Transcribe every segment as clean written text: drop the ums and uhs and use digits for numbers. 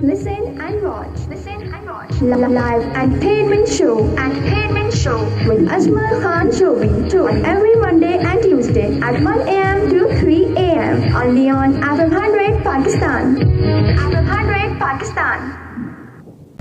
listen and watch. Live entertainment show. With Ajmal Khan Shobi on every Monday and Tuesday at 1 a.m. to 3 a.m. only on FM 100 Pakistan.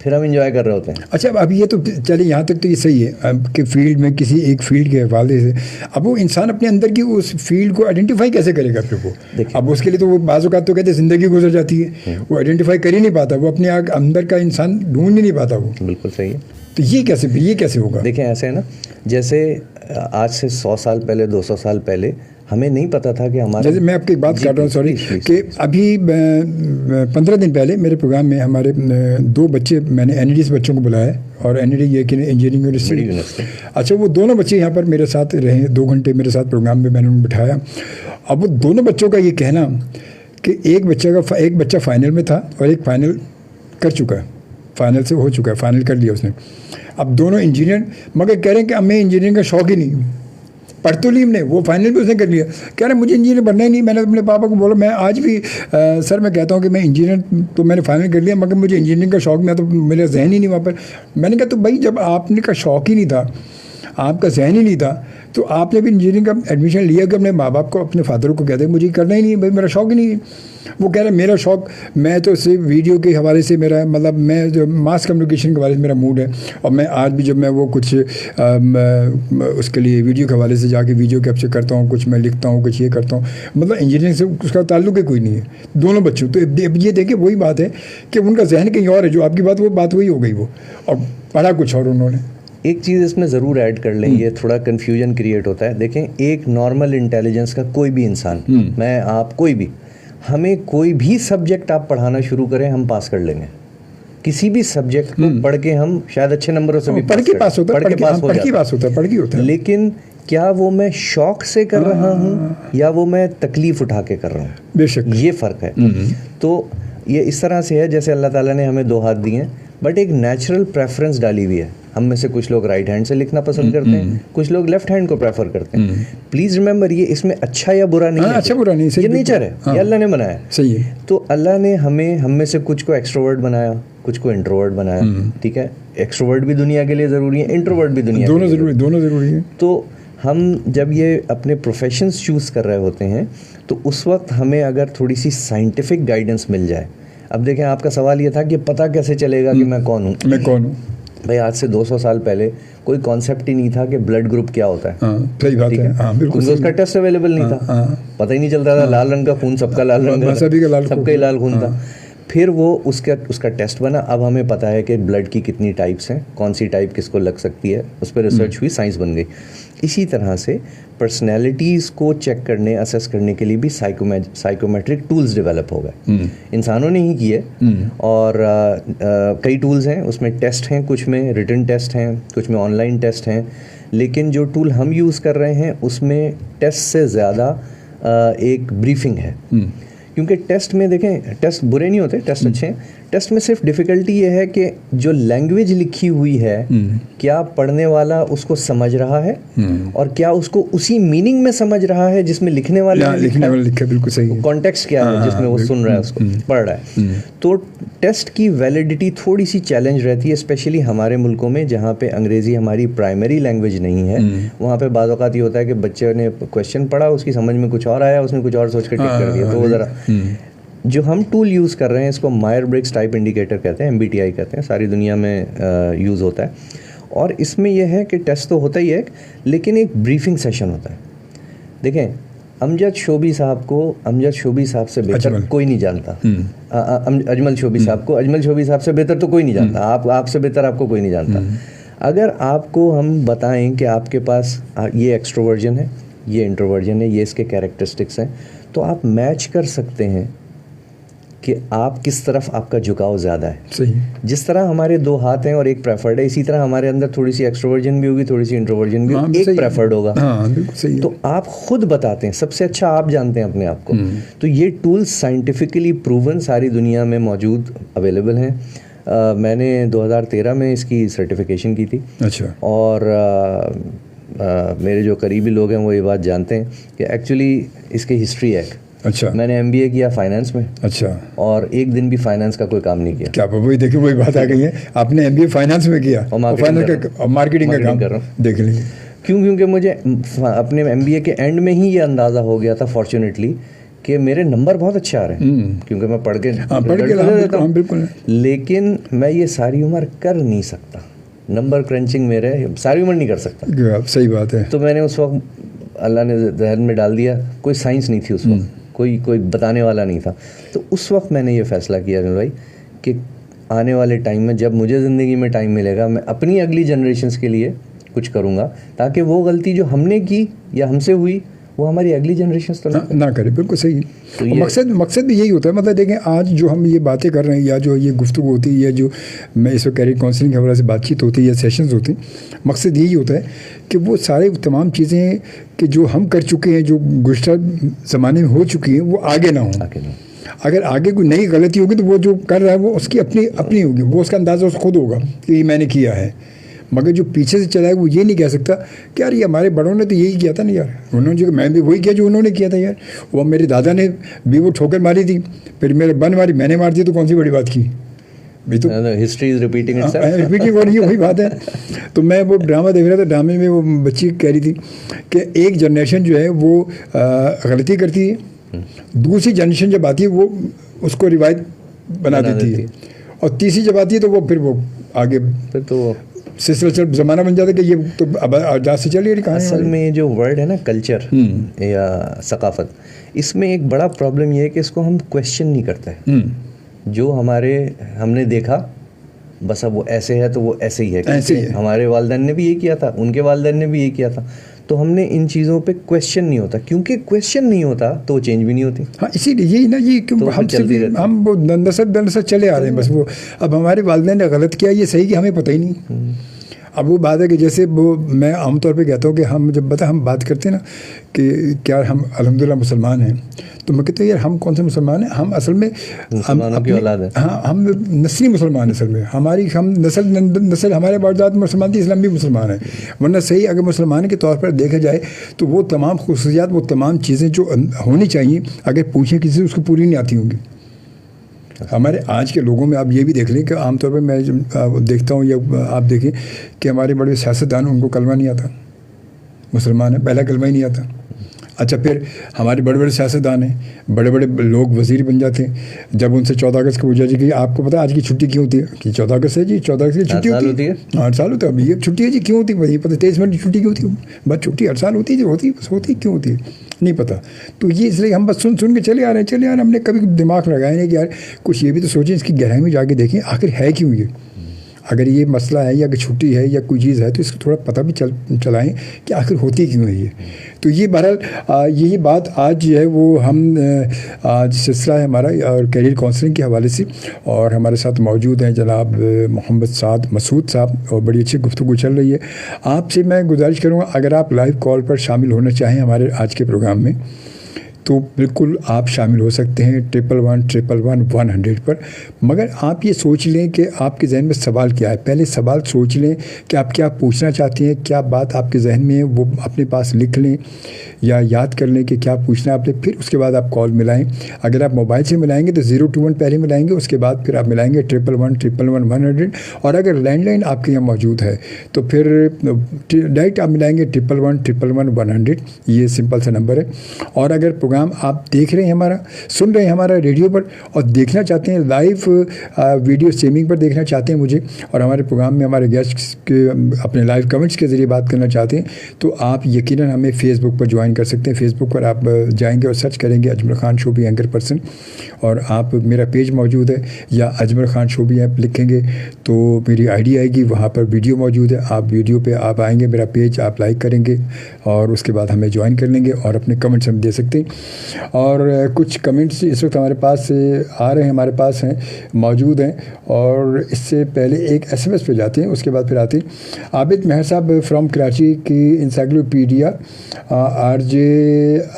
پھر ہم enjoy کر رہے ہوتے ہیں. اچھا اب یہ تو چلے یہاں تک تو یہ صحیح ہے اب کہ فیلڈ میں کسی ایک فیلڈ کے حوالے سے اب وہ انسان اپنے اندر کی اس فیلڈ کو آئیڈینٹیفائی کیسے کرے گا پھر وہ اب اس کے لیے تو وہ بعض اوقات تو کہتے ہیں زندگی گزر جاتی ہے, وہ آئیڈینٹیفائی کر ہی نہیں پاتا, وہ اپنے اندر کا انسان ڈھونڈ ہی نہیں پاتا. وہ بالکل صحیح ہے. تو یہ کیسے ہوگا؟ دیکھیں ایسے ہے نا, جیسے آج سے 100 سال پہلے 200 سال پہلے ہمیں نہیں پتا تھا کہ ہمارا, جیسے میں آپ کی ایک بات کر رہا ہوں سوری کہ ابھی 15 دن پہلے میرے پروگرام میں ہمارے 2 بچے میں نے این ای ڈی سے بچوں کو بلایا اور این ای ڈی یہ کہ انجینئرنگ یونیورسٹی. اچھا وہ دونوں بچے یہاں پر میرے ساتھ رہے 2 گھنٹے میرے ساتھ پروگرام میں نے انہیں بٹھایا. اب وہ دونوں بچوں کا یہ کہنا کہ ایک بچہ فائنل میں تھا اور ایک فائنل کر چکا ہے, فائنل سے ہو چکا ہے, فائنل کر لیا اس نے. اب دونوں انجینئر مگر کہہ رہے ہیں کہ ہمیں انجینئرنگ کا شوق ہی نہیں, پڑھ تو لی ہم نے, وہ فائنل بھی اس نے کر لیا, کہہ رہے ہیں مجھے انجینئر بننا ہی نہیں. میں نے اپنے پاپا کو بولا میں آج بھی سر میں کہتا ہوں کہ میں انجینئر تو میں نے فائنل کر لیا مگر مجھے انجینئرنگ کا شوق میں تو میرا ذہن ہی نہیں وہاں پر. میں نے کہا تو بھائی جب آپ نے کا شوق ہی نہیں تھا, آپ کا ذہن ہی نہیں تھا, تو آپ نے بھی انجینئرنگ کا ایڈمیشن لیا کہ اپنے ماں باپ کو اپنے فادر کو کہتے ہیں مجھے کرنا ہی نہیں بھائی میرا شوق ہی نہیں ہے. وہ کہہ رہے ہیں میرا شوق, میں تو صرف ویڈیو کے حوالے سے میرا مطلب میں جو ماس کمیونیکیشن کے حوالے سے میرا موڈ ہے, اور میں آج بھی جب میں وہ کچھ اس کے لیے ویڈیو کے حوالے سے جا کے ویڈیو کیپچر کرتا ہوں, کچھ میں لکھتا ہوں, کچھ یہ کرتا ہوں, مطلب انجینئرنگ سے اس کا تعلق ہی کوئی نہیں ہے دونوں بچوں. تو اب یہ دیکھیں وہی بات ہے کہ ان کا ذہن کہیں اور ہے, جو آپ کی بات وہ بات وہی ہو گئی وہ, اور پڑھا کچھ اور انہوں نے. ایک چیز اس میں ضرور ایڈ کر لیں, یہ تھوڑا کنفیوژن کریٹ ہوتا ہے. دیکھیں ایک نارمل انٹیلیجنس کا کوئی بھی انسان, میں آپ کوئی بھی, ہمیں کوئی بھی سبجیکٹ آپ پڑھانا شروع کریں ہم پاس کر لیں گے. کسی بھی سبجیکٹ کو پڑھ کے ہم شاید اچھے نمبروں سے بھی پاس ہوتا ہے, لیکن کیا وہ میں شوق سے کر رہا ہوں یا وہ میں تکلیف اٹھا کے کر رہا ہوں, بے شک یہ فرق ہے. تو یہ اس طرح سے ہے جیسے اللہ تعالیٰ نے ہمیں 2 ہاتھ دیے ہیں, بٹ ایک نیچرل پریفرنس ڈالی ہوئی ہے. ہم میں سے کچھ لوگ رائٹ ہینڈ سے لکھنا پسند کرتے ہیں, کچھ لوگ لیفٹ ہینڈ کو پریفر کرتے ہیں. پلیز ریممبر یہ اس میں اچھا یا برا نہیں ہے, یہ نیچر ہے, یہ اللہ نے بنایا ہے. صحیح ہے. تو اللہ نے ہم میں سے کچھ کو ایکسٹروورٹ بنایا, کچھ کو انٹروورٹ بنایا. ٹھیک ہے, ایکسٹروورٹ بھی دنیا کے لیے ضروری ہے, انٹروورٹ بھی دنیا دونوں ضروری ہے. تو ہم جب یہ اپنے پروفیشنز چوز کر رہے ہوتے ہیں تو اس وقت ہمیں اگر تھوڑی سی سائنٹیفک گائیڈنس مل جائے. اب دیکھیں آپ کا سوال یہ تھا کہ پتہ کیسے چلے گا کہ میں کون ہوں. بھائی آج سے 200 سال پہلے کوئی کانسیپٹ ہی نہیں تھا کہ بلڈ گروپ کیا ہوتا ہے. صحیح بات ہے, کیونکہ اس کا ٹیسٹ اویلیبل نہیں تھا, پتہ ہی نہیں چلتا تھا. لال رنگ کا خون سب کا لال رنگ, سب کا ہی لال خون تھا. پھر وہ اس کا ٹیسٹ بنا. اب ہمیں پتہ ہے کہ بلڈ کی کتنی ٹائپس ہیں, کون سی ٹائپ کس کو لگ سکتی ہے, اس پہ ریسرچ ہوئی, سائنس بن گئی. اسی طرح سے پرسنالٹیز کو چیک کرنے, اسیس کرنے کے لیے بھی سائیکومیٹرک ٹولز ڈیولپ ہو گئے. انسانوں نے ہی کیے, اور کئی ٹولز ہیں اس میں. ٹیسٹ ہیں, کچھ میں ریٹن ٹیسٹ ہیں, کچھ میں آن لائن ٹیسٹ ہیں. لیکن جو ٹول ہم یوز کر رہے ہیں اس میں ٹیسٹ سے زیادہ ایک بریفنگ ہے. کیونکہ ٹیسٹ میں دیکھیں, ٹیسٹ برے نہیں ہوتے, ٹیسٹ اچھے ہیں. ٹیسٹ میں صرف ڈیفیکلٹی یہ ہے کہ جو لینگویج لکھی ہوئی ہے کیا پڑھنے والا اس کو سمجھ رہا ہے, اور کیا اس کو اسی میننگ میں سمجھ رہا ہے جس میں لکھنے والا لکھا. بالکل صحیح. کانٹیکسٹ کیا ہے جس میں وہ سن رہا ہے, اس کو پڑھ رہا ہے. تو ٹیسٹ کی ویلیڈیٹی تھوڑی سی چیلنج رہتی ہے, اسپیشلی ہمارے ملکوں میں جہاں پہ انگریزی ہماری پرائمری لینگویج نہیں ہے. وہاں پہ بعض اوقات یہ ہوتا ہے کہ بچے نے کویشچن پڑھا, اس کی سمجھ میں کچھ اور آیا, اس نے کچھ اور سوچ کے ٹک کر دیا. تو وہ ذرا جو ہم ٹول یوز کر رہے ہیں اس کو مائر برگس ٹائپ انڈیکیٹر کہتے ہیں, MBTI کہتے ہیں, ساری دنیا میں یوز ہوتا ہے. اور اس میں یہ ہے کہ ٹیسٹ تو ہوتا ہی ہے, لیکن ایک بریفنگ سیشن ہوتا ہے. دیکھیں امجد شوبی صاحب کو امجد شوبی صاحب سے بہتر کوئی نہیں جانتا. اجمل شوبی صاحب کو اجمل شوبی صاحب سے بہتر تو کوئی نہیں جانتا. آپ سے بہتر آپ کو کوئی نہیں جانتا. اگر آپ کو ہم بتائیں کہ آپ کے پاس یہ ایکسٹروورژن ہے, یہ انٹروورژن ہے, یہ اس کے کیریکٹرسٹکس ہیں, تو آپ میچ کر سکتے ہیں کہ آپ کس طرف آپ کا جھکاؤ زیادہ ہے. صحیح. جس طرح ہمارے 2 ہاتھ ہیں اور ایک پریفرڈ ہے, اسی طرح ہمارے اندر تھوڑی سی ایکسٹروورژن بھی ہوگی, تھوڑی سی انٹروورژن بھی ہوگی, ایک پریفرڈ ہوگا. تو آپ خود بتاتے ہیں, سب سے اچھا آپ جانتے ہیں اپنے آپ کو. تو یہ ٹولز سائنٹیفکلی پروون ساری دنیا میں موجود اویلیبل ہیں. میں نے 2013 میں اس کی سرٹیفکیشن کی تھی. اچھا. اور میرے جو قریبی لوگ ہیں وہ یہ بات جانتے ہیں کہ ایکچولی اس کی ہسٹری ہے. اچھا. میں نے MBA کیا فائنانس میں. اچھا. اور ایک دن بھی فائنانس کا کوئی کام نہیں کیا. کیا وہی دیکھیں وہی بات آ گئی ہے, آپ نے MBA فائنانس میں کیا اور مارکیٹنگ کا کام کر رہا ہوں. دیکھ لیں کیوں, کیونکہ مجھے اپنے MBA کے اینڈ میں ہی یہ اندازہ ہو گیا تھا فارچونیٹلی کہ میرے نمبر بہت اچھے آ رہے ہیں کیونکہ میں پڑھ کے بالکل, لیکن میں یہ ساری عمر کر نہیں سکتا. نمبر کرنچنگ میرے ساری عمر نہیں کر سکتا. صحیح بات ہے. تو میں نے اس وقت اللہ نے ذہن میں ڈال دیا, کوئی سائنس نہیں تھی اس وقت, کوئی بتانے والا نہیں تھا. تو اس وقت میں نے یہ فیصلہ کیا اجمل بھائی کہ آنے والے ٹائم میں جب مجھے زندگی میں ٹائم ملے گا میں اپنی اگلی جنریشنز کے لیے کچھ کروں گا, تاکہ وہ غلطی جو ہم نے کی یا ہم سے ہوئی وہ ہماری اگلی جنریشنز تو نہ کرے. بالکل صحیح. مقصد بھی یہی ہوتا ہے. مطلب دیکھیں آج جو ہم یہ باتیں کر رہے ہیں یا جو یہ گفتگو ہوتی ہے یا جو میں اس وقت کیریئر کاؤنسلنگ کے حوالے سے بات چیت ہوتی ہے یا سیشنز ہوتے ہیں, مقصد یہی ہوتا ہے کہ وہ سارے تمام چیزیں کہ جو ہم کر چکے ہیں, جو گزشتہ زمانے میں ہو چکی ہیں, وہ آگے نہ ہوں. اگر آگے کوئی نئی غلطی ہوگی تو وہ جو کر رہا ہے وہ اس کی اپنی ہوگی, وہ اس کا اندازہ اس خود ہوگا کہ یہ میں نے کیا ہے. مگر جو پیچھے سے چلا ہے وہ یہ نہیں کہہ سکتا کہ یار یہ ہمارے بڑوں نے تو یہی کیا تھا نا یار, انہوں نے میں بھی وہی کیا جو انہوں نے کیا تھا یار. وہ میرے دادا نے بھی وہ ٹھوکر ماری تھی, پھر میرے بن ماری, میں نے مار دی, تو کون سی بڑی بات کی بھی. تو ہسٹری از ریپیٹنگ ہو رہی ہے, وہی بات ہے. تو میں وہ ڈرامہ دیکھ رہا تھا, ڈرامے میں وہ بچی کہہ رہی تھی کہ ایک جنریشن جو ہے وہ غلطی کرتی ہے, دوسری جنریشن جب آتی ہے وہ اس کو روایت بنا دیتی ہے, اور تیسری جب آتی ہے تو وہ پھر وہ آگے پھر تو سلسلہ زمانہ بن جاتا ہے کہ یہ تو اب آجاد سے چلی رہی کہانی. اصل میں جو ورڈ ہے نا کلچر یا ثقافت, اس میں ایک بڑا پرابلم یہ ہے کہ اس کو ہم کویشچن نہیں کرتے. جو ہم نے دیکھا بس اب وہ ایسے ہے تو وہ ایسے ہی ہے. ہمارے والدین نے بھی یہ کیا تھا, ان کے والدین نے بھی یہ کیا تھا, تو ہم نے ان چیزوں پہ کویشچن نہیں ہوتا, کیونکہ کویشچن نہیں ہوتا تو وہ چینج بھی نہیں ہوتی. ہاں اسی لیے یہی نا, یہ ہم وہ نسل چلے آ رہے ہیں بس. وہ اب ہمارے والدین نے غلط کیا یہ صحیح کہ ہمیں پتہ ہی نہیں. اب وہ بات ہے کہ جیسے وہ میں عام طور پہ کہتا ہوں کہ ہم جب ہم بات کرتے ہیں نا کہ کیا ہم الحمدللہ مسلمان ہیں, تو میں کہتا ہوں یار ہم کون سے مسلمان ہیں, ہم اصل میں مسلمانوں کی اولاد ہیں. ہاں ہم نسلی مسلمان ہیں اصل میں. ہم نسل ہمارے باپ مسلمان تھی, اسلام بھی مسلمان ہے. ورنہ صحیح اگر مسلمان کے طور پر دیکھا جائے تو وہ تمام خصوصیات, وہ تمام چیزیں جو ہونی چاہیے, اگر پوچھیں کسی سے اس کو پوری نہیں آتی ہوں گی. ہمارے آج کے لوگوں میں آپ یہ بھی دیکھ لیں کہ عام طور پہ میں دیکھتا ہوں یا آپ دیکھیں کہ ہمارے بڑے سیاستدان ان کو کلمہ نہیں آتا, مسلمان ہے پہلا کلمہ ہی نہیں آتا. اچھا پھر ہمارے بڑے بڑے سیاستدان ہیں, بڑے بڑے لوگ وزیر بن جاتے ہیں, جب ان سے 14 اگست کو پوچھا جی کہ آپ کو پتہ آج کی چھٹی کیوں ہوتی ہے, کہ 14 اگست ہے جی, 14 اگست کی چھٹی ہوتی ہے, 8 سال ہوتا ہے. اب یہ چھٹی ہے جی, کیوں ہوتی ہے بھائی, پتہ 23 منٹ کی چھٹی کیوں ہوتی ہے, بس چھٹی 8 سال ہوتی ہے, جو ہوتی ہے بس ہوتی ہے, کیوں ہوتی ہے نہیں پتہ. تو یہ اس لیے ہم بس سن کے چلے آ رہے ہیں. ہم نے کبھی دماغ لگایا نہیں کہ یار کچھ یہ بھی تو سوچیں, اس کی گہرائی میں جا کے دیکھیں آخر ہے کیوں یہ. اگر یہ مسئلہ ہے یا کہ چھٹی ہے یا کوئی چیز ہے تو اس کو تھوڑا پتہ بھی چلائیں کہ آخر ہوتی کیوں ہے یہ. تو یہ بہرحال یہی بات آج جو ہے وہ ہم آج سلسلہ ہے ہمارا اور کیریئر کاؤنسلنگ کے حوالے سے, اور ہمارے ساتھ موجود ہیں جناب محمد مسعود صاحب, اور بڑی اچھی گفتگو چل رہی ہے. آپ سے میں گزارش کروں گا اگر آپ لائیو کال پر شامل ہونا چاہیں ہمارے آج کے پروگرام میں تو بالکل آپ شامل ہو سکتے ہیں 11111100 پر. مگر آپ یہ سوچ لیں کہ آپ کے ذہن میں سوال کیا ہے. پہلے سوال سوچ لیں کہ آپ کیا پوچھنا چاہتے ہیں, کیا بات آپ کے ذہن میں ہے وہ اپنے پاس لکھ لیں یا یاد کر لیں کہ کیا پوچھنا ہے آپ نے. پھر اس کے بعد آپ کال ملائیں. اگر آپ موبائل سے ملائیں گے تو 021 پہلے ملائیں گے, اس کے بعد پھر آپ ملائیں گے 11111100. اور اگر لینڈ لائن آپ کے یہاں موجود ہے تو پھر ڈائریکٹ آپ ملائیں گے 11111100. یہ سمپل سا نمبر ہے. اور اگر پروگرام آپ دیکھ رہے ہیں ہمارا, سن رہے ہیں ہمارا ریڈیو پر, اور دیکھنا چاہتے ہیں لائیو ویڈیو اسٹریمنگ پر دیکھنا چاہتے ہیں مجھے, اور ہمارے پروگرام میں ہمارے گیسٹ کے اپنے لائیو کمنٹس کے ذریعے بات کرنا چاہتے ہیں, تو آپ یقیناً ہمیں فیس بک پر جوائن کر سکتے ہیں. فیس بک پر آپ جائیں گے اور سرچ کریں گے اجمل خان شوبی اینکر پرسن, اور آپ میرا پیج موجود ہے, یا اجمل خان شوبی ایپ لکھیں گے تو میری آئی ڈی آئے گی, وہاں پر ویڈیو موجود ہے. آپ ویڈیو پہ آپ آئیں گے, میرا پیج آپ لائک کریں گے اور اس کے بعد ہمیں جوائن کر لیں گے اور اپنے کمنٹس ہم دے سکتے ہیں. اور کچھ کمنٹس اس وقت ہمارے پاس آ رہے ہیں, ہمارے پاس ہیں, موجود ہیں. اور اس سے پہلے ایک SMS پہ جاتے ہیں, اس کے بعد پھر آتے ہیں عابد مہر صاحب فرام کراچی کی انسائکلوپیڈیا. RJ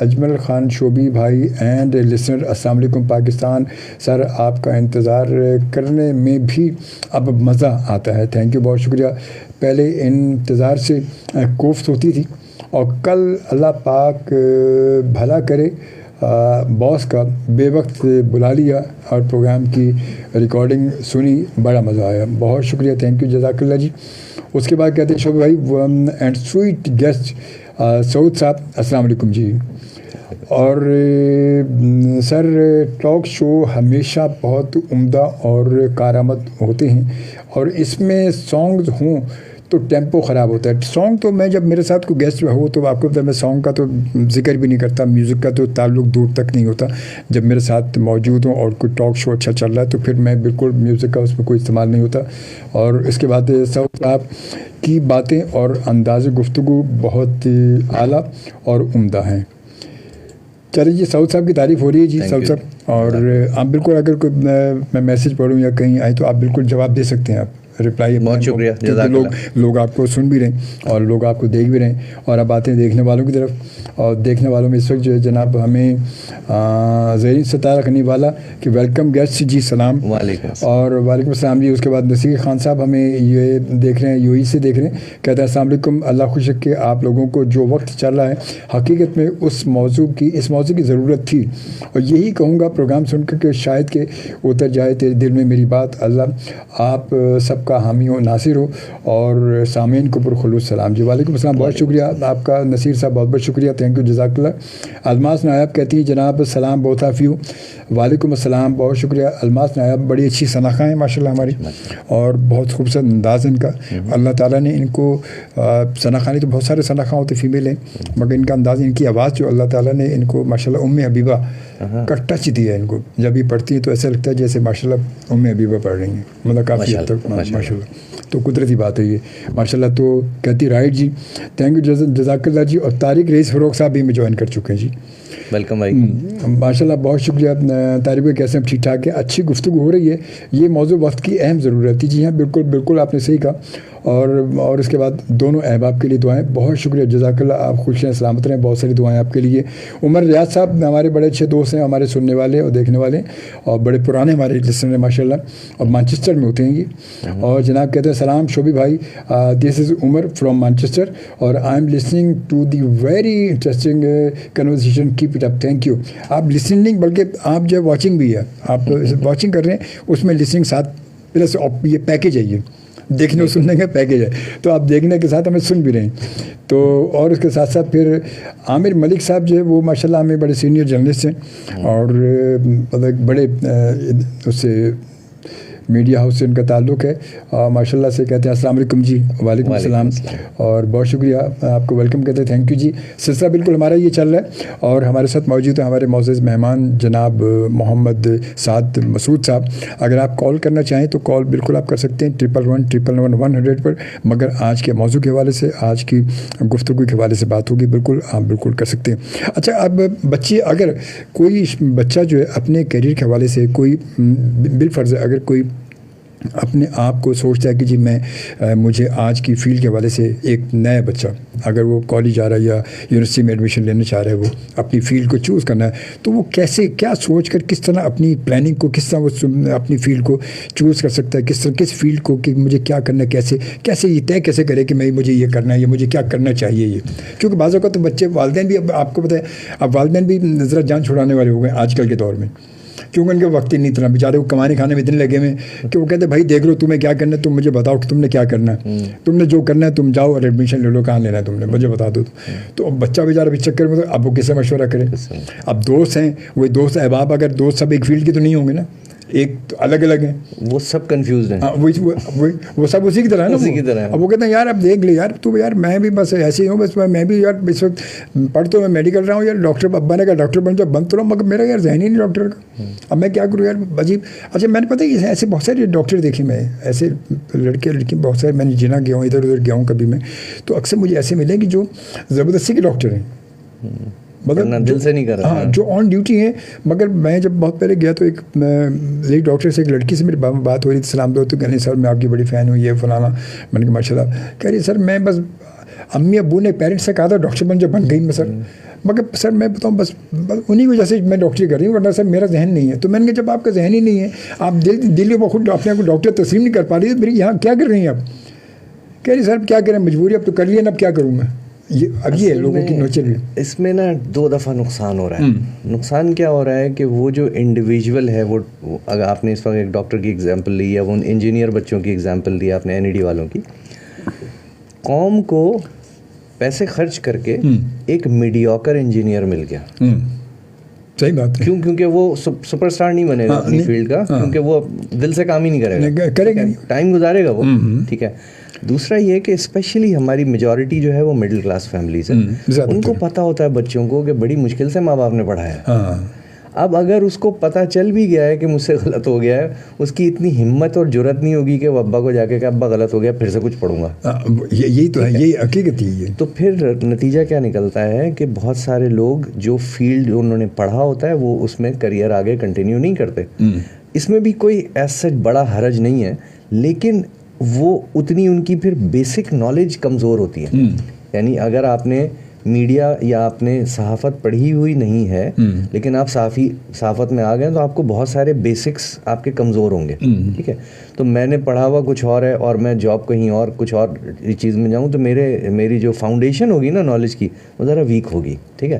اجمل خان شوبی بھائی اینڈ لسنر, السلام علیکم پاکستان. سر آپ کا انتظار کرنے میں بھی اب مزہ آتا ہے. تھینک یو, بہت شکریہ. پہلے انتظار سے کوفت ہوتی تھی, اور کل اللہ پاک بھلا کرے باس کا بے وقت بلا لیا اور پروگرام کی ریکارڈنگ سنی, بڑا مزہ آیا. بہت شکریہ, تھینک یو, جزاک اللہ جی. اس کے بعد کہتے ہیں شوبی بھائی اینڈ سویٹ گیسٹ سعود صاحب, السلام علیکم جی. اور سر ٹاک شو ہمیشہ بہت عمدہ اور کارآمد ہوتے ہیں، اور اس میں سانگز ہوں تو ٹیمپو خراب ہوتا ہے. سانگ تو میں جب میرے ساتھ کوئی گیسٹ ہو تو آپ کو پتہ ہے میں سانگ کا تو ذکر بھی نہیں کرتا، میوزک کا تو تعلق دور تک نہیں ہوتا. جب میرے ساتھ موجود ہوں اور کوئی ٹاک شو اچھا چل رہا ہے تو پھر میں بالکل میوزک کا اس میں کوئی استعمال نہیں ہوتا. اور اس کے بعد سعود صاحب کی باتیں اور انداز گفتگو بہت اعلیٰ اور عمدہ ہیں. چلیے جی، سعود صاحب کی تعریف ہو رہی ہے جی سعود صاحب. اور آپ بالکل اگر کوئی میں میسیج پڑھوں یا کہیں آئے تو آپ بالکل جواب دے سکتے ہیں، آپ رپلائی. بہت شکریہ، لوگ آپ کو سن بھی رہے ہیں اور لوگ آپ کو دیکھ بھی رہے ہیں. اور اب آتے ہیں دیکھنے والوں کی طرف. اور دیکھنے والوں میں اس وقت جو ہے جناب ہمیں زہرین ستارہ رکھنے والا کہ ویلکم گیسٹ جی، سلام. اور وعلیکم السلام جی. اس کے بعد نصیر خان صاحب ہمیں یہ دیکھ رہے ہیں، یو ای سے دیکھ رہے ہیں، کہتے ہیں السلام علیکم. اللہ خوش رکھے آپ لوگوں کو. جو وقت چل رہا ہے حقیقت میں اس موضوع کی ضرورت تھی، اور یہی کہوں گا پروگرام سن کر کہ شاید کہ اتر جائے تیرے دل میں میری بات. اللہ آپ سب کا حامی ہو، ناصر ہو. اور سامعین کو پرخلوص سلام جی. وعلیکم السلام. بہت شکریہ آپ کا نصیر صاحب، بہت بہت شکریہ. تھینک یو، جزاک اللہ. الماس نایاب کہتی ہیں جناب سلام بہت آف یو. وعلیکم السلام، بہت شکریہ. الماس نایاب بڑی اچھی شناخت ہیں ماشاء اللہ ہماری، اور بہت خوبصورت انداز ان کا. اللہ تعالیٰ نے ان کو شناخت تو بہت سارے شناخت ہوتے فیمیل ہیں، مگر ان کا انداز، ان کی آواز جو اللہ تعالیٰ نے ان کو ماشاء اللہ حبیبہ کا ٹچ دیا ہے ان کو. جب یہ پڑھتی ہیں تو ایسا لگتا ہے جیسے ماشاء اللہ حبیبہ پڑھ رہی ہیں، مطلب کافی حد تک ماشاء اللہ. تو قدرتی بات ہے یہ ماشاء اللہ. تو کہتی رائٹ جی، تھینک یو، جزاک اللہ جی. اور طارق رئیس فروغ صاحب بھی میں جوائن کر چکے ہیں جی. ویلکم بھائی. ماشاء اللہ بہت شکریہ. طارق بھائی کیسے ہیں؟ ٹھیک ٹھاک ہے. اچھی گفتگو ہو رہی ہے. یہ موضوع وقت کی اہم ضرورت تھی. جی ہاں، بالکل بالکل آپ نے صحیح کہا. اور اس کے بعد دونوں احباب کے لیے دعائیں. بہت شکریہ، جزاک اللہ. آپ خوش رہیں، سلامت رہیں. بہت ساری دعائیں آپ کے لیے. عمر ریاض صاحب ہمارے بڑے اچھے دوست ہیں، ہمارے سننے والے اور دیکھنے والے، اور بڑے پرانے ہمارے لسنر ہیں ماشاء اللہ، اور مانچسٹر میں ہوتے ہیں یہ. اور جناب کہتے ہیں سلام شوبی بھائی، دس از عمر فرام مانچسٹر، اور I am listening to the very interesting conversation. Keep it up. Thank you. آپ لسننگ بلکہ آپ جو ہے واچنگ بھی ہے، آپ واچنگ کر رہے ہیں، اس میں لسننگ ساتھ پلس یہ پیکیج ہے، یہ دیکھنے اور سننے کا پیکیج ہے. تو آپ دیکھنے کے ساتھ ہمیں سن بھی رہے ہیں. تو اور اس کے ساتھ ساتھ پھر عامر ملک صاحب جو ہے وہ ماشاء اللہ ہمیں بڑے سینئر جرنلسٹ ہیں، اور مطلب بڑے اس سے میڈیا ہاؤس سے ان کا تعلق ہے. ماشاء اللہ سے کہتے ہیں السلام علیکم جی. وعلیکم السلام. اور بہت شکریہ، آپ کو ویلکم کہتے ہیں. تھینک یو جی. سلسلہ بالکل ہمارا یہ چل رہا ہے، اور ہمارے ساتھ موجود ہیں ہمارے معزز مہمان جناب محمد سعد مسعود صاحب. اگر آپ کال کرنا چاہیں تو کال بالکل آپ کر سکتے ہیں 111111 پر. مگر آج کے موضوع کے حوالے سے، آج کی گفتگو کے حوالے سے بات ہوگی، بالکل آپ بالکل کر سکتے ہیں. اچھا، اب بچے، اگر کوئی بچہ جو ہے اپنے کیریئر کے حوالے سے کوئی بالفرض اگر کوئی اپنے آپ کو سوچتا ہے کہ جی مجھے آج کی فیلڈ کے حوالے سے، ایک نیا بچہ اگر وہ کالج جا رہا ہے یا یونیورسٹی میں ایڈمیشن لینا چاہ رہا ہے، وہ اپنی فیلڈ کو چوز کرنا ہے، تو وہ کیسے، کیا سوچ کر، کس طرح اپنی پلاننگ کو، کس طرح وہ اپنی فیلڈ کو چوز کر سکتا ہے، کس طرح کس فیلڈ کو کہ مجھے کیا کرنا ہے، کیسے یہ طے کیسے کرے کہ مجھے یہ کرنا ہے یا مجھے کیا کرنا چاہیے یہ. کیونکہ بعض اوقات تو بچے، والدین بھی، اب آپ کو پتہ ہے اب والدین بھی ذرا جان چھڑانے والے ہو گئے آج کل کے دور میں، کیونکہ ان کے وقت ہی نہیں اتنا، بیچارے وہ کمانے کھانے میں اتنے لگے ہوئے کہ وہ کہتے ہیں بھائی دیکھ لو تمہیں کیا کرنا ہے، تم مجھے بتاؤ کہ تم نے کیا کرنا ہے، تم نے جو کرنا ہے تم جاؤ اور ایڈمیشن لے لو، کہاں لینا ہے تم نے، مجھے بتا دو. تو اب بچہ بیچارہ اس چکر میں، تو اب وہ کس سے مشورہ کرے. اب دوست ہیں، وہی دوست احباب، اگر دوست سب ایک فیلڈ کے تو نہیں ہوں گے نا، ایک تو الگ الگ ہیں، وہ سب کنفیوزڈ ہیں. وہ سب اسی کی طرح ہے نا، اسی کی طرح. اب وہ کہتے ہیں یار اب دیکھ لے یار تو یار میں بھی بس ایسے ہی ہوں، بس میں بھی یار اس وقت پڑھ تو میں میڈیکل رہا ہوں یار، ڈاکٹر ابا نے کہا ڈاکٹر بن جاؤ، بن تو رہا ہوں، مگر میرا یار ذہن ہی نہیں ڈاکٹر کا، اب میں کیا کروں یار، عجیب. اچھا میں نے پتہ ہے ایسے بہت سارے ڈاکٹر دیکھے، میں ایسے لڑکے لڑکی بہت سارے میں نے جنا گیا ہوں، ادھر ادھر گیا ہوں کبھی میں، تو اکثر مجھے ایسے ملے کہ جو زبردستی کے ڈاکٹر ہیں، مطلب دل سے نہیں کر رہا. ہاں، جو آن ڈیوٹی ہیں. مگر میں جب بہت پہلے گیا تو ایک ڈاکٹر سے، ایک لڑکی سے میری بات ہو رہی تھی، سلام دو، تو کہنے سر میں آپ کی بڑی فین ہوں، یہ فلانا. میں نے کہا ماشاء اللہ. کہہ رہی سر میں بس امی ابو نے پیرنٹس سے کہا تھا ڈاکٹر بن جب بن گئی میں سر، مگر سر میں بتاؤں بس انہیں کی وجہ سے میں ڈاکٹری کر رہی ہوں، ورنہ سر میرا ذہن نہیں ہے. تو میں نے کہا جب آپ کا ذہن ہی نہیں ہے، آپ دل وہ خود اپنے آپ کو ڈاکٹر تسلیم نہیں کر پا رہی، تو میری یہاں کیا کر رہی ہیں آپ؟ کہہ رہی سر کیا کریں، مجبوری اب تو کر لیا نا، اب کیا کروں میں. اب یہ لوگوں کی نوچے بھی اس میں نا 2 دفعہ نقصان ہو رہا ہے. نقصان کیا ہو رہا ہے کہ وہ جو انڈیویجول ہے، وہ اگر آپ نے اس وقت ایک ڈاکٹر کی ایگزامپل لی یا وہ انجینئر بچوں کی ایگزامپل دی آپ نے، این ای ڈی والوں کی، قوم کو پیسے خرچ کر کے ایک میڈیوکر انجینئر مل گیا. صحیح بات ہے. کیونکہ وہ سپر اسٹار نہیں بنے گا اپنی فیلڈ کا, کیونکہ وہ دل سے کام ہی نہیں کرے گا, ٹائم گزارے گا وہ. ٹھیک ہے. دوسرا یہ کہ اسپیشلی ہماری میجورٹی جو ہے وہ مڈل کلاس فیملیز ہیں, ان کو پتہ ہوتا ہے بچوں کو کہ بڑی مشکل سے ماں باپ نے پڑھایا. اب اگر اس کو پتہ چل بھی گیا ہے کہ مجھ سے غلط ہو گیا ہے, اس کی اتنی ہمت اور جرت نہیں ہوگی کہ وہ ابا کو جا کے کہ ابا غلط ہو گیا پھر سے کچھ پڑھوں گا. یہی تو ہے, یہی حقیقت ہی ہے. تو پھر نتیجہ کیا نکلتا ہے کہ بہت سارے لوگ جو فیلڈ انہوں نے پڑھا ہوتا ہے وہ اس میں کریئر آگے کنٹینیو نہیں کرتے. اس میں بھی کوئی ایسا بڑا حرج نہیں ہے, لیکن وہ اتنی ان کی پھر بیسک نالج کمزور ہوتی ہے. یعنی اگر آپ نے میڈیا یا آپ نے صحافت پڑھی ہوئی نہیں ہے لیکن آپ صحافت میں آ گئے تو آپ کو بہت سارے بیسکس آپ کے کمزور ہوں گے. ٹھیک ہے. تو میں نے پڑھا ہوا کچھ اور ہے اور میں جاب کہیں اور کچھ اور چیز میں جاؤں تو میری جو فاؤنڈیشن ہوگی نا نالج کی وہ ذرا ویک ہوگی. ٹھیک ہے.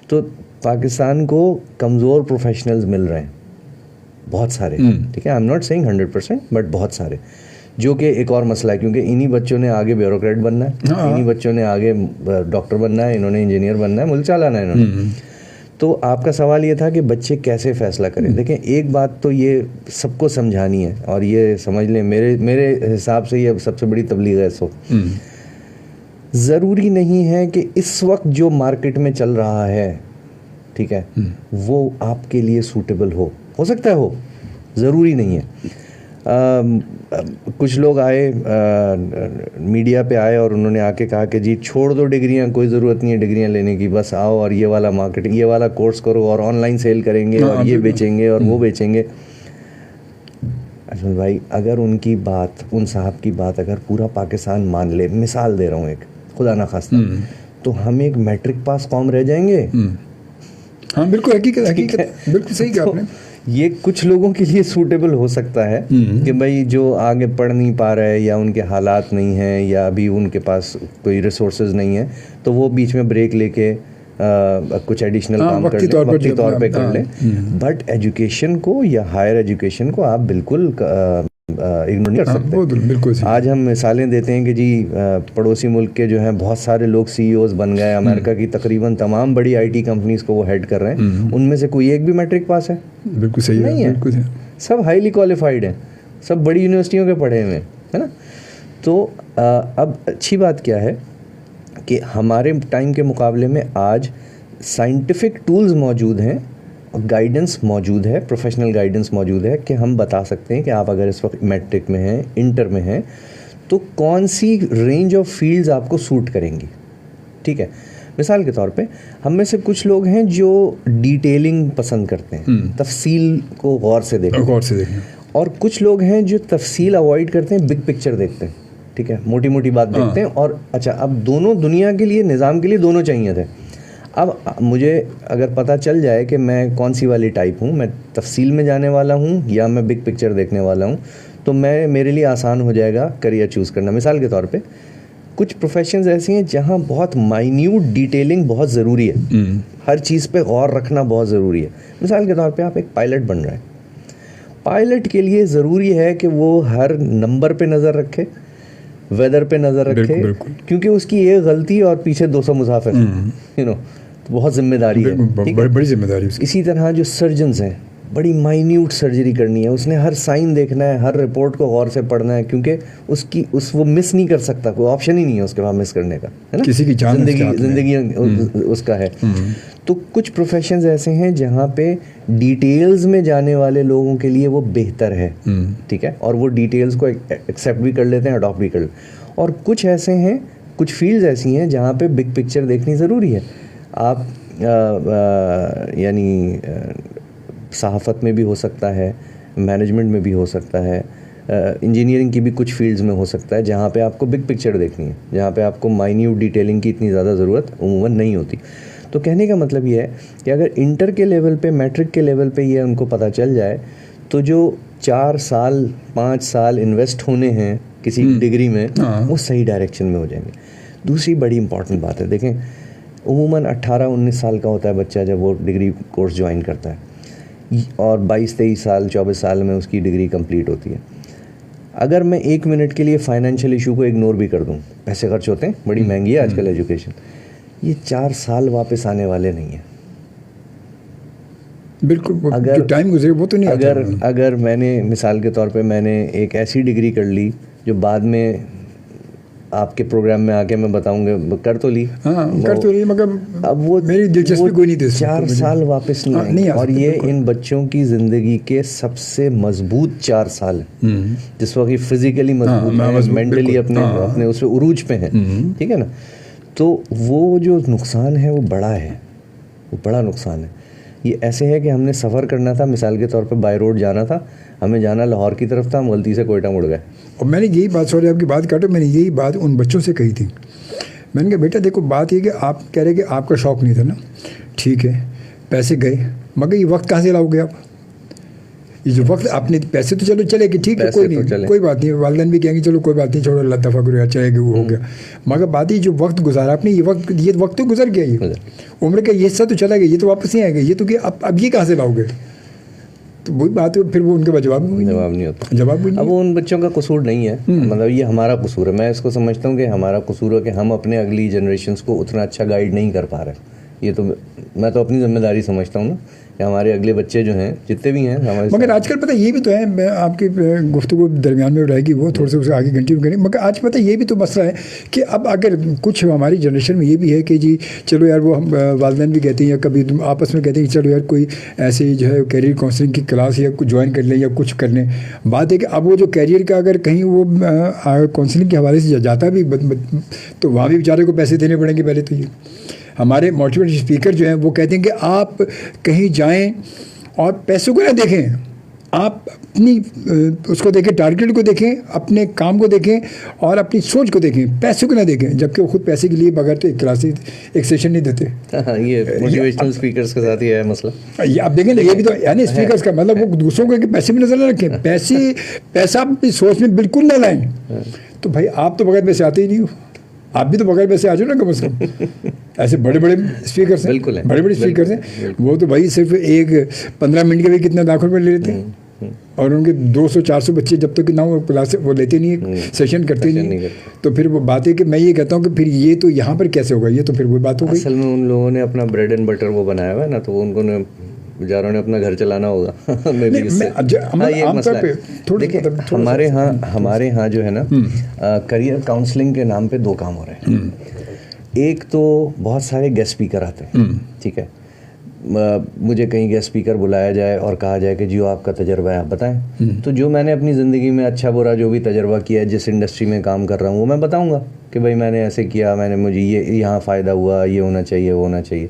تو پاکستان کو کمزور پروفیشنلز مل رہے ہیں بہت سارے. ٹھیک ہے. I am not seeing 100% but بہت سارے, جو کہ ایک اور مسئلہ ہے کیونکہ انہی بچوں نے آگے بیوروکریٹ بننا ہے, انہی بچوں نے آگے ڈاکٹر بننا ہے, انہوں نے انجینئر بننا ہے, ملک چلانا ہے انہوں نے. تو آپ کا سوال یہ تھا کہ بچے کیسے فیصلہ کریں. دیکھیں ایک بات تو یہ سب کو سمجھانی ہے اور یہ سمجھ لیں میرے حساب سے یہ سب سے بڑی تبلیغ ہے اس وقت. ضروری نہیں ہے کہ اس وقت جو مارکیٹ میں چل رہا ہے, ٹھیک ہے, وہ آپ کے لیے سوٹیبل ہو سکتا ہے ہو, ضروری نہیں ہے. کچھ لوگ آئے میڈیا پہ آئے اور انہوں نے آ کے کہا کہ جی چھوڑ دو ڈگریاں, کوئی ضرورت نہیں ہے ڈگریاں لینے کی, بس آؤ اور یہ والا مارکیٹنگ یہ والا کورس کرو اور آن لائن سیل کریں گے اور یہ بیچیں گے اور وہ بیچیں گے. اجمل بھائی اگر ان کی بات, ان صاحب کی بات اگر پورا پاکستان مان لے, مثال دے رہا ہوں ایک, خدا نہ خواستہ, تو ہم ایک میٹرک پاس قوم رہ جائیں گے. ہاں بالکل, حقیقت بالکل صحیح کہا آپ نے. یہ کچھ لوگوں کے لیے سوٹیبل ہو سکتا ہے کہ بھائی جو آگے پڑھ نہیں پا رہا ہے یا ان کے حالات نہیں ہیں یا ابھی ان کے پاس کوئی ریسورسز نہیں ہیں تو وہ بیچ میں بریک لے کے کچھ ایڈیشنل کام کر لیں, وقتی طور پہ کر لیں. بٹ ایجوکیشن کو یا ہائر ایجوکیشن کو آپ بالکل اگنور نہیں کر سکتے. آج ہم مثالیں دیتے ہیں کہ جی پڑوسی ملک کے جو ہیں بہت سارے لوگ CEOs بن گئے, امریکہ کی تقریباً تمام بڑی IT کمپنیز کو وہ ہیڈ کر رہے ہیں, ان میں سے کوئی ایک بھی میٹرک پاس ہے؟ بالکل صحیح نہیں ہے. سب ہائیلی کوالیفائڈ ہیں, سب بڑی یونیورسٹیوں کے پڑھے ہوئے ہیں نا. تو اب اچھی بات کیا ہے کہ ہمارے ٹائم کے مقابلے میں آج سائنٹیفک ٹولز موجود ہیں, گائیڈنس موجود ہے, پروفیشنل گائیڈنس موجود ہے کہ ہم بتا سکتے ہیں کہ آپ اگر اس وقت میٹرک میں ہیں, انٹر میں ہیں, تو کون سی رینج آف فیلڈز آپ کو سوٹ کریں گی. ٹھیک ہے. مثال کے طور پہ ہم میں سے کچھ لوگ ہیں جو ڈیٹیلنگ پسند کرتے ہیں, تفصیل کو غور سے دیکھیں, اور کچھ لوگ ہیں جو تفصیل اوائڈ کرتے ہیں, بگ پکچر دیکھتے ہیں. ٹھیک ہے. موٹی موٹی بات دیکھتے ہیں. اور اچھا اب دونوں دنیا کے لیے, نظام کے لیے دونوں چاہیے تھے. اب مجھے اگر پتہ چل جائے کہ میں کون سی والی ٹائپ ہوں, میں تفصیل میں جانے والا ہوں یا میں بگ پکچر دیکھنے والا ہوں, تو میرے لیے آسان ہو جائے گا کریئر چوز کرنا. مثال کے طور پہ کچھ پروفیشنز ایسی ہیں جہاں بہت مائنیوٹ ڈیٹیلنگ بہت ضروری ہے, ہر چیز پہ غور رکھنا بہت ضروری ہے. مثال کے طور پہ آپ ایک پائلٹ بن رہے ہیں, پائلٹ کے لیے ضروری ہے کہ وہ ہر نمبر پہ نظر رکھے, ویدر پہ نظر رکھے, کیونکہ اس کی ایک غلطی اور پیچھے 200 مسافر, بہت ذمہ داری ہے, بڑی ذمہ داری. اسی طرح جو سرجنز ہیں, بڑی مائنیوٹ سرجری کرنی ہے, اس نے ہر سائن دیکھنا ہے, ہر رپورٹ کو غور سے پڑھنا ہے, کیونکہ وہ مس نہیں کر سکتا, کوئی آپشن ہی نہیں ہے اس کے پاس مس کرنے کا, ہے نا, کسی کی جان زندگی اس کا ہے. تو کچھ پروفیشنز ایسے ہیں جہاں پہ ڈیٹیلز میں جانے والے لوگوں کے لیے وہ بہتر ہے. ٹھیک ہے. اور وہ ڈیٹیلز کو ایکسیپٹ بھی کر لیتے ہیں, اڈاپٹ بھی کر لیتے ہیں. اور کچھ ایسے ہیں, کچھ فیلڈز ایسی ہیں جہاں پہ بگ پکچر دیکھنی ضروری ہے. آپ یعنی صحافت میں بھی ہو سکتا ہے, مینجمنٹ میں بھی ہو سکتا ہے, انجینئرنگ کی بھی کچھ فیلڈز میں ہو سکتا ہے جہاں پہ آپ کو بگ پکچر دیکھنی ہے, جہاں پہ آپ کو مائنیوٹ ڈیٹیلنگ کی اتنی زیادہ ضرورت عموماً نہیں ہوتی. تو کہنے کا مطلب یہ ہے کہ اگر انٹر کے لیول پہ, میٹرک کے لیول پہ یہ ان کو پتہ چل جائے تو جو 4 سال 5 سال انویسٹ ہونے ہیں کسی ڈگری میں, وہ صحیح ڈائریکشن میں ہو جائیں گے. دوسری بڑی امپورٹنٹ بات ہے, دیکھیں عموماً 18-19 سال کا ہوتا ہے بچہ جب وہ ڈگری کورس جوائن کرتا ہے, اور 22-23 سال 24 سال میں اس کی ڈگری کمپلیٹ ہوتی ہے. اگر میں 1 منٹ کے لیے فائنینشیل ایشو کو اگنور بھی کر دوں, پیسے خرچ ہوتے ہیں, بڑی مہنگی ہے آج کل ایجوکیشن, یہ 4 سال واپس آنے والے نہیں ہیں. بالکل, اگر ٹائم گزرے وہ تو نہیں آتا. اگر میں نے مثال کے طور پہ میں نے ایک ایسی ڈگری کر لی جو بعد میں آپ کے پروگرام میں آ کے میں بتاؤں گا کر تو لی, مگر اب وہ میری دلچسپی کوئی نہیں تھی. 4 سال واپس نہیں, اور یہ ان بچوں کی زندگی کے سب سے مضبوط 4 سال ہیں, جس وقت یہ فزیکلی مضبوط ہیں, مینٹلی اپنے اس پہ عروج پہ ہیں, ٹھیک ہے نا. تو وہ جو نقصان ہے وہ بڑا ہے, وہ بڑا نقصان ہے. یہ ایسے ہے کہ ہم نے سفر کرنا تھا, مثال کے طور پہ بائی روڈ جانا تھا, ہمیں جانا لاہور کی طرف تھا, ہم غلطی سے کوئٹہ مڑ گئے. اور میں نے یہی بات, سوری آپ کی بات کاٹو, میں نے یہی بات ان بچوں سے کہی تھی. میں نے کہا بیٹا دیکھو بات یہ کہ آپ کہہ رہے کہ آپ کا شوق نہیں تھا نا, ٹھیک ہے پیسے گئے, مگر یہ وقت کہاں سے لاؤ گے آپ؟ یہ جو وقت اپنے پیسے تو چلو چلے گی, ٹھیک ہے کوئی نہیں, کوئی بات نہیں, والدین بھی کہیں گے چلو کوئی بات نہیں, چھوڑو اللہ دفعہ کرو, چلے گا وہ ہو گیا. مگر بات یہ جو وقت گزارا آپ نے, یہ وقت تو گزر گیا, یہ عمر کا یہ حصہ تو چلا گیا, یہ تو واپس نہیں آئے گا, یہ تو کہ اب یہ کہاں سے لاؤ گے؟ تو وہی بات ہے, پھر وہ ان کا جواب نہیں ہوتا. اب وہ ان بچوں کا قصور نہیں ہے, مطلب یہ ہمارا قصور ہے. میں اس کو سمجھتا ہوں کہ ہمارا قصور ہے کہ ہم اپنے اگلی جنریشنس کو اتنا اچھا گائیڈ نہیں کر پا رہے. یہ تو میں تو اپنی ذمہ داری سمجھتا ہوں نا, کہ ہمارے اگلے بچے جو ہیں جتنے بھی ہیں ہمارے. مگر آج کل پتہ یہ بھی تو ہے, میں آپ کی گفتگو درمیان میں رہے گی, وہ تھوڑے سے اسے آگے کنٹینیو کریں. مگر آج پتہ یہ بھی تو مسئلہ ہے کہ اب اگر کچھ ہماری جنریشن میں یہ بھی ہے کہ جی چلو یار, وہ ہم والدین بھی کہتے ہیں یا کبھی آپس میں کہتے ہیں کہ چلو یار کوئی ایسی جو ہے کیریئر کاؤنسلنگ کی کلاس یا کچھ جوائن کر لیں یا کچھ کر لیں. بات ہے کہ اب وہ جو کیریئر کا اگر کہیں وہ کاؤنسلنگ کے حوالے سے جاتا بھی تو وہاں بھی بیچارے کو پیسے دینے پڑیں گے. پہلے تو یہ ہمارے موٹیویٹڈ اسپیکر جو ہیں وہ کہتے ہیں کہ آپ کہیں جائیں اور پیسوں کو نہ دیکھیں, آپ اپنی اس کو دیکھیں, ٹارگیٹ کو دیکھیں, اپنے کام کو دیکھیں اور اپنی سوچ کو دیکھیں, پیسوں کو نہ دیکھیں. جبکہ وہ خود پیسے کے لیے بغیر تو ایک کلاس ایک سیشن نہیں دیتے. یہ موٹیویشنل اسپیکرس کے ساتھ یہ ہے مسئلہ. آپ دیکھیں نا, یہ بھی تو یعنی اسپیکرس کا مطلب وہ دوسروں کو کہ پیسے بھی نظر نہ رکھیں, پیسہ اپنی سوچ میں بالکل نہ لائیں. تو بھائی آپ تو بغیر پیسے آتے ہی نہیں ہو, آپ بھی تو بغیر پیسے آ جاؤ نا کم از کم. ایسے بڑے بڑے اسپیکرس ہیں, بڑے بڑے اسپیکرس ہیں, وہ تو بھائی صرف 15 منٹ کے بھی کتنے لاکھ روپے لے لیتے ہیں, اور ان کے 200-400 بچے جب تک نہ وہ کلاس وہ لیتے نہیں, سیشن کرتے نہیں. تو پھر وہ بات ہے کہ میں یہ کہتا ہوں کہ پھر یہ تو یہاں پر کیسے ہوگا, یہ تو پھر وہ بات ہو گئی. اصل میں ان لوگوں نے اپنا بریڈ اینڈ بٹر وہ بنایا ہوا ہے نا, تو ان کو بیچاروں نے اپنا گھر چلانا ہوگا. ہمارے ہاں جو ہے نا کریئر کاؤنسلنگ کے نام پہ 2 کام ہو رہے ہیں. ایک تو بہت سارے گیسٹ اسپیکر آتے ہیں, ٹھیک ہے, مجھے کہیں گیسٹ اسپیکر بلایا جائے اور کہا جائے کہ جی آپ کا تجربہ ہے آپ بتائیں. تو جو میں نے اپنی زندگی میں اچھا برا جو بھی تجربہ کیا ہے, جس انڈسٹری میں کام کر رہا ہوں, وہ میں بتاؤں گا کہ بھائی میں نے ایسے کیا, میں نے مجھے یہ یہاں فائدہ ہوا, یہ ہونا چاہیے, وہ ہونا چاہیے.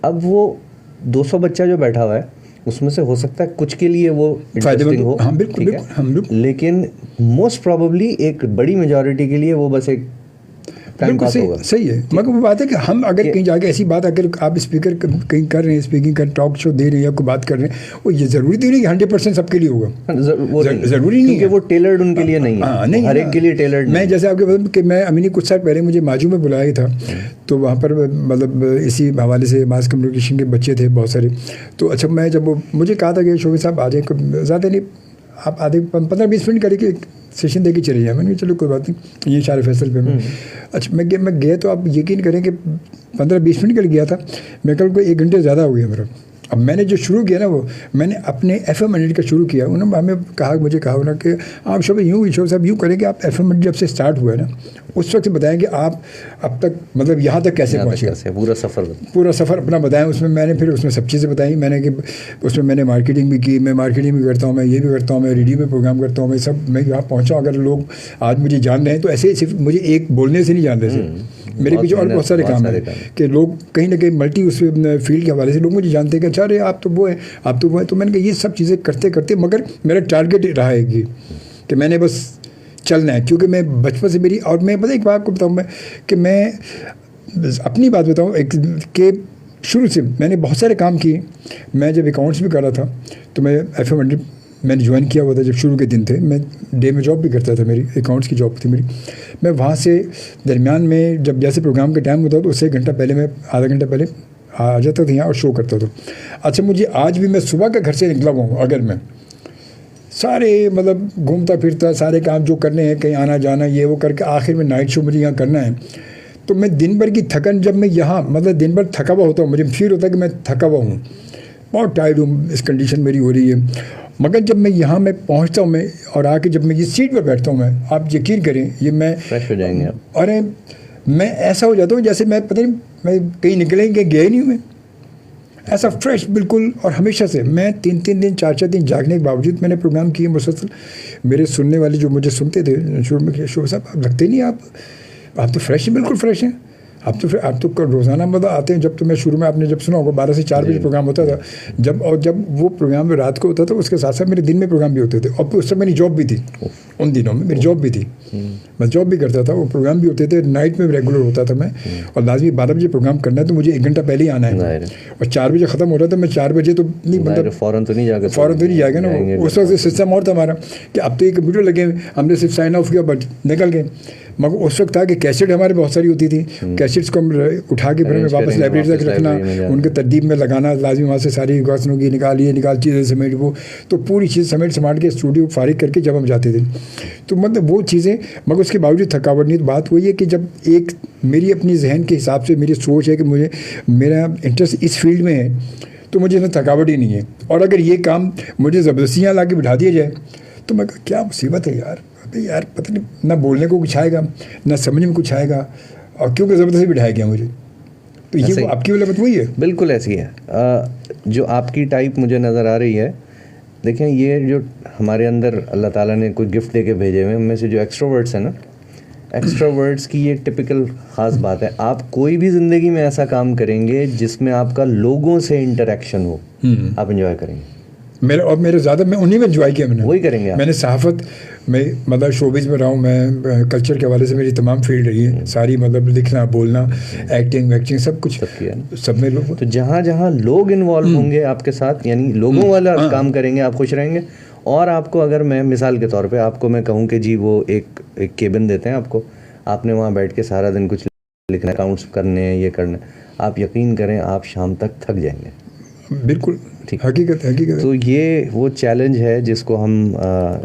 اب وہ 200 بچہ جو بیٹھا ہوا ہے اس میں سے ہو سکتا ہے کچھ کے لیے وہ انٹرسٹنگ ہو, ٹھیک ہے, لیکن موسٹ پروبیبلی ایک بڑی میجورٹی کے لیے وہ بس ایک بالکل صحیح ہے. مگر وہ بات ہے کہ ہم اگر کہیں جا کے ایسی بات اگر آپ اسپیکر کہیں کر رہے ہیں, اسپیکنگ کا ٹاک شو دے رہے ہیں یا کوئی بات کر رہے ہیں, وہ یہ ضروری تو نہیں کہ 100% سب کے لیے ہوگا, ضروری نہیں کہ وہ ٹیلرڈ ان کے لیے نہیں ہے, ہر ایک کے لیے ٹیلرڈ. میں جیسے آپ کے بتا کہ میں امینی کچھ سال پہلے مجھے ماجو میں بلایا تھا, تو وہاں پر مطلب اسی حوالے سے ماس کمیونیکیشن کے بچے تھے بہت سارے. تو اچھا میں جب مجھے کہا تھا کہ شوبی صاحب آ جائیں, زیادہ نہیں آپ آدھے 15-20 منٹ کرے کہ سیشن دے کے چلے جائیں. میں نے چلو کوئی بات نہیں, یہ شار فیصل پہ میں اچھا میں گیا تو آپ یقین کریں کہ 15-20 منٹ کے لیے گیا تھا, میں کل کو 1 گھنٹے زیادہ ہو گیا میرا. اب میں نے جو شروع کیا نا, وہ میں نے اپنے FM 100 کا شروع کیا. انہوں نے ہمیں کہا, مجھے کہا نا کہ آپ شعبہ شعبہ صاحب یوں کریں کہ آپ FM 100 جب سے اسٹارٹ ہوا ہے نا, اس وقت سے بتائیں کہ آپ اب تک مطلب یہاں تک کیسے پہنچے, پورا سفر اپنا بتائیں. اس میں میں نے پھر اس میں سب چیزیں بتائیں. میں نے کہ اس میں نے مارکیٹنگ بھی کی, میں مارکیٹنگ بھی کرتا ہوں, میں یہ بھی کرتا ہوں, میں ریڈیو میں پروگرام کرتا ہوں, میں سب میں یہاں پہنچا. اگر لوگ آج مجھے جان رہے ہیں تو ایسے صرف مجھے ایک بولنے سے نہیں جان رہے تھے, میرے پیچھے اور بہت سارے کام ہیں کہ لوگ کہیں نہ کہیں ملٹی اس فیلڈ کے حوالے سے لوگ مجھے جانتے ہیں کہ اچھا رہے آپ تو وہ ہیں, آپ تو وہ ہیں. تو میں نے کہا یہ سب چیزیں کرتے کرتے مگر میرا ٹارگیٹ رہا ہے کہ میں نے بس چلنا ہے, کیونکہ میں بچپن سے میری, اور میں پتہ ایک بات کو بتاؤں میں کہ میں اپنی بات بتاؤں کہ شروع سے میں نے بہت سارے کام کیے. میں جب اکاؤنٹس بھی کر رہا تھا تو میں FM 100 میں نے جوائن کیا ہوا تھا جب شروع کے دن تھے. میں ڈے میں جاب بھی کرتا تھا, میری اکاؤنٹس کی جاب تھی میری. میں وہاں سے درمیان میں جب جیسے پروگرام کا ٹائم ہوتا تو اس سے 1 گھنٹہ پہلے میں آدھا گھنٹہ پہلے آ جاتا تھا یہاں اور شو کرتا تھا. اچھا مجھے آج بھی میں صبح کے گھر سے نکلا ہوا ہوں, اگر میں سارے مطلب گھومتا پھرتا سارے کام جو کرنے ہیں, کہیں آنا جانا یہ وہ کر کے آخر میں نائٹ شو مجھے یہاں کرنا ہے. تو میں دن بھر کی تھکن, جب میں یہاں مطلب دن بھر تھکا ہوا ہوتا ہوں, مجھے فیل ہوتا ہے کہ میں تھکا ہوا ہوں, بہت ٹائرڈ ہوں, اس کنڈیشن میری ہو رہی ہے. مگر جب میں یہاں میں پہنچتا ہوں میں اور آ کے جب میں یہ سیٹ پر بیٹھتا ہوں, میں آپ یقین کریں یہ میں فریش ہو جائیں گے آپ. ارے میں ایسا ہو جاتا ہوں جیسے میں پتہ نہیں میں کہیں نکلیں کہ گیا ہی نہیں ہوں, میں ایسا فریش بالکل. اور ہمیشہ سے میں 3 دن 4 دن جاگنے کے باوجود میں نے پروگرام کیے مسلسل. میرے سننے والے جو مجھے سنتے تھے شروع میں کہ شعیب صاحب آپ لگتے نہیں, آپ تو فریش ہیں, بالکل فریش ہیں آپ تو روزانہ مطلب آتے ہیں. جب تو میں شروع میں آپ نے جب سنا ہوگا 12 سے 4 بجے پروگرام ہوتا تھا جب وہ پروگرام رات کو ہوتا تھا, اس کے ساتھ ساتھ میرے دن میں پروگرام بھی ہوتے تھے. اور اس سے میری جاب بھی تھی, ان دنوں میں میری جاب بھی تھی, میں جاب بھی کرتا تھا, وہ پروگرام بھی ہوتے تھے. نائٹ میں ریگولر ہوتا تھا میں, اور لازمی 12 بجے پروگرام کرنا ہے تو مجھے 1 گھنٹہ پہلے ہی آنا ہے, اور 4 بجے ختم ہو رہا تھا. میں 4 بجے تو نہیں بندہ فوراً تو نہیں جائے گا نا. اس وقت سسٹم اور تھا ہمارا کہ اب تو یہ کمپیوٹر لگے, ہم نے صرف سائن آف کیا بٹ نکل گئے. مگر اس وقت تھا کہ کیسٹ ہمارے بہت ساری ہوتی تھی, کیسٹس کو ہم اٹھا کے پھر ہمیں واپس لائبریری تک رکھنا, ان کے ترتیب میں لگانا لازمی, وہاں سے ساری گوسنوں کی نکال چیزیں سمیٹ, وہ تو پوری چیز سمیٹ کے اسٹوڈیو فارغ کر کے جب ہم جاتے تھے تو مطلب وہ چیزیں. مگر اس کے باوجود تھکاوٹ نہیں. بات وہی ہے کہ جب ایک میری اپنی ذہن کے حساب سے میری سوچ ہے کہ میرا انٹرسٹ اس فیلڈ میں ہے تو مجھے اس میں تھکاوٹ ہی نہیں ہے. اور اگر یہ کام مجھے زبردستیاں لا کے بٹھا دیا جائے تو میں کیا مصیبت ہے یار پتہ نہیں, نہ بولنے کو کچھ آئے گا نہ سمجھ میں کچھ آئے گا, اور کیونکہ زبردستی بٹھایا گیا مجھے. تو یہ آپ کی علامت وہی ہے, بالکل ایسی ہے. جو آپ کی ٹائپ مجھے نظر آ رہی ہے, دیکھیں یہ جو ہمارے اندر اللہ تعالیٰ نے کوئی گفٹ دے کے بھیجے ہوئے, ان میں سے جو ایکسٹروورٹس ہیں نا, ایکسٹروورٹس کی یہ ٹپکل خاص بات ہے. آپ کوئی بھی زندگی میں ایسا کام کریں گے جس میں آپ کا لوگوں سے انٹریکشن ہو, آپ انجوائے کریں گے. میرے زیادہ میں انہیں میں انجوائے کیا, میں نے وہی کریں گے. میں نے صحافت میں مطلب شوبز میں رہا ہوں, میں کلچر کے حوالے سے میری تمام فیلڈ رہی ہے ساری, مطلب لکھنا بولنا ایکٹنگ سب کچھ سب میں لوگ. تو جہاں لوگ انوالو ہوں گے آپ کے ساتھ, یعنی لوگوں والا کام کریں گے, آپ خوش رہیں گے. اور آپ کو اگر میں مثال کے طور پہ آپ کو میں کہوں کہ جی وہ ایک کیبن دیتے ہیں آپ نے وہاں بیٹھ کے سارا دن کچھ لکھنا, اکاؤنٹس کرنے ہیں, یہ کرنا, آپ یقین کریں آپ شام تک تھک جائیں گے. بالکل حقیقت. تو یہ وہ چیلنج ہے جس کو ہم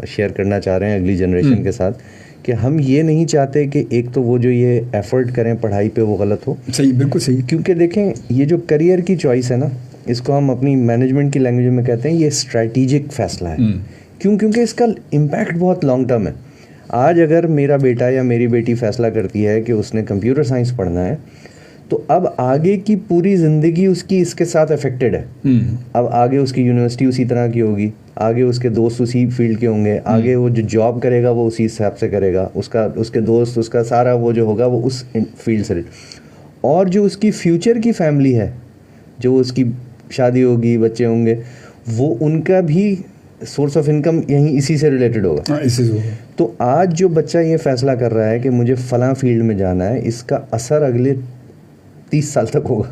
شیئر کرنا چاہ رہے ہیں اگلی جنریشن کے ساتھ, کہ ہم یہ نہیں چاہتے کہ ایک تو وہ جو یہ ایفرٹ کریں پڑھائی پہ وہ غلط ہو. صحیح, بالکل صحیح. کیونکہ دیکھیں یہ جو کریئر کی چوائس ہے نا, اس کو ہم اپنی مینجمنٹ کی لینگویج میں کہتے ہیں یہ اسٹریٹجک فیصلہ ہے. کیونکہ اس کا امپیکٹ بہت لانگ ٹرم ہے. آج اگر میرا بیٹا یا میری بیٹی فیصلہ کرتی ہے کہ اس نے کمپیوٹر سائنس پڑھنا ہے, تو اب آگے کی پوری زندگی اس کی اس کے ساتھ افیکٹڈ ہے. اب آگے اس کی یونیورسٹی اسی طرح کی ہوگی, آگے اس کے دوست اسی فیلڈ کے ہوں گے, آگے وہ جو جاب کرے گا وہ اسی حساب سے کرے گا, اس کے دوست, اس کا سارا وہ جو ہوگا وہ اس فیلڈ سے. اور جو اس کی فیوچر کی فیملی ہے, جو اس کی شادی ہوگی, بچے ہوں گے, وہ ان کا بھی سورس آف انکم یہیں اسی سے ریلیٹڈ ہوگا. تو آج جو بچہ یہ فیصلہ کر رہا ہے کہ مجھے فلاں فیلڈ میں جانا ہے, اس کا اثر اگلے 30 سال تک ہوگا,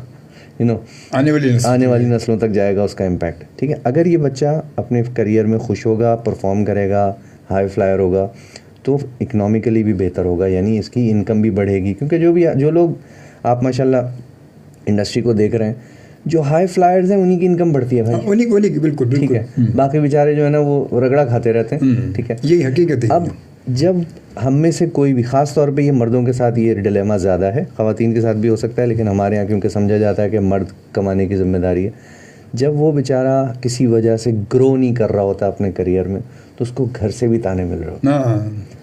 آنے والی نسلوں تک جائے گا اس کا امپیکٹ. ٹھیک ہے, اگر یہ بچہ اپنے کریئر میں خوش ہوگا, پرفارم کرے گا, ہائی فلائر ہوگا, تو اکنامکلی بھی بہتر ہوگا, یعنی اس کی انکم بھی بڑھے گی. کیونکہ جو لوگ آپ ماشاء اللہ انڈسٹری کو دیکھ رہے ہیں, جو ہائی فلائرز ہیں انہیں کی انکم بڑھتی ہے بھائی, انہیں کی بالکل. ٹھیک ہے, باقی بیچارے جو ہے نا وہ رگڑا کھاتے رہتے ہیں. ٹھیک ہے, یہی حقیقت ہے. اب جب ہم میں سے کوئی بھی, خاص طور پہ یہ مردوں کے ساتھ یہ ڈیلیما زیادہ ہے, خواتین کے ساتھ بھی ہو سکتا ہے, لیکن ہمارے یہاں کیونکہ سمجھا جاتا ہے کہ مرد کمانے کی ذمہ داری ہے, جب وہ بیچارہ کسی وجہ سے گرو نہیں کر رہا ہوتا اپنے کریئر میں, تو اس کو گھر سے بھی تانے مل رہے ہوتے.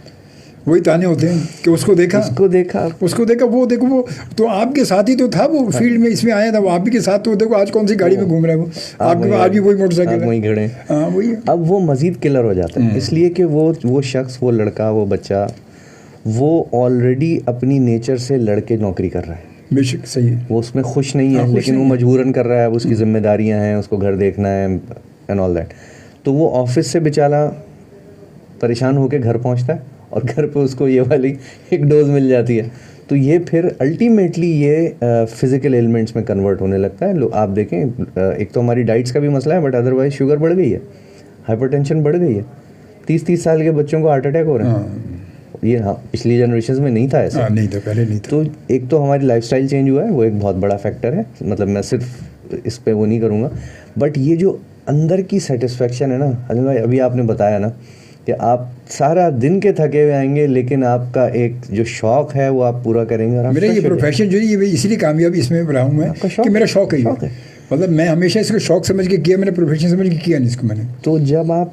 وہی تانے ہوتے ہیں کہ اس کو دیکھا وہ دیکھو وہ تو آپ کے ساتھ ہی تو تھا, وہ فیلڈ میں اس میں آیا تھا, وہ آپ ہی کے ساتھ تو دیکھو آج کون سی گاڑی میں گھوم رہا ہے, وہ آپ کے آج بھی وہی موٹر سائیکل وہیں کھڑے ہیں. اب وہ مزید کلر ہو جاتا ہے, اس لیے کہ وہ شخص, وہ لڑکا, وہ بچہ, وہ آلریڈی اپنی نیچر سے لڑکے نوکری کر رہا ہے. بے شک صحیح ہے, وہ اس میں خوش نہیں ہے, لیکن وہ مجبوراً کر رہا ہے, اس کی ذمہ داریاں ہیں, اس کو گھر دیکھنا ہے اینڈ آل دیٹ. تو وہ آفس سے بیچارہ پریشان ہو کے گھر پہنچتا ہے, اور گھر پہ اس کو یہ والی ایک ڈوز مل جاتی ہے. تو یہ پھر الٹیمیٹلی یہ فزیکل ایلمنٹس میں کنورٹ ہونے لگتا ہے. آپ دیکھیں, ایک تو ہماری ڈائٹس کا بھی مسئلہ ہے, بٹ ادروائز شوگر بڑھ گئی ہے, ہائپر ٹینشن بڑھ گئی ہے, 30 سال کے بچوں کو ہارٹ اٹیک ہو رہے ہیں. یہ پچھلی جنریشنز میں نہیں تھا ایسا, نہیں تھا, پہلے نہیں تھا. تو ایک تو ہماری لائف اسٹائل چینج ہوا ہے, وہ ایک بہت بڑا فیکٹر ہے, مطلب میں صرف اس پہ وہ نہیں کروں گا, بٹ یہ جو اندر کی سیٹسفیکشن ہے نا عادل بھائی, ابھی آپ نے بتایا نا کہ آپ سارا دن کے تھکے ہوئے آئیں گے لیکن آپ کا ایک جو شوق ہے وہ آپ پورا کریں گے. اور میرا یہ پروفیشن جو ہے یہ اسی لیے کامیابی اس میں رہا ہوں میں کہ میرا شوق ہے یہ, مطلب میں ہمیشہ اس کو شوق سمجھ کے کیا, میں نے پروفیشن سمجھ کے کیا نہیں اس کو میں نے. تو جب آپ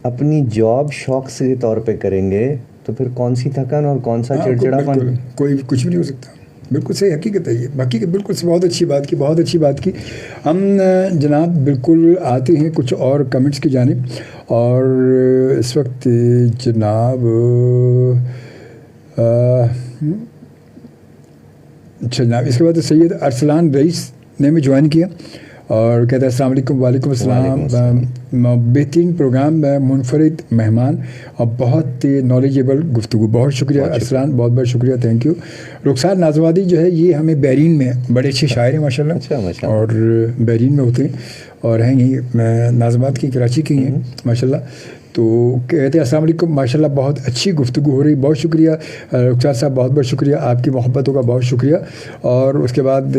اپنی جاب شوق سے طور پہ کریں گے تو پھر کون سی تھکن اور کون سا چڑچڑاپن, کوئی کچھ بھی نہیں ہو سکتا. بالکل صحیح حقیقت ہے یہ, حقیقت بالکل بہت اچھی بات کی, بہت اچھی بات کی. ہم جناب بالکل آتے ہیں کچھ اور کمنٹس کی جانب, اور اس وقت جناب جناب اس کے بعد سید ارسلان رئیس نے ہمیں جوائن کیا اور کہتے ہیں السلام علیکم. وعلیکم السلام. بہترین پروگرام, منفرد مہمان اور بہت نالجیبل گفتگو. بہت شکریہ ارسلان, بہت بہت شکریہ, تھینک یو. رخسار نازوادی جو ہے یہ ہمیں بحرین میں بڑے اچھے شاعر ہیں ماشاء اللہ, اور بحرین میں ہوتے ہیں اور ہیں ہی نازمات کی, کراچی کی ہیں ماشاء اللہ. تو کہتے ہیں السلام علیکم, ماشاء اللہ بہت اچھی گفتگو ہو رہی. بہت شکریہ رخسار صاحب, بہت بہت شکریہ, آپ کی محبتوں کا بہت شکریہ. اور اس کے بعد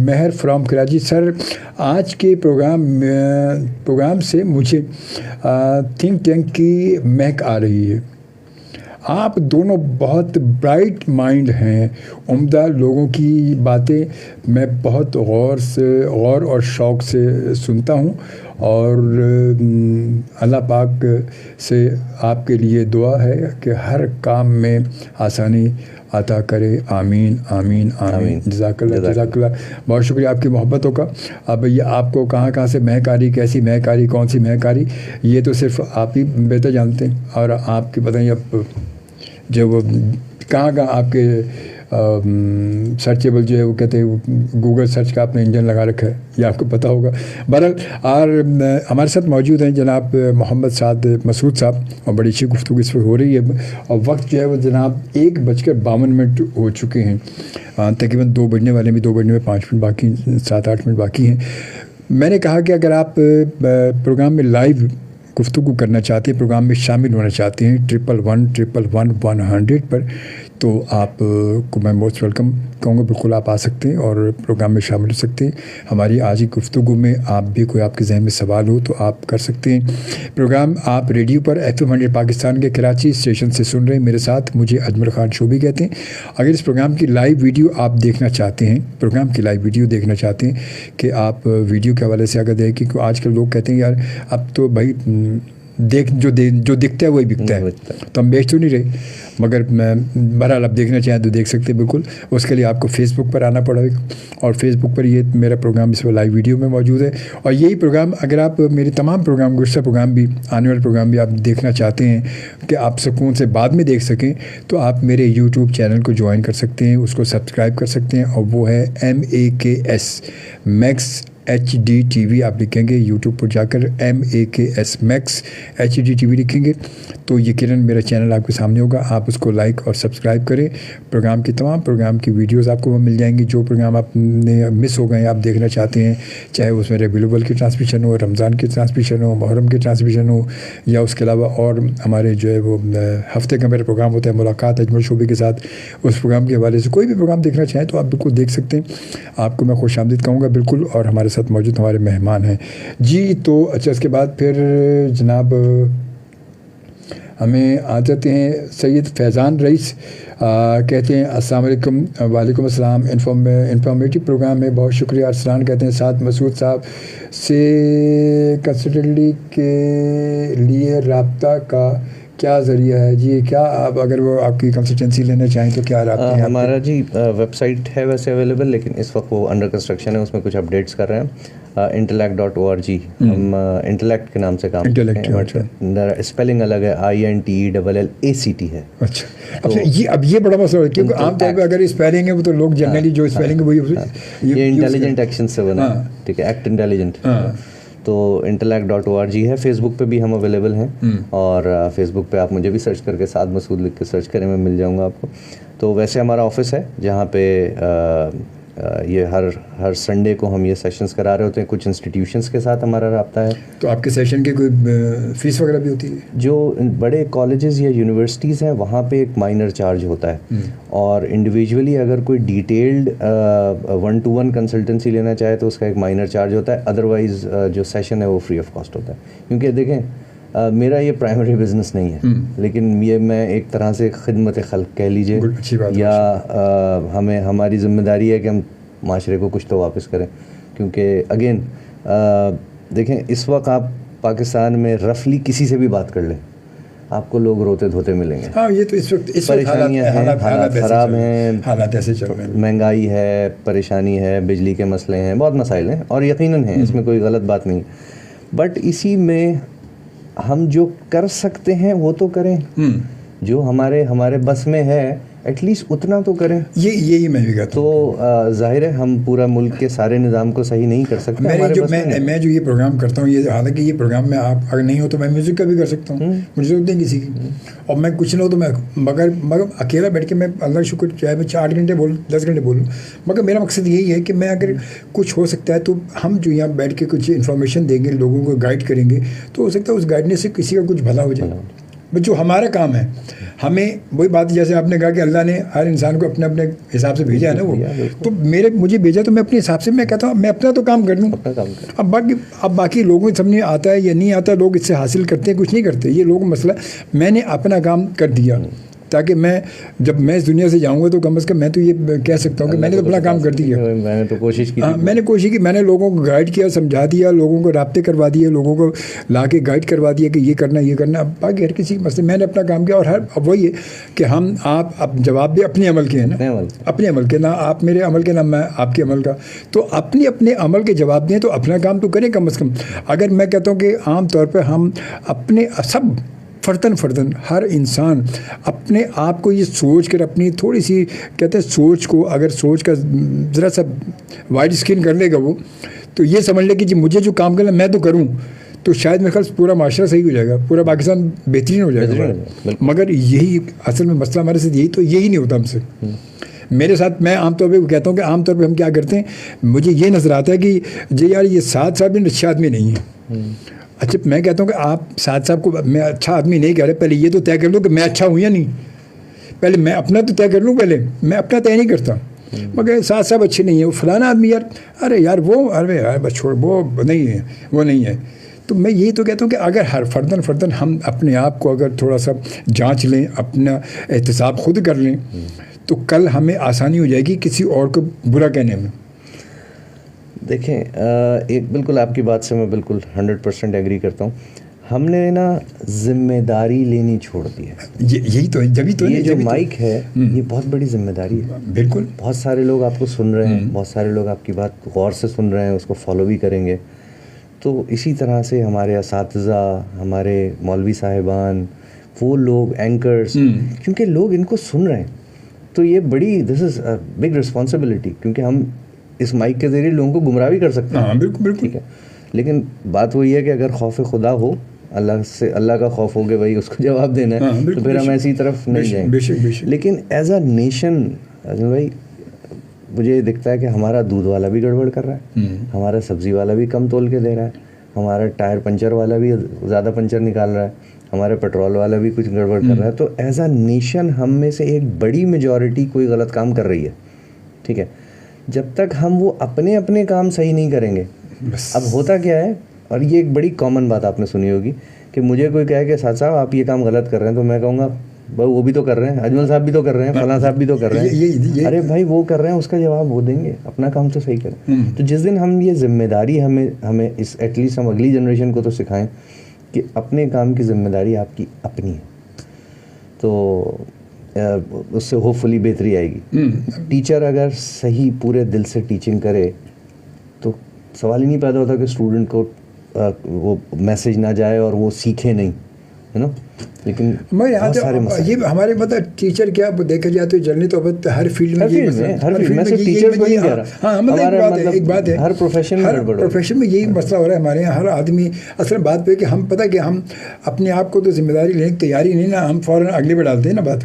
مہر فرام کراچی, سر آج کے پروگرام سے مجھے تھنک ٹینک کی مہک آ رہی ہے. آپ دونوں بہت برائٹ مائنڈ ہیں, عمدہ لوگوں کی باتیں میں بہت غور اور شوق سے سنتا ہوں, اور اللہ پاک سے آپ کے لیے دعا ہے کہ ہر کام میں آسانی عطا کرے. آمین آمین آمین. جزاک اللہ جزاک اللہ, بہت شکریہ آپ کی محبتوں کا. اب یہ آپ کو کہاں سے مہک آ رہی, کیسی مہک آ رہی, کون سی مہک آ رہی, یہ تو صرف آپ ہی بہتر جانتے ہیں. اور آپ کی بتائیں اب جو وہ کہاں آپ کے سرچیبل جو ہے وہ کہتے ہیں گوگل سرچ کا آپ نے انجن لگا رکھا ہے, یہ آپ کو پتہ ہوگا. بہرحال اور ہمارے ساتھ موجود ہیں جناب محمد سعد مسعود صاحب, اور بڑی اچھی گفتگو اس وقت ہو رہی ہے. اور وقت جو ہے وہ جناب 1:52 ہو چکے ہیں, تقریباً 2 بجنے والے بھی, 2 بجنے میں 5 منٹ باقی, 7-8 منٹ باقی ہیں. میں نے کہا کہ اگر آپ پروگرام میں لائیو گفتگو کرنا چاہتے ہیں, پروگرام میں شامل ہونا چاہتے ہیں 111111 پر, تو آپ کو میں موسٹ ویلکم کہوں گا. بالکل آپ آ سکتے ہیں اور پروگرام میں شامل ہو سکتے ہیں. ہماری آج کی گفتگو میں آپ بھی کوئی آپ کے ذہن میں سوال ہو تو آپ کر سکتے ہیں. پروگرام آپ ریڈیو پر FM 100 پاکستان کے کراچی اسٹیشن سے سن رہے ہیں. میرے ساتھ مجھے اجمل خان شوبی کہتے ہیں. اگر اس پروگرام کی لائیو ویڈیو آپ دیکھنا چاہتے ہیں, پروگرام کی لائیو ویڈیو دیکھنا چاہتے ہیں, کہ آپ ویڈیو کے حوالے سے اگر دیکھیں, کیونکہ آج کل لوگ کہتے ہیں یار اب تو بھائی جو دکھتا ہے وہی بکتا ہے, تو ہم بیچ تو نہیں رہے, مگر میں بہرحال آپ دیکھنا چاہیں تو دیکھ سکتے ہیں. بالکل اس کے لیے آپ کو فیس بک پر آنا پڑے گا, اور فیس بک پر یہ میرا پروگرام اس وقت لائیو ویڈیو میں موجود ہے. اور یہی پروگرام اگر آپ میرے تمام پروگرام, گزشتہ پروگرام بھی, آنے والے پروگرام بھی آپ دیکھنا چاہتے ہیں کہ آپ سکون سے بعد میں دیکھ سکیں, تو آپ میرے یوٹیوب چینل کو جوائن کر سکتے ہیں, اس کو سبسکرائب کر سکتے ہیں, اور وہ ہے MAKS میکس HD TV. آپ لکھیں گے یوٹیوب پر جا کر MAKS میکس HD TV لکھیں گے تو یقیناً میرا چینل آپ کے سامنے ہوگا. آپ اس کو لائک اور سبسکرائب کریں. پروگرام کی تمام پروگرام کی ویڈیوز آپ کو مل جائیں گی. جو پروگرام آپ نے مس ہو گئے آپ دیکھنا چاہتے ہیں, چاہے اس میں ربیع الاول کی ٹرانسمیشن ہو, رمضان کی ٹرانسمیشن ہو, محرم کی ٹرانسمیشن ہو, یا اس کے علاوہ اور ہمارے جو ہے وہ ہفتے کا میرا پروگرام ہوتا ہے ملاقات اجمل شوبی کے ساتھ, اس پروگرام کے حوالے سے کوئی بھی پروگرام دیکھنا چاہیں تو آپ بالکل دیکھ سکتے ہیں. آپ کو میں خوش آمدید کہوں گا بالکل. اور ہمارے ساتھ موجود ہمارے مہمان ہیں جی. تو اچھا اس کے بعد پھر جناب ہمیں آ جاتے ہیں سید فیضان رئیس, کہتے ہیں السلام علیکم. وعلیکم السلام. انفارمیٹیو پروگرام ہے, بہت شکریہ. ارسلان کہتے ہیں سعد مسعود صاحب سے کنسلٹنٹی کے لیے رابطہ کا کیا ذریعہ ہے جی؟ کیا آپ اگر وہ آپ کی کنسلٹنسی لینا چاہیں تو کیا رابطے ہیں؟ ہمارا جی ویب سائٹ ہے ویسے اویلیبل, لیکن اس وقت وہ انڈر کنسٹرکشن ہے, اس میں کچھ اپڈیٹس کر رہے ہیں. intellect.org, ہم انٹلیکٹ کے نام سے کام کرتے ہیں. اسپیلنگ الگ ہے, INTELLACT ہے. اچھا, اب یہ بڑا مسئلہ ہے کیونکہ عام طور پہ اگر اسپیلنگ ہے وہ تو لوگ جنرلی جو اسپیلنگ ہے وہی یہ انٹیلیجنٹ ایکشن سے بنا, ٹھیک ہے, ایکٹ انٹیلیجنٹ. تو intellect.org ہے. فیس بک پہ بھی ہم اویلیبل ہیں, اور فیس بک پہ آپ مجھے بھی سرچ کر کے سعد مسعود لکھ کے سرچ کریں, میں مل جاؤں گا آپ کو. تو ویسے ہمارا آفس ہے جہاں پہ یہ ہر سنڈے کو ہم یہ سیشنز کرا رہے ہوتے ہیں. کچھ انسٹیٹیوشنس کے ساتھ ہمارا رابطہ ہے. تو آپ کے سیشن کی کوئی فیس وغیرہ بھی ہوتی ہے؟ جو بڑے کالجز یا یونیورسٹیز ہیں وہاں پہ ایک مائنر چارج ہوتا ہے, اور انڈیویجولی اگر کوئی ڈیٹیلڈ 1-to-1 کنسلٹنسی لینا چاہے تو اس کا ایک مائنر چارج ہوتا ہے. ادروائز جو سیشن ہے وہ فری آف کاسٹ ہوتا ہے. کیونکہ دیکھیں میرا یہ پرائمری بزنس نہیں ہے, لیکن یہ میں ایک طرح سے خدمت خلق کہہ لیجیے, یا ہماری ذمہ داری ہے کہ ہم معاشرے کو کچھ تو واپس کریں. کیونکہ اگین دیکھیں اس وقت آپ پاکستان میں رفلی کسی سے بھی بات کر لیں آپ کو لوگ روتے دھوتے ملیں گے. ہاں یہ تو اس وقت پریشانیاں ہیں, حالات خراب ہیں, حالات ایسے چل رہے ہیں, مہنگائی ہے, پریشانی ہے, بجلی کے مسئلے ہیں, بہت مسائل ہیں, اور یقیناً ہیں, اس میں کوئی غلط بات نہیں. بٹ اسی میں ہم جو کر سکتے ہیں وہ تو کریں, جو ہمارے بس میں ہے ایٹ لیسٹ اتنا تو کریں. یہی میں بھی کہتا ہوں. تو ظاہر ہے ہم پورا ملک کے سارے نظام کو صحیح نہیں کر سکتے. میں جو یہ پروگرام کرتا ہوں, یہ حالانکہ یہ پروگرام میں آپ اگر نہیں ہو تو میں میوزک کا بھی کر سکتا ہوں, مجھے ضرورت نہیں کسی کی, اور میں کچھ نہ ہو تو میں مگر اکیلا بیٹھ کے میں اللہ کا شکر چاہے میں 8 گھنٹے بولوں 10 گھنٹے بولوں, مگر میرا مقصد یہی ہے کہ میں اگر کچھ ہو سکتا ہے تو ہم جو یہاں بیٹھ کے کچھ انفارمیشن دیں گے, لوگوں کو گائیڈ کریں گے, تو ہو سکتا ہے اس گائیڈنس سے کسی کا کچھ بھلا ہو جائے. بس جو ہمارا کام ہے, ہمیں وہی بات جیسے آپ نے کہا کہ اللہ نے ہر انسان کو اپنے اپنے حساب سے بھیجا ہے نا, وہ تو مجھے بھیجا تو میں اپنے حساب سے میں کہتا ہوں میں اپنا تو کام کر لوں. اب باقی لوگوں کو سمجھ آتا ہے یا نہیں آتا, لوگ اس سے حاصل کرتے ہیں کچھ نہیں کرتے, یہ لوگوں کا مسئلہ. میں نے اپنا کام کر دیا تاکہ میں جب میں اس دنیا سے جاؤں گا تو کم از کم میں تو یہ کہہ سکتا ہوں کہ میں نے تو اپنا کام کر دیا. میں نے تو کوشش کی, میں نے کوشش کی, میں نے لوگوں کو گائیڈ کیا, سمجھا دیا, لوگوں کو رابطے کروا دیے, لوگوں کو لا کے گائیڈ کروا دیا کہ یہ کرنا یہ کرنا. اب باقی ہر کسی کے مسئلے میں نے اپنا کام کیا, اور اب وہی ہے کہ آپ اب جواب بھی اپنے عمل کے ہیں نا, اپنے عمل کے, نہ آپ میرے عمل کے نہ میں آپ کے عمل کا. تو اپنے عمل کے جواب دیں تو اپنا کام تو کریں کم از کم. اگر میں کہتا ہوں کہ عام طور پہ ہم اپنے سب فرداً ہر انسان اپنے آپ کو یہ سوچ کر اپنی تھوڑی سی کہتے ہیں سوچ کو, اگر سوچ کا ذرا سا وائڈ اسکرین کر لے گا وہ, تو یہ سمجھ لے کہ جی مجھے جو کام کرنا میں تو کروں, تو شاید میرے خیال پورا معاشرہ صحیح ہو جائے گا, پورا پاکستان بہترین ہو جائے گا. مگر یہی اصل میں مسئلہ ہمارے ساتھ یہی نہیں ہوتا ہم سے. میرے ساتھ میں عام طور پہ کہتا ہوں کہ عام طور پہ ہم کیا کرتے ہیں, مجھے یہ نظر آتا ہے کہ جی یار یہ سعد صاحب بھی اچھا آدمی نہیں ہے. اچھا میں کہتا ہوں کہ آپ سعد صاحب کو میں اچھا آدمی نہیں کہہ رہے, پہلے یہ تو طے کر لو کہ میں اچھا ہوں یا نہیں. پہلے میں اپنا تو طے کر لوں, پہلے میں اپنا طے نہیں کرتا. مگر سعد صاحب اچھے نہیں ہیں, وہ فلانا آدمی یار ارے یار بس چھوڑ وہ نہیں ہے. تو میں یہی تو کہتا ہوں کہ اگر ہر فرداً ہم اپنے آپ کو اگر تھوڑا سا جانچ لیں, اپنا احتساب خود کر لیں, تو کل ہمیں آسانی ہو جائے گی کسی اور کو برا کہنے میں. دیکھیں ایک بالکل آپ کی بات سے میں بالکل 100% ایگری کرتا ہوں. ہم نے نا ذمہ داری لینی چھوڑ دی ہے. یہی تو ہے, جبھی تو یہ جو مائک ہے یہ بہت بڑی ذمہ داری ہے. بالکل, بہت سارے لوگ آپ کو سن رہے ہیں, بہت سارے لوگ آپ کی بات غور سے سن رہے ہیں, اس کو فالو بھی کریں گے. تو اسی طرح سے ہمارے اساتذہ, ہمارے مولوی صاحبان, وہ لوگ اینکرز, کیونکہ لوگ ان کو سن رہے ہیں, تو یہ بڑی دس از بگ رسپانسبلٹی, کیونکہ ہم اس مائک کے ذریعے لوگوں کو گمراہ بھی کر سکتے ہیں. بالکل ٹھیک ہے, لیکن بات وہی ہے کہ اگر خوف خدا ہو, اللہ کا خوف ہو کہ بھائی اس کو جواب دینا ہے, تو پھر ہم ایسی طرف نہیں جائیں گے. لیکن ایز اے نیشن بھائی مجھے دکھتا ہے کہ ہمارا دودھ والا بھی گڑبڑ کر رہا ہے, ہمارا سبزی والا بھی کم تول کے دے رہا ہے, ہمارا ٹائر پنچر والا بھی زیادہ پنچر نکال رہا ہے, ہمارا پیٹرول والا بھی کچھ گڑبڑ کر رہا ہے. تو ایز اے نیشن ہم میں سے ایک بڑی میجورٹی کوئی غلط کام کر رہی ہے. ٹھیک ہے, جب تک ہم وہ اپنے کام صحیح نہیں کریں گے. اب ہوتا کیا ہے, اور یہ ایک بڑی کامن بات آپ نے سنی ہوگی کہ مجھے کوئی کہے کہ سعد صاحب آپ یہ کام غلط کر رہے ہیں, تو میں کہوں گا وہ بھی تو کر رہے ہیں, اجمل صاحب بھی تو کر رہے ہیں, فلاں صاحب بھی تو کر رہے ہیں. ارے بھائی وہ کر رہے ہیں, اس کا جواب وہ دیں گے, اپنا کام تو صحیح کریں. تو جس دن ہم یہ ذمہ داری ہمیں اس ایٹ لیسٹ ہم اگلی جنریشن کو تو سکھائیں کہ اپنے کام کی ذمہ داری آپ کی اپنی ہے, تو اس سے ہوپ فلی بہتری آئے گی. ٹیچر اگر صحیح پورے دل سے ٹیچنگ کرے تو سوال ہی نہیں پیدا ہوتا کہ اسٹوڈنٹ کو وہ میسج نہ جائے اور وہ سیکھے نہیں, ہے نا. لیکن یہ ہمارے مطلب ٹیچر کیا دیکھا جائے تو جنرلی تو ہر فیلڈ میں ایک بات ہے, ہر پروفیشن میں یہی مسئلہ ہو رہا ہے ہمارے یہاں. ہر آدمی اصل بات پہ کہ ہم پتہ کہ ہم اپنے آپ کو تو ذمہ داری لینے کی تیاری نہیں نا, ہم فوراً اگلے پہ ڈالتے ہیں نا بات.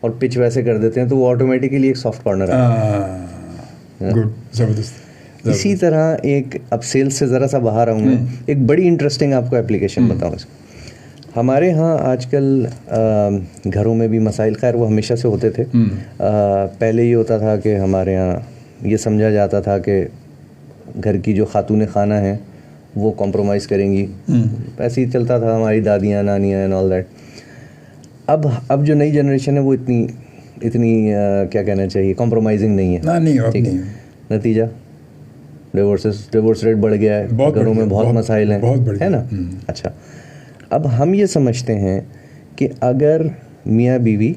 اور پچ ویسے کر دیتے ہیں تو وہ آٹومیٹیکلی ایک سافٹ کارنر ہے. گڈ, زبردست. اسی طرح ایک, اب سیلس سے ذرا سا باہر آؤں میں, ایک بڑی انٹرسٹنگ آپ کو اپلیکیشن بتاؤں اس کو. ہمارے ہاں آج کل گھروں میں بھی مسائل, خیر وہ ہمیشہ سے ہوتے تھے. پہلے یہ ہوتا تھا کہ ہمارے ہاں یہ سمجھا جاتا تھا کہ گھر کی جو خاتون خانہ ہیں وہ کمپرومائز کریں گی, ایسے ہی چلتا تھا, ہماری دادیاں نانیاں اینڈ آل دیٹ. اب جو نئی جنریشن ہے وہ اتنی کیا کہنا چاہیے, کمپرومائزنگ نہیں ہے. ٹھیک ہے, نتیجہ ڈیورس ریٹ بڑھ گیا ہے, گھروں میں بہت مسائل ہیں, ہے نا. اچھا, اب ہم یہ سمجھتے ہیں کہ اگر میاں بیوی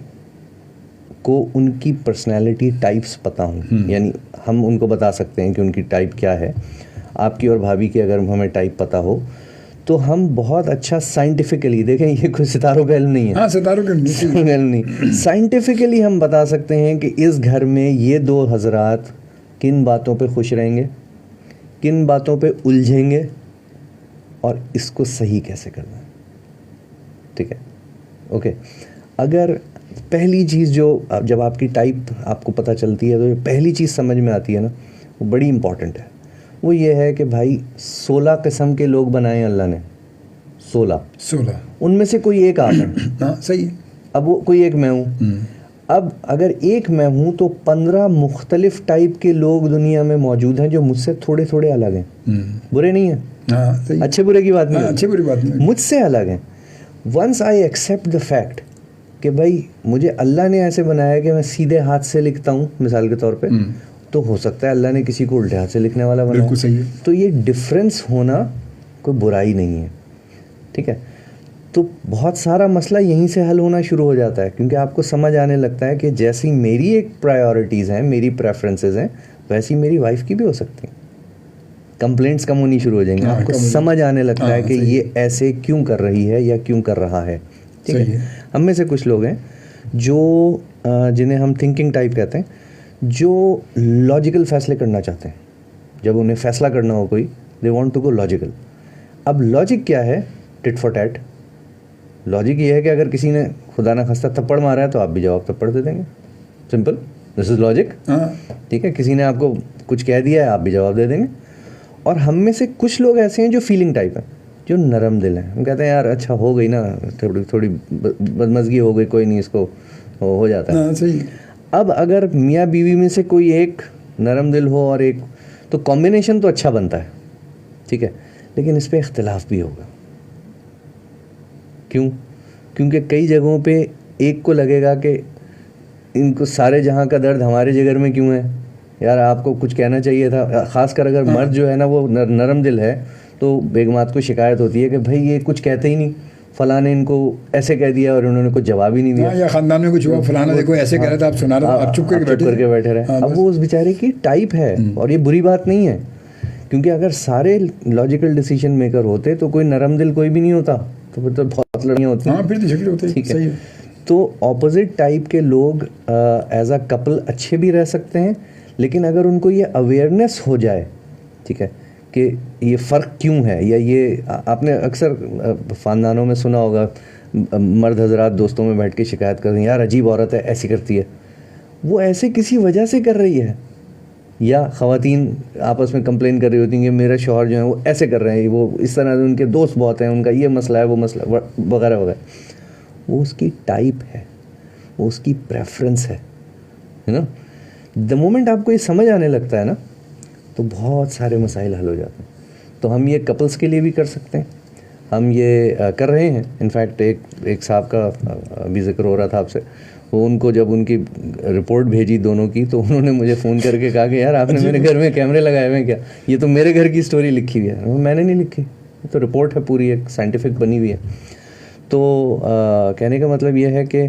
کو ان کی پرسنالٹی ٹائپس پتہ ہوں, یعنی ہم ان کو بتا سکتے ہیں کہ ان کی ٹائپ کیا ہے. آپ کی اور بھابھی کی اگر ہمیں ٹائپ پتہ ہو تو ہم بہت اچھا سائنٹیفکلی, دیکھیں یہ کوئی ستاروں کا علم نہیں ہے, ستاروں کا علم نہیں, سائنٹیفکلی ہم بتا سکتے ہیں کہ اس گھر میں یہ دو حضرات کن باتوں پہ خوش رہیں گے, کن باتوں پہ الجھیں گے, اور اس کو صحیح کیسے کرنا ہے. ٹھیک ہے, اوکے. اگر پہلی چیز جو جب آپ کی ٹائپ آپ کو پتہ چلتی ہے تو پہلی چیز سمجھ میں آتی ہے نا, وہ بڑی امپورٹنٹ ہے. وہ یہ ہے کہ بھائی 16 قسم کے لوگ بنائے اللہ نے, 16 ان میں سے کوئی ایک آپ ہے. صحیح. اب وہ کوئی ایک میں ہوں. اب اگر ایک میں ہوں تو 15 مختلف ٹائپ کے لوگ دنیا میں موجود ہیں جو مجھ سے تھوڑے تھوڑے الگ ہیں. برے نہیں ہیں, اچھے برے کی بات نہیں, اچھے برے بات نہیں, مجھ سے الگ ہیں. Once I accept the fact کہ بھائی مجھے اللہ نے ایسے بنایا کہ میں سیدھے ہاتھ سے لکھتا ہوں مثال کے طور پہ, تو ہو سکتا ہے اللہ نے کسی کو الٹے ہاتھ سے لکھنے والا بنایا. بالکل صحیح ہے. تو یہ ڈفرینس ہونا کوئی برائی نہیں ہے. ٹھیک ہے, تو بہت سارا مسئلہ یہیں سے حل ہونا شروع ہو جاتا ہے, کیونکہ آپ کو سمجھ آنے لگتا ہے کہ جیسی میری ایک پرائیورٹیز ہیں, میری پریفرنسز ہیں, ویسی میری وائف کی بھی ہو سکتی ہیں. کمپلینٹس کم ہونی شروع ہو جائیں گے, آپ کو سمجھ آنے لگتا ہے کہ یہ ایسے کیوں کر رہی ہے یا کیوں کر رہا ہے. ٹھیک ہے, ہم میں سے کچھ لوگ ہیں جو جنہیں ہم تھنکنگ ٹائپ کہتے ہیں, جو لاجیکل فیصلے کرنا چاہتے ہیں. جب انہیں فیصلہ کرنا ہو کوئی, they want to go logical. اب لاجک کیا ہے, ٹٹ فار ٹیٹ. لاجک یہ ہے کہ اگر کسی نے خدا نہ خواستہ تھپڑ مارا ہے تو آپ بھی جواب تھپڑ دے دیں گے. Simple, this is logic. ٹھیک ہے, کسی نے آپ کو کچھ کہہ دیا ہے آپ بھی جواب دے دیں گے. اور ہم میں سے کچھ لوگ ایسے ہیں جو فیلنگ ٹائپ ہیں, جو نرم دل ہیں. ہم کہتے ہیں یار اچھا ہو گئی نا, تھوڑی بدمزگی ہو گئی, کوئی نہیں, اس کو ہو جاتا ہے. اب اگر میاں بیوی میں سے کوئی ایک نرم دل ہو اور ایک, تو کمبینیشن تو اچھا بنتا ہے. ٹھیک ہے, لیکن اس پہ اختلاف بھی ہوگا. کیوں؟ کیونکہ کئی جگہوں پہ ایک کو لگے گا کہ ان کو سارے جہاں کا درد ہمارے جگر میں کیوں ہے, یار آپ کو کچھ کہنا چاہیے تھا. خاص کر اگر مرد جو ہے نا وہ نرم دل ہے تو بیگمات کو شکایت ہوتی ہے کہ بھائی یہ کچھ کہتے ہی نہیں, فلاں نے ان کو ایسے کہہ دیا اور انہوں نے کچھ جواب ہی نہیں دیا, یا خاندان میں کچھ ہوا, فلانا دیکھو ایسے کہہ رہا تھا, آپ سنا رہے, آپ چپ کر کے بیٹھے رہے. اب وہ اس بیچارے کی ٹائپ ہے, اور یہ بری بات نہیں ہے, کیونکہ اگر سارے لاجیکل ڈیسیجن میکر ہوتے تو کوئی نرم دل کوئی بھی نہیں ہوتا, تو پھر تو بہت لڑائیاں ہوتی ہیں, پھر تو جھگڑے ہوتے. ٹھیک ہے, تو اپوزٹ ٹائپ کے لوگ ایز اے کپل اچھے بھی رہ سکتے ہیں, لیکن اگر ان کو یہ اویئرنیس ہو جائے, ٹھیک ہے, کہ یہ فرق کیوں ہے, یا یہ آپ نے اکثر خاندانوں میں سنا ہوگا مرد حضرات دوستوں میں بیٹھ کے شکایت کرتے ہیں, یار عجیب عورت ہے, ایسی کرتی ہے. وہ ایسے کسی وجہ سے کر رہی ہے, یا خواتین آپس میں کمپلین کر رہی ہوتی ہیں کہ میرا شوہر جو ہے وہ ایسے کر رہے ہیں, وہ اس طرح ان کے دوست بہت ہیں, ان کا یہ مسئلہ ہے, وہ مسئلہ وغیرہ وغیرہ. وہ اس کی ٹائپ ہے, وہ اس کی پریفرنس ہے نا. دا مومنٹ آپ کو یہ سمجھ آنے لگتا ہے نا, تو بہت سارے مسائل حل ہو جاتے ہیں. تو ہم یہ کپلس کے لیے بھی کر سکتے ہیں, ہم یہ کر رہے ہیں. انفیکٹ ایک صاحب کا بھی ذکر ہو رہا تھا آپ سے, وہ ان کو جب ان کی رپورٹ بھیجی دونوں کی, تو انہوں نے مجھے فون کر کے کہا کہ یار آپ نے میرے گھر میں کیمرے لگائے ہوئے ہیں کیا, یہ تو میرے گھر کی اسٹوری لکھی ہوئی ہے. میں نے نہیں لکھی, یہ تو رپورٹ ہے پوری, ایک سائنٹیفک بنی ہوئی ہے. تو کہنے کا مطلب یہ ہے کہ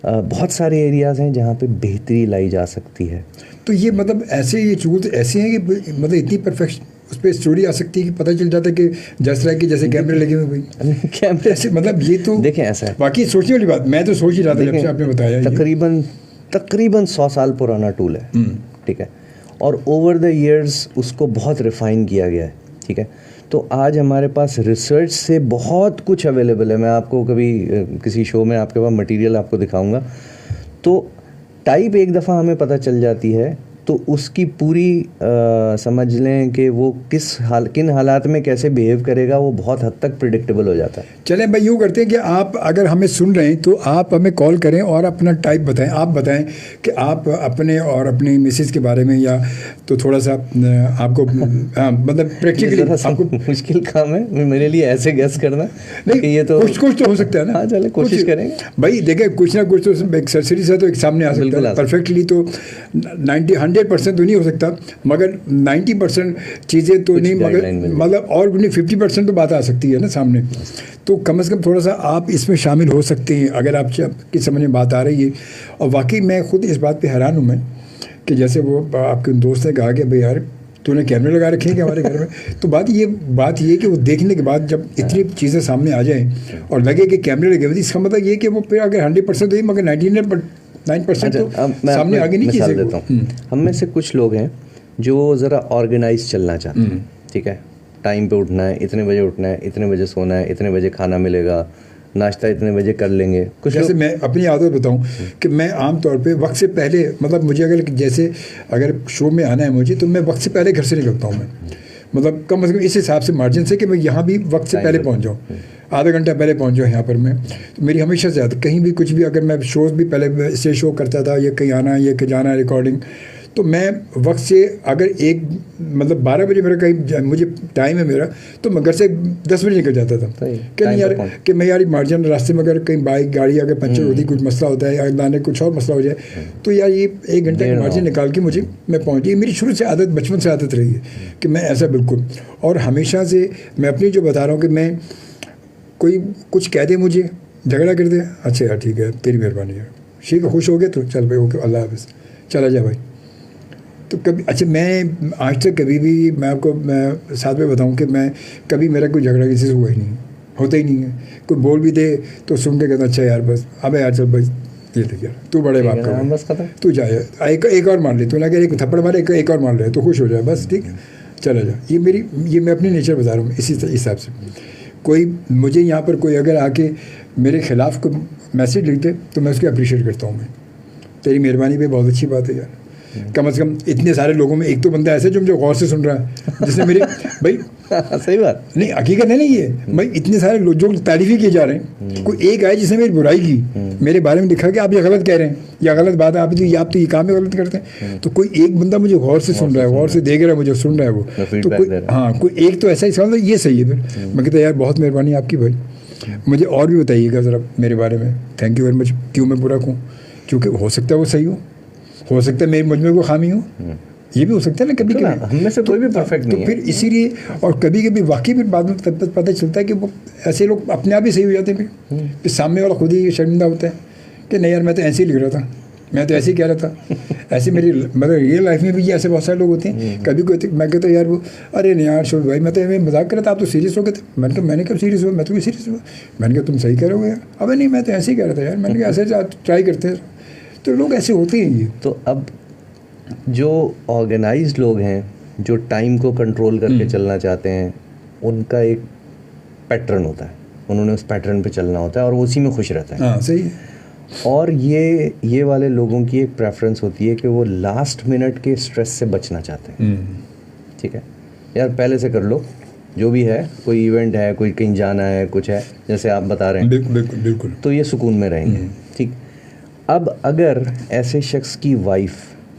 بہت سارے ایریاز ہیں جہاں پہ بہتری لائی جا سکتی ہے. تو یہ مطلب ایسے یہ ٹولز ایسے ہیں کہ مطلب اتنی پرفیکشن اس پہ اسٹوری آ سکتی ہے کہ پتہ چل جاتا ہے کہ جس طرح کی جیسے کیمرے لگے ہوئے بھائی کیمرے ایسے, مطلب یہ تو دیکھیں ایسا ہے, باقی سوچنے والی بات, میں تو سوچ ہی رہا تھا جب سے آپ نے بتایا. تقریباً 100 سال پرانا ٹول ہے. ٹھیک ہے, اور اوور دا ایئرس اس کو بہت ریفائن کیا گیا ہے. ٹھیک ہے, تو آج ہمارے پاس ریسرچ سے بہت کچھ اویلیبل ہے. میں آپ کو کبھی کسی شو میں آپ کے پاس مٹیریل آپ کو دکھاؤں گا. تو ٹائپ ایک دفعہ ہمیں پتہ چل جاتی ہے تو اس کی پوری سمجھ لیں کہ وہ کن حالات میں کیسے بیہیو کرے گا وہ بہت حد تک پریڈکٹیبل ہو جاتا ہے. چلیں بھائی یوں کرتے ہیں کہ آپ اگر ہمیں سن رہے ہیں تو آپ ہمیں کال کریں اور اپنا ٹائپ بتائیں. آپ بتائیں کہ آپ اپنے اور اپنی مسز کے بارے میں, یا تو تھوڑا سا آپ کو مطلب پریکٹیکلی آپ کو مشکل کام ہے میرے لیے ایسے گیس کرنا. نہیں یہ تو کچھ تو ہو سکتا ہے نا. ہاں چلیں کوشش کریں گے بھائی. دیکھیں کچھ نہ کچھ تو ایک سرسری سے تو ایک سامنے آ سکتا ہے. پرفیکٹلی تو 100% تو نہیں ہو سکتا, مگر 90% چیزیں تو نہیں, مگر مطلب اور 50% تو بات آ سکتی ہے نا سامنے. تو کم از کم تھوڑا سا آپ اس میں شامل ہو سکتے ہیں اگر آپ کی سمجھ میں بات آ رہی ہے. اور واقعی میں خود اس بات پہ حیران ہوں میں کہ جیسے وہ آپ کے دوست نے کہا کہ بھائی یار تو نے کیمرے لگا رکھے ہیں کہ ہمارے گھر میں. تو بات یہ کہ وہ دیکھنے کے بعد جب اتنی چیزیں سامنے آ جائیں اور لگے کہ کیمرے لگے ہوئے, اس کا مطلب یہ کہ وہ پھر اگر 100% ہوئی مگر 99% تو سامنے آگے نہیں چیزیں. دیتا ہوں, ہم میں سے کچھ لوگ ہیں جو ذرا آرگنائز چلنا چاہتے ہیں. ٹھیک ہے, ٹائم پہ اٹھنا ہے, اتنے بجے اٹھنا ہے, اتنے بجے سونا ہے, اتنے بجے کھانا ملے گا, ناشتہ اتنے بجے کر لیں گے. کچھ جیسے میں اپنی عادت بتاؤں کہ میں عام طور پہ وقت سے پہلے, مطلب مجھے اگر شو میں آنا ہے مجھے تو میں وقت سے پہلے گھر سے نکلتا ہوں. میں مطلب کم از کم اس حساب سے مارجن سے کہ میں یہاں بھی وقت سے پہلے پہنچ جاؤں, آدھا گھنٹہ پہلے پہنچ جاؤں یہاں پر. میں تو میری ہمیشہ سے عادت, کہیں بھی کچھ بھی, اگر میں شوز بھی پہلے اسٹیج شو کرتا تھا یا کہیں آنا ہے یا کہ جانا ہے ریکارڈنگ, تو میں وقت سے اگر مطلب 12 بجے میرا کہیں مجھے ٹائم ہے میرا, تو میں گھر سے 10 بجے نکل جاتا تھا. کہ نہیں یار کہ میں یار مارجن راستے میں اگر کہیں بائک گاڑی اگر پنچر ہوتی, کچھ مسئلہ ہوتا ہے یا لانے کچھ اور مسئلہ ہو جائے, تو یار یہ 1 گھنٹے کا مارجن نکال کے میں پہنچ گئی. میری شروع سے عادت, بچپن سے عادت رہی ہے کہ میں ایسا بالکل. اور ہمیشہ سے میں اپنی جو بتا رہا ہوں کہ میں کوئی کچھ کہہ دے, مجھے جھگڑا کر دے, اچھا یار ٹھیک ہے تیری مہربانی ہے, ٹھیک ہے خوش ہو گئے تو چل بھائی اوکے اللہ حافظ چلا جا بھائی. تو کبھی اچھا میں آج تک کبھی بھی میں آپ کو ساتھ میں بتاؤں کہ میں کبھی میرا کوئی جھگڑا کسی سے ہوا ہی نہیں, ہوتا ہی نہیں ہے. کوئی بول بھی دے تو سن کے کہتا اچھا یار بس ابے یار چل بھائی یہ دیکھ یار تو بڑے باپ کا بس ختم, تو جا یار ایک اور مان لے, تو نہ کہ ایک تھپڑ مارے ایک اور مان لے تو خوش ہو جائے بس ٹھیک ہے چلا جا. یہ میں اپنی نیچر بتا رہا ہوں. اسی حساب سے کوئی مجھے یہاں پر کوئی اگر آ کے میرے خلاف کوئی میسیج لکھ دے تو میں اس کو اپریشیٹ کرتا ہوں. میں تیری مہربانی پہ بہت اچھی بات ہے یار, کم از کم اتنے سارے لوگوں میں ایک تو بندہ ایسا جو مجھے غور سے سن رہا ہے, جس نے میری بھائی صحیح بات نہیں حقیقت ہے نہیں ہے بھائی, اتنے سارے لوگ جو تعریفیں کیے جا رہے ہیں, کوئی ایک آئے جس نے میری برائی کی, میرے بارے میں لکھا کہ آپ یہ غلط کہہ رہے ہیں یا غلط بات ہے, آپ تو یہ کام میں غلط کرتے ہیں. تو کوئی ایک بندہ مجھے غور سے سن رہا ہے, غور سے دیکھ رہا ہے, مجھے سن رہا ہے وہ, تو کوئی ایک تو ایسا ہی سوال یہ صحیح ہے. پھر میں کہتا یار بہت مہربانی آپ کی بھائی, مجھے اور بھی بتائیے گا ذرا میرے بارے میں, تھینک یو ویری مچ. کیوں میں برا کہوں, کیونکہ ہو سکتا ہے وہ صحیح ہو سکتا ہے میرے مجھ میں کوئی خامی ہو, یہ بھی ہو سکتا ہے نا کبھی کبھی. ہم میں سے کوئی بھی پرفیکٹ نہیں ہے. تو پھر اسی لیے اور کبھی کبھی واقعی پھر بعد میں پتہ چلتا ہے کہ وہ ایسے لوگ اپنے آپ ہی صحیح ہو جاتے ہیں. پھر سامنے والا خود ہی شرمندہ ہوتا ہے کہ نہیں یار میں تو ایسے ہی لکھ رہا تھا, میں تو ایسے ہی کہہ رہا تھا. ایسے میری مطلب ریئل لائف میں بھی ایسے بہت سارے لوگ ہوتے ہیں. کبھی کوئی میں کہتا ہوں یار وہ ارے نہیں یار شوبھی بھائی میں تو مذاق کر رہا تھا, آپ تو سیریس ہو گئے تھے. میں نے کہا میں نے کب سیریس ہوا, میں تو سیریس ہوا. میں نے کہا تم صحیح کہہ رہے ہو یار, ابھی نہیں میں تو ایسے ہی کہہ رہا تھا یار. میں نے کہا ایسے ٹرائی کرتے ہیں. تو لوگ ایسے ہوتے ہیں. یہ تو اب جو آرگنائزڈ لوگ ہیں جو ٹائم کو کنٹرول کر کے چلنا چاہتے ہیں, ان کا ایک پیٹرن ہوتا ہے, انہوں نے اس پیٹرن پہ چلنا ہوتا ہے اور وہ اسی میں خوش رہتا ہے. ہاں صحیح ہے. اور یہ والے لوگوں کی ایک پریفرنس ہوتی ہے کہ وہ لاسٹ منٹ کے اسٹریس سے بچنا چاہتے ہیں. ٹھیک ہے یار پہلے سے کر لو جو بھی ہے, کوئی ایونٹ ہے, کوئی کہیں جانا ہے, کچھ ہے جیسے آپ بتا رہے ہیں, بالکل بالکل, تو یہ سکون میں رہیں گے. ٹھیک. اب اگر ایسے شخص کی وائف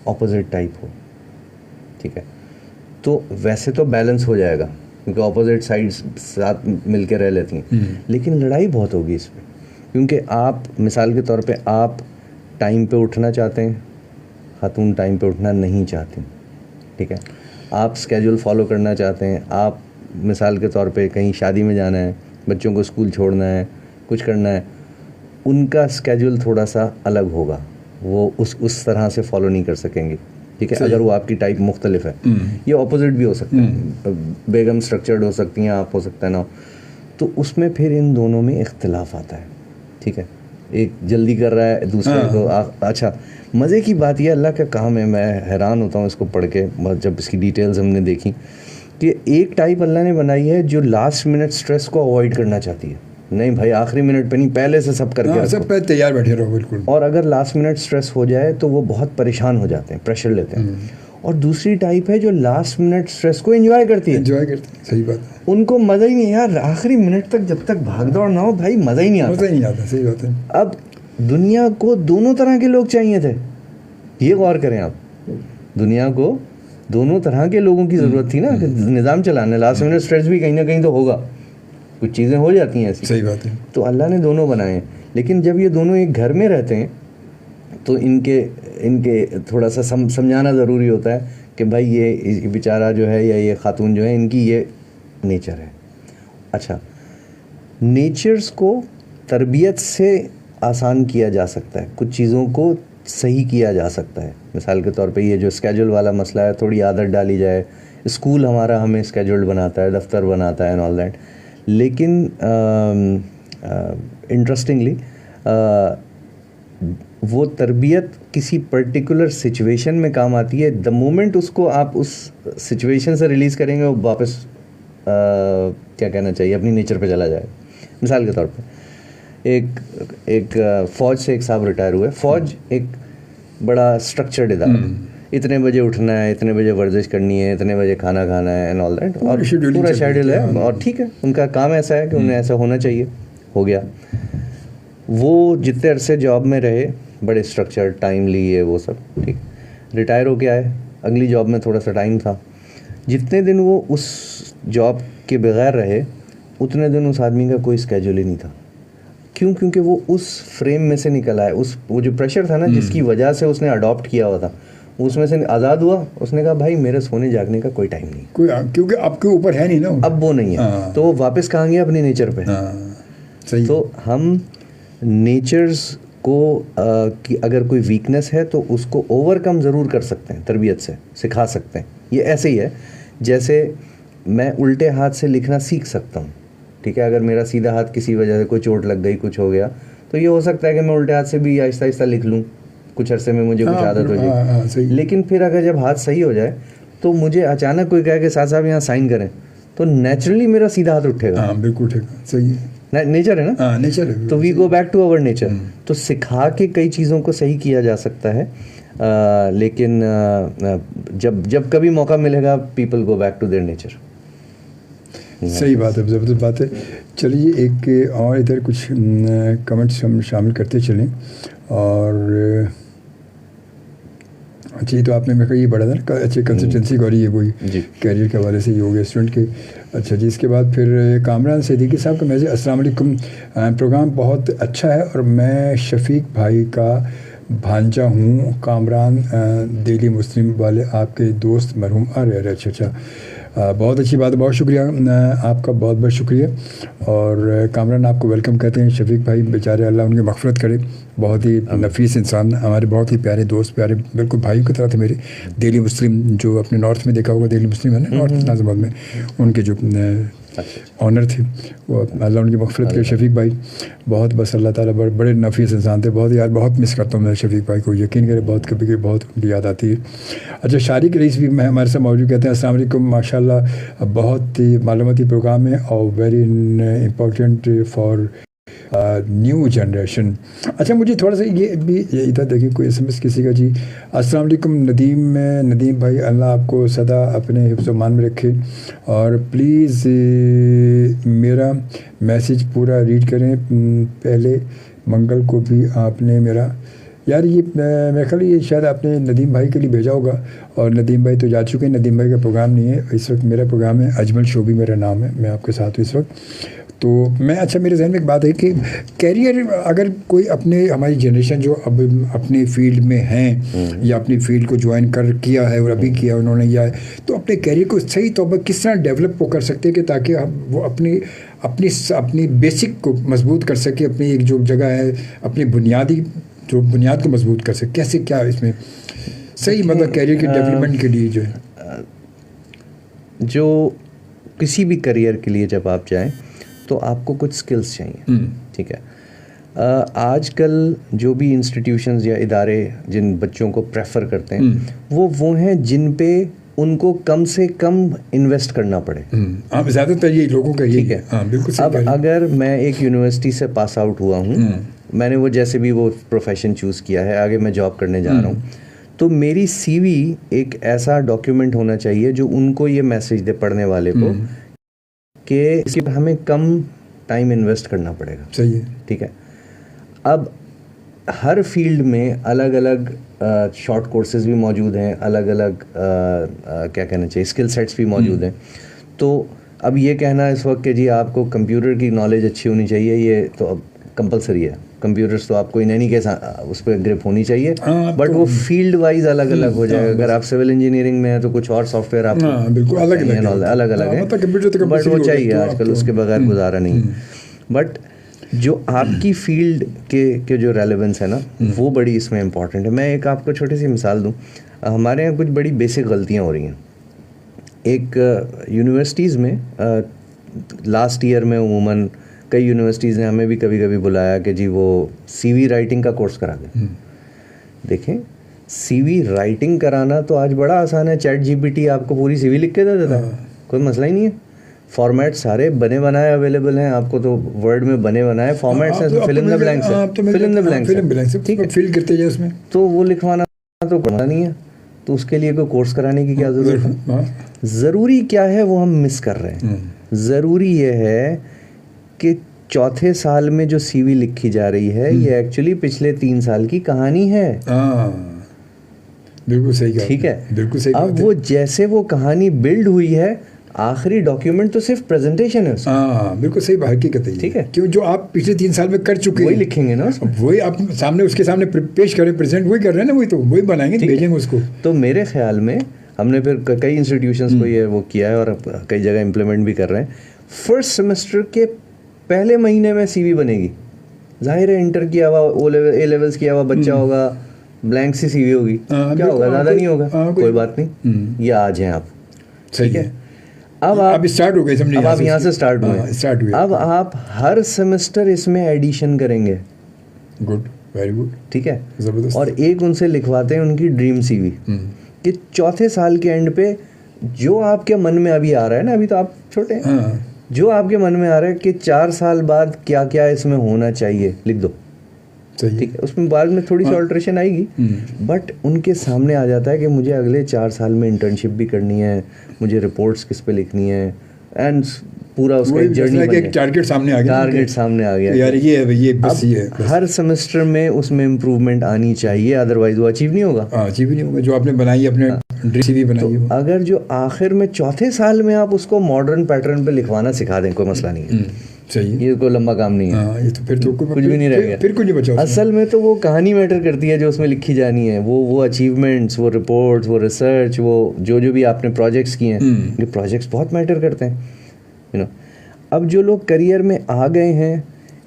اپوزٹ ٹائپ ہو, ٹھیک ہے, تو ویسے تو بیلنس ہو جائے گا کیونکہ اپوزٹ سائڈس ساتھ مل کے رہ لیتی ہیں, لیکن لڑائی بہت ہوگی اس پہ, کیونکہ آپ مثال کے طور پہ آپ ٹائم پہ اٹھنا چاہتے ہیں, خاتون ٹائم پہ اٹھنا نہیں چاہتی. ٹھیک ہے, آپ اسکیجول فالو کرنا چاہتے ہیں, آپ مثال کے طور پہ کہیں شادی میں جانا ہے, بچوں کو اسکول چھوڑنا ہے, کچھ کرنا ہے, ان کا اسکیجول تھوڑا سا الگ ہوگا, وہ اس طرح سے فالو نہیں کر سکیں گے. ٹھیک ہے, اگر وہ آپ کی ٹائپ مختلف ہے, یہ اپوزٹ بھی ہو سکتا ہے, بیگم اسٹرکچرڈ ہو سکتی ہیں, آپ ہو سکتا ہے نا, تو اس میں پھر ان دونوں میں اختلاف آتا ہے. ٹھیک ہے, ایک جلدی کر رہا ہے دوسرے کو. اچھا مزے کی بات یہ اللہ کا کام ہے, میں حیران ہوتا ہوں اس کو پڑھ کے جب اس کی ڈیٹیلز ہم نے دیکھی, کہ ایک ٹائپ اللہ نے بنائی ہے جو لاسٹ منٹ اسٹریس کو اوائڈ کرنا چاہتی ہے. نہیں بھائی آخری منٹ پہ نہیں, پہلے سے سب کر کے سب پہ تیار بیٹھے رہو بالکل. اور اگر لاسٹ منٹ اسٹریس ہو جائے تو وہ بہت پریشان ہو جاتے ہیں, پریشر لیتے ہیں. اور دوسری ٹائپ ہے جو لاسٹ منٹ اسٹریس کو انجوائے کرتی ہے. انجوائے کرتی ہے, صحیح بات ہے. ان کو مزہ ہی نہیں یار, آخری منٹ تک جب تک بھاگ دوڑ نہ ہو بھائی مزہ ہی نہیں آتا. مزہ ہی نہیں آتا, صحیح بات ہے. اب دنیا کو دونوں طرح کے لوگ چاہیے تھے, یہ غور کریں آپ. دنیا کو دونوں طرح کے لوگوں کی ضرورت تھی نا کہ نظام چلانے. لاسٹ منٹ اسٹریس بھی کہیں نہ کہیں تو ہوگا, کچھ چیزیں ہو جاتی ہیں ایسی. صحیح بات ہے. تو اللہ نے دونوں بنائے ہیں. لیکن جب یہ دونوں ایک گھر میں رہتے ہیں تو ان کے تھوڑا سا سمجھانا ضروری ہوتا ہے کہ بھائی یہ بیچارہ جو ہے یا یہ خاتون جو ہے ان کی یہ نیچر ہے. اچھا, نیچرز کو تربیت سے آسان کیا جا سکتا ہے, کچھ چیزوں کو صحیح کیا جا سکتا ہے. مثال کے طور پہ یہ جو اسکیجول والا مسئلہ ہے, تھوڑی عادت ڈالی جائے. اسکول ہمارا ہمیں اسکیجول بناتا ہے, دفتر بناتا ہے اینڈ آل دیٹ. لیکن انٹرسٹنگلی وہ تربیت کسی پرٹیکولر سچویشن میں کام آتی ہے. دا مومنٹ اس کو آپ اس سچویشن سے ریلیز کریں گے وہ واپس کیا کہنا چاہیے اپنی نیچر پہ چلا جائے. مثال کے طور پہ ایک فوج سے ایک صاحب ریٹائر ہوئے. فوج ایک بڑا اسٹرکچرڈ ادارہ, اتنے بجے اٹھنا ہے, اتنے بجے ورزش کرنی ہے, اتنے بجے کھانا کھانا ہے اینڈ آل دیٹ, اور پورا شیڈول ہے. اور ٹھیک ہے, ان کا کام ایسا ہے کہ انہیں ایسا ہونا چاہیے, ہو گیا. وہ جتنے عرصے جاب میں رہے بڑے اسٹرکچر ٹائم لیے وہ سب ٹھیک. ریٹائر ہو کے آئے, اگلی جاب میں تھوڑا سا ٹائم تھا. جتنے دن وہ اس جاب کے بغیر رہے اتنے دن اس آدمی کا کوئی اسکیجول ہی نہیں تھا. کیوں؟ کیونکہ وہ اس فریم میں سے نکل آئے. وہ جو پریشر تھا نا جس کی وجہ سے اس نے اڈاپٹ کیا ہوا تھا, اس میں سے آزاد ہوا. اس نے کہا بھائی میرے سونے جاگنے کا کوئی ٹائم نہیں, کیونکہ آپ کے اوپر ہے نہیں نا, اب وہ نہیں ہے. تو وہ واپس کہاں گیا, اپنی نیچر پہ. تو ہم نیچرز کو اگر کوئی ویکنیس ہے تو اس کو اوور کم ضرور کر سکتے ہیں, تربیت سے سکھا سکتے ہیں. یہ ایسے ہی ہے جیسے میں الٹے ہاتھ سے لکھنا سیکھ سکتا ہوں, ٹھیک ہے. اگر میرا سیدھا ہاتھ کسی وجہ سے کوئی چوٹ لگ گئی, کچھ ہو گیا, تو یہ ہو سکتا ہے کہ میں الٹے ہاتھ سے بھی آہستہ آہستہ لکھ لوں, کچھ عرصے میں مجھے کچھ عادت ہو جائے. لیکن پھر اگر جب ہاتھ صحیح ہو جائے تو مجھے اچانک کوئی کہے کہ ساتھ صاحب یہاں سائن کریں, تو نیچرلی میرا سیدھا ہاتھ اٹھے گا. بالکل ٹھیک ہے, صحیح ہے, نیچر ہے نا, نیچر ہے. تو we go back to our nature. تو سکھا کے کئی چیزوں کو صحیح کیا جا سکتا ہے. لیکن جب کبھی موقع ملے گا people go back to their nature. صحیح بات ہے, زبردست بات ہے. چلیے ایک اور ادھر کچھ کمنٹس ہم شامل کرتے چلیں. اور اچھا, یہ تو آپ نے میں کہا یہ بڑا تھا نا, اچھے کنسلٹنسی کا, اور یہ وہی کیریئر کے حوالے سے یہ ہو گیا اسٹوڈنٹ کے. اچھا جی, اس کے بعد پھر کامران صدیقی صاحب کا میسج, السلام علیکم, پروگرام بہت اچھا ہے اور میں شفیق بھائی کا بھانجا ہوں. کامران دہلی مسلم والے آپ کے دوست مرحوم رہے. اچھا, بہت اچھی بات ہے, بہت شکریہ آپ کا, بہت بہت شکریہ. اور کامران آپ کو ویلکم کہتے ہیں. شفیق بھائی بیچارے اللہ ان کی مغفرت کرے, بہت ہی نفیس انسان, ہمارے بہت ہی پیارے دوست, پیارے بالکل بھائیوں کی طرح تھے میرے. دہلی مسلم جو اپنے نارتھ میں دیکھا ہوگا, دہلی مسلم ہے نا نارتھ نازم آباد میں, ان کے جو آنر تھے, وہ اللہ ان کی مغفرت کرے. شفیق بھائی بہت, بس اللہ تعالیٰ بڑے نفیس انسان تھے. بہت یار, بہت مس کرتا ہوں میں شفیق بھائی کو, یقین کرے, بہت کبھی کبھی بہت ان کی یاد آتی ہے. اچھا, شارق رئیس بھی میں ہمارے ساتھ موجود, کہتے ہیں السلام علیکم, ماشاء اللہ بہت ہی معلوماتی پروگرام ہے اور very important for new generation. اچھا, مجھے تھوڑا سا یہ بھی ادھر دیکھیں کوئی ایس ایم ایس کسی کا. جی السلام علیکم ندیم بھائی, اللہ آپ کو سدا اپنے حفظ و امان میں رکھے, اور پلیز میرا میسیج پورا ریڈ کریں. پہلے منگل کو بھی آپ نے میرا, یار یہ میرے خیال یہ شاید آپ نے ندیم بھائی کے لیے بھیجا ہوگا, اور ندیم بھائی تو جا چکے ہیں. ندیم بھائی کا پروگرام نہیں ہے اس وقت, میرا پروگرام ہے, اجمل شوبی میرا نام ہے, میں آپ کے ساتھ ہوں اس وقت. تو میں, اچھا میرے ذہن میں ایک بات ہے کہ کیریئر اگر کوئی اپنے, ہماری جنریشن جو اب اپنے فیلڈ میں ہیں یا اپنی فیلڈ کو جوائن کیا ہے اور ابھی کیا انہوں نے, یا تو اپنے کیریئر کو صحیح طور پر کس طرح ڈیولپ وہ کر سکتے ہیں کہ تاکہ وہ اپنی بیسک کو مضبوط کر سکے, اپنی ایک جو جگہ ہے اپنی بنیاد کو مضبوط کر سکے. کیسے, کیا اس میں صحیح مطلب کیریئر کی ڈیولپمنٹ کے لیے جو کسی بھی کیریئر کے لیے جب آپ جائیں تو آپ کو کچھ سکلز چاہیے, ٹھیک ہے. آج کل جو بھی انسٹیٹیوشنز یا ادارے جن بچوں کو پریفر کرتے ہیں وہ ہیں جن پہ ان کو کم سے کم انویسٹ کرنا پڑے. زیادہ تر یہ لوگوں کا ٹھیک ہے. بالکل. اب اگر میں ایک یونیورسٹی سے پاس آؤٹ ہوا ہوں, میں نے وہ جیسے بھی وہ پروفیشن چوز کیا ہے, آگے میں جاب کرنے جا رہا ہوں, تو میری سی وی ایک ایسا ڈاکیومنٹ ہونا چاہیے جو ان کو یہ میسج دے پڑھنے والے کو کہ اس پر ہمیں کم ٹائم انویسٹ کرنا پڑے گا. صحیح ہے. ٹھیک ہے. اب ہر فیلڈ میں الگ الگ شارٹ کورسز بھی موجود ہیں, الگ الگ کیا کہنا چاہیے اسکل سیٹس بھی موجود ہیں. تو اب یہ کہنا اس وقت کہ جی آپ کو کمپیوٹر کی نالج اچھی ہونی چاہیے, یہ تو اب کمپلسری ہے. کمپیوٹرس تو آپ کو انہیں کے اس پہ گرپ ہونی چاہیے, بٹ وہ فیلڈ وائز الگ الگ ہو جائے گا. اگر آپ سول انجینئرنگ میں ہیں تو کچھ اور سافٹ ویئر آپ کو الگ الگ ہے, بٹ وہ چاہیے آج کل, اس کے بغیر گزارا نہیں. بٹ جو آپ کی فیلڈ کے جو ریلیونس ہے نا, وہ بڑی اس میں امپورٹنٹ ہے. میں ایک آپ کو چھوٹی سی مثال دوں. ہمارے یہاں کچھ بڑی بیسک غلطیاں ہو رہی ہیں. ایک یونیورسٹیز میں لاسٹ ایئر میں عموماً کئی یونیورسٹیز نے ہمیں بھی کبھی کبھی بلایا کہ جی وہ سی وی رائٹنگ کا کورس کرا دیں. دیکھیں, سی وی رائٹنگ کرانا تو آج بڑا آسان ہے. چیٹ جی پی ٹی آپ کو پوری سی وی لکھ کے دے دیتا ہے, کوئی مسئلہ ہی نہیں ہے. فارمیٹ سارے بنے بنائے اویلیبل ہیں آپ کو, تو ورڈ میں بنے بنائے فارمیٹس ہیں, فل ان دا بلینکس ہے, فل ان دا بلینکس, ٹھیک ہے, فل کرتے ہیں اس میں. تو وہ لکھوانا تو پڑھنا نہیں ہے, تو اس کے لیے کوئی کورس کرانے کی کیا ضرورت ہے. ضروری کیا ہے وہ ہم مس کر رہے ہیں. ضروری یہ ہے کہ چوتھے سال میں جو سی وی لکھی جا رہی ہے یہ ایکچولی پچھلے 3 سال کی کہانی ہے. بالکل صحیح. ٹھیک ہے, بالکل صحیح. اب وہ جیسے وہ کہانی بلڈ ہوئی ہے, آخری ڈاکیومنٹ تو صرف پریزنٹیشن ہے. بالکل صحیح حقیقت ہے. ٹھیک ہے, کیوں جو آپ پچھلے 3 سال میں کر چکے وہی لکھیں گے نا, وہی آپ سامنے اس کے سامنے پیش کریں, پریزنٹ وہی کر رہے ہیں نا, وہی تو وہی بنائیں گے, بھیجیں گے اس کو. تو میرے خیال میں ہم نے پھر کئی انسٹیٹیوشنس کو یہ وہ کیا ہے اور کئی جگہ امپلیمنٹ بھی کر رہے ہیں. فرسٹ سیمسٹر کے پہلے مہینے میں سی وی بنے گی. ظاہر ہے انٹر کیا ہوا, او لیول اے لیولس کیا ہوا بچہ ہوگا, بلینک سی وی ہوگی, کیا ہوگا, زیادہ نہیں ہوگا, کوئی بات نہیں, یہ آج ہیں آپ. ٹھیک ہے, اب اسٹارٹ ہو گئے, اب آپ یہاں سے اسٹارٹ ہوئے, اب آپ ہر سیمسٹر اس میں ایڈیشن کریں گے. Good, very good. ٹھیک ہے, اور ایک ان سے لکھواتے ہیں ان کی ڈریم سی وی کہ چوتھے سال کے اینڈ پہ جو آپ کے من میں ابھی آ رہا ہے نا, ابھی تو آپ چھوٹے ہیں, جو آپ کے من میں آ رہا ہے کہ 4 سال بعد کیا کیا اس میں ہونا چاہیے لکھ دو. ٹھیک ہے, اس میں بعد میں تھوڑی سی آلٹریشن آئے گی, بٹ ان کے سامنے آ جاتا ہے کہ مجھے اگلے 4 سال میں انٹرنشپ بھی کرنی ہے, مجھے رپورٹس کس پہ لکھنی ہے, اینڈ پورا اس کا جرنی ٹارگیٹ سامنے آ گیا یار, یہ ہر سیمسٹر میں اس میں امپروومنٹ آنی چاہیے, ادروائز وہ اچیو نہیں ہوگا. جو آپ نے بنائی اپنے اگر جو آخر میں چوتھے سال میں آپ اس کو ماڈرن پیٹرن پہ لکھوانا سکھا دیں, کوئی مسئلہ نہیں ہے. صحیح, یہ کوئی لمبا کام نہیں ہے, کچھ بھی نہیں رہ گیا, پھر کچھ نہیں بچا. اصل میں تو وہ کہانی میٹر کرتی ہے جو اس میں لکھی جانی ہے, وہ اچیومنٹس, وہ رپورٹس, وہ ریسرچ, وہ جو بھی آپ نے پروجیکٹس کیے ہیں, یہ پروجیکٹس بہت میٹر کرتے ہیں. اب جو لوگ کریئر میں آ گئے ہیں,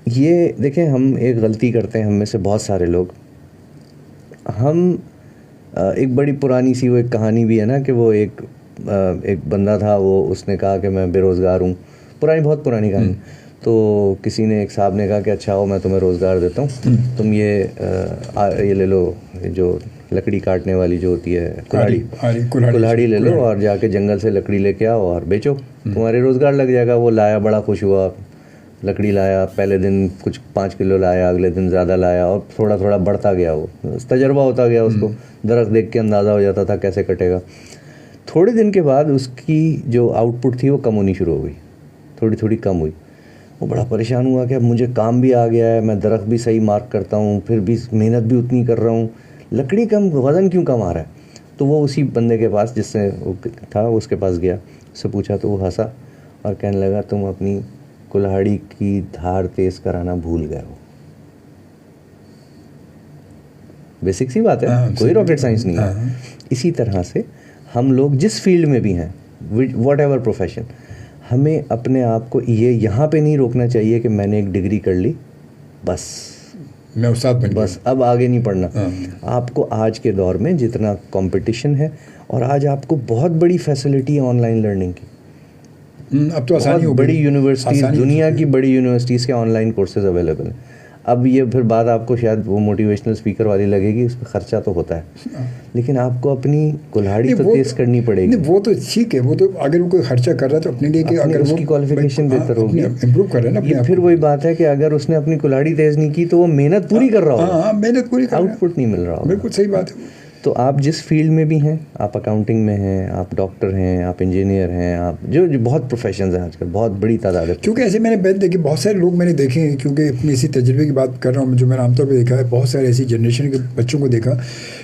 یہ دیکھیں ہم ایک غلطی کرتے ہیں, ہم میں سے بہت سارے لوگ, ہم ایک بڑی پرانی سی وہ ایک کہانی بھی ہے نا کہ وہ ایک بندہ تھا, وہ اس نے کہا کہ میں بے روزگار ہوں, بہت پرانی کہانی. تو کسی نے, ایک صاحب نے کہا کہ اچھا ہو میں تمہیں روزگار دیتا ہوں, تم یہ لے لو, جو لکڑی کاٹنے والی جو ہوتی ہے کلہاڑی لے لو, اور جا کے جنگل سے لکڑی لے کے آؤ اور بیچو, تمہارے روزگار لگ جائے گا. وہ لایا, بڑا خوش ہوا, لکڑی لایا, پہلے دن کچھ 5 کلو لایا, اگلے دن زیادہ لایا, اور تھوڑا تھوڑا بڑھتا گیا, وہ تجربہ ہوتا گیا, اس کو درخت دیکھ کے اندازہ ہو جاتا تھا کیسے کٹے گا. تھوڑے دن کے بعد اس کی جو آؤٹ پٹ تھی وہ کم ہونی شروع ہو گئی, تھوڑی کم ہوئی. وہ بڑا پریشان ہوا کہ اب مجھے کام بھی آ گیا ہے, میں درخت بھی صحیح مارک کرتا ہوں, پھر بھی محنت بھی اتنی کر رہا ہوں, لکڑی کم, وزن کیوں کم آ رہا ہے. تو وہ اسی بندے کے پاس جس سے وہ تھا, اس کے پاس گیا, اس سے پوچھا, تو وہ ہنسا اور کہنے لگا تم اپنی کلہاڑی کی دھار تیز کرانا بھول گئے ہو. بیسک سی بات ہے, کوئی راکٹ سائنس نہیں ہے. اسی طرح سے ہم لوگ جس فیلڈ میں بھی ہیں, واٹ ایور پروفیشن, ہمیں اپنے آپ کو یہاں پہ نہیں روکنا چاہیے کہ میں نے ایک ڈگری کر لی, بس میں استاد بن گیا, بس اب آگے نہیں پڑھنا. آپ کو آج کے دور میں جتنا کمپٹیشن ہے, اور آج آپ کو بہت بڑی فیسلٹی ہے آن لائن لرننگ کی. اب تو آسانی ہو, بڑی یونیورسٹیز, دنیا کی بڑی یونیورسٹیز کے آن لائن کورسز اویلیبل ہیں. اب یہ پھر بات آپ کو شاید وہ موٹیویشنل اسپیکر والی لگے گی, اس پہ خرچہ تو ہوتا ہے لیکن آپ کو اپنی کلہاڑی تو تیز کرنی پڑے گی. وہ تو ٹھیک ہے, وہ تو اگر وہ کوئی خرچہ کر رہا ہے تو اپنے لیے کہ اگر اس کی کوالیفیکیشن بہتر ہوگی, امپروو کر رہا ہے نا. پھر وہی بات ہے کہ اگر اس نے اپنی کلہاڑی تیز نہیں کی تو وہ محنت پوری کر رہا ہوگا. ہاں محنت پوری کر رہا ہے, آؤٹ پٹ نہیں مل رہا ہوگا. بالکل صحیح بات ہے. تو آپ جس فیلڈ میں بھی ہیں, آپ اکاؤنٹنگ میں ہیں, آپ ڈاکٹر ہیں, آپ انجینئر ہیں, آپ جو بہت پروفیشنز ہیں آج کل, بہت بڑی تعداد ہے. کیونکہ ایسے میں نے بات دیکھی, بہت سارے لوگ میں نے دیکھے ہیں, کیونکہ اپنی اسی تجربے کی بات کر رہا ہوں جو میں نے عام طور پہ دیکھا ہے, بہت سارے ایسی جنریشن کے بچوں کو دیکھا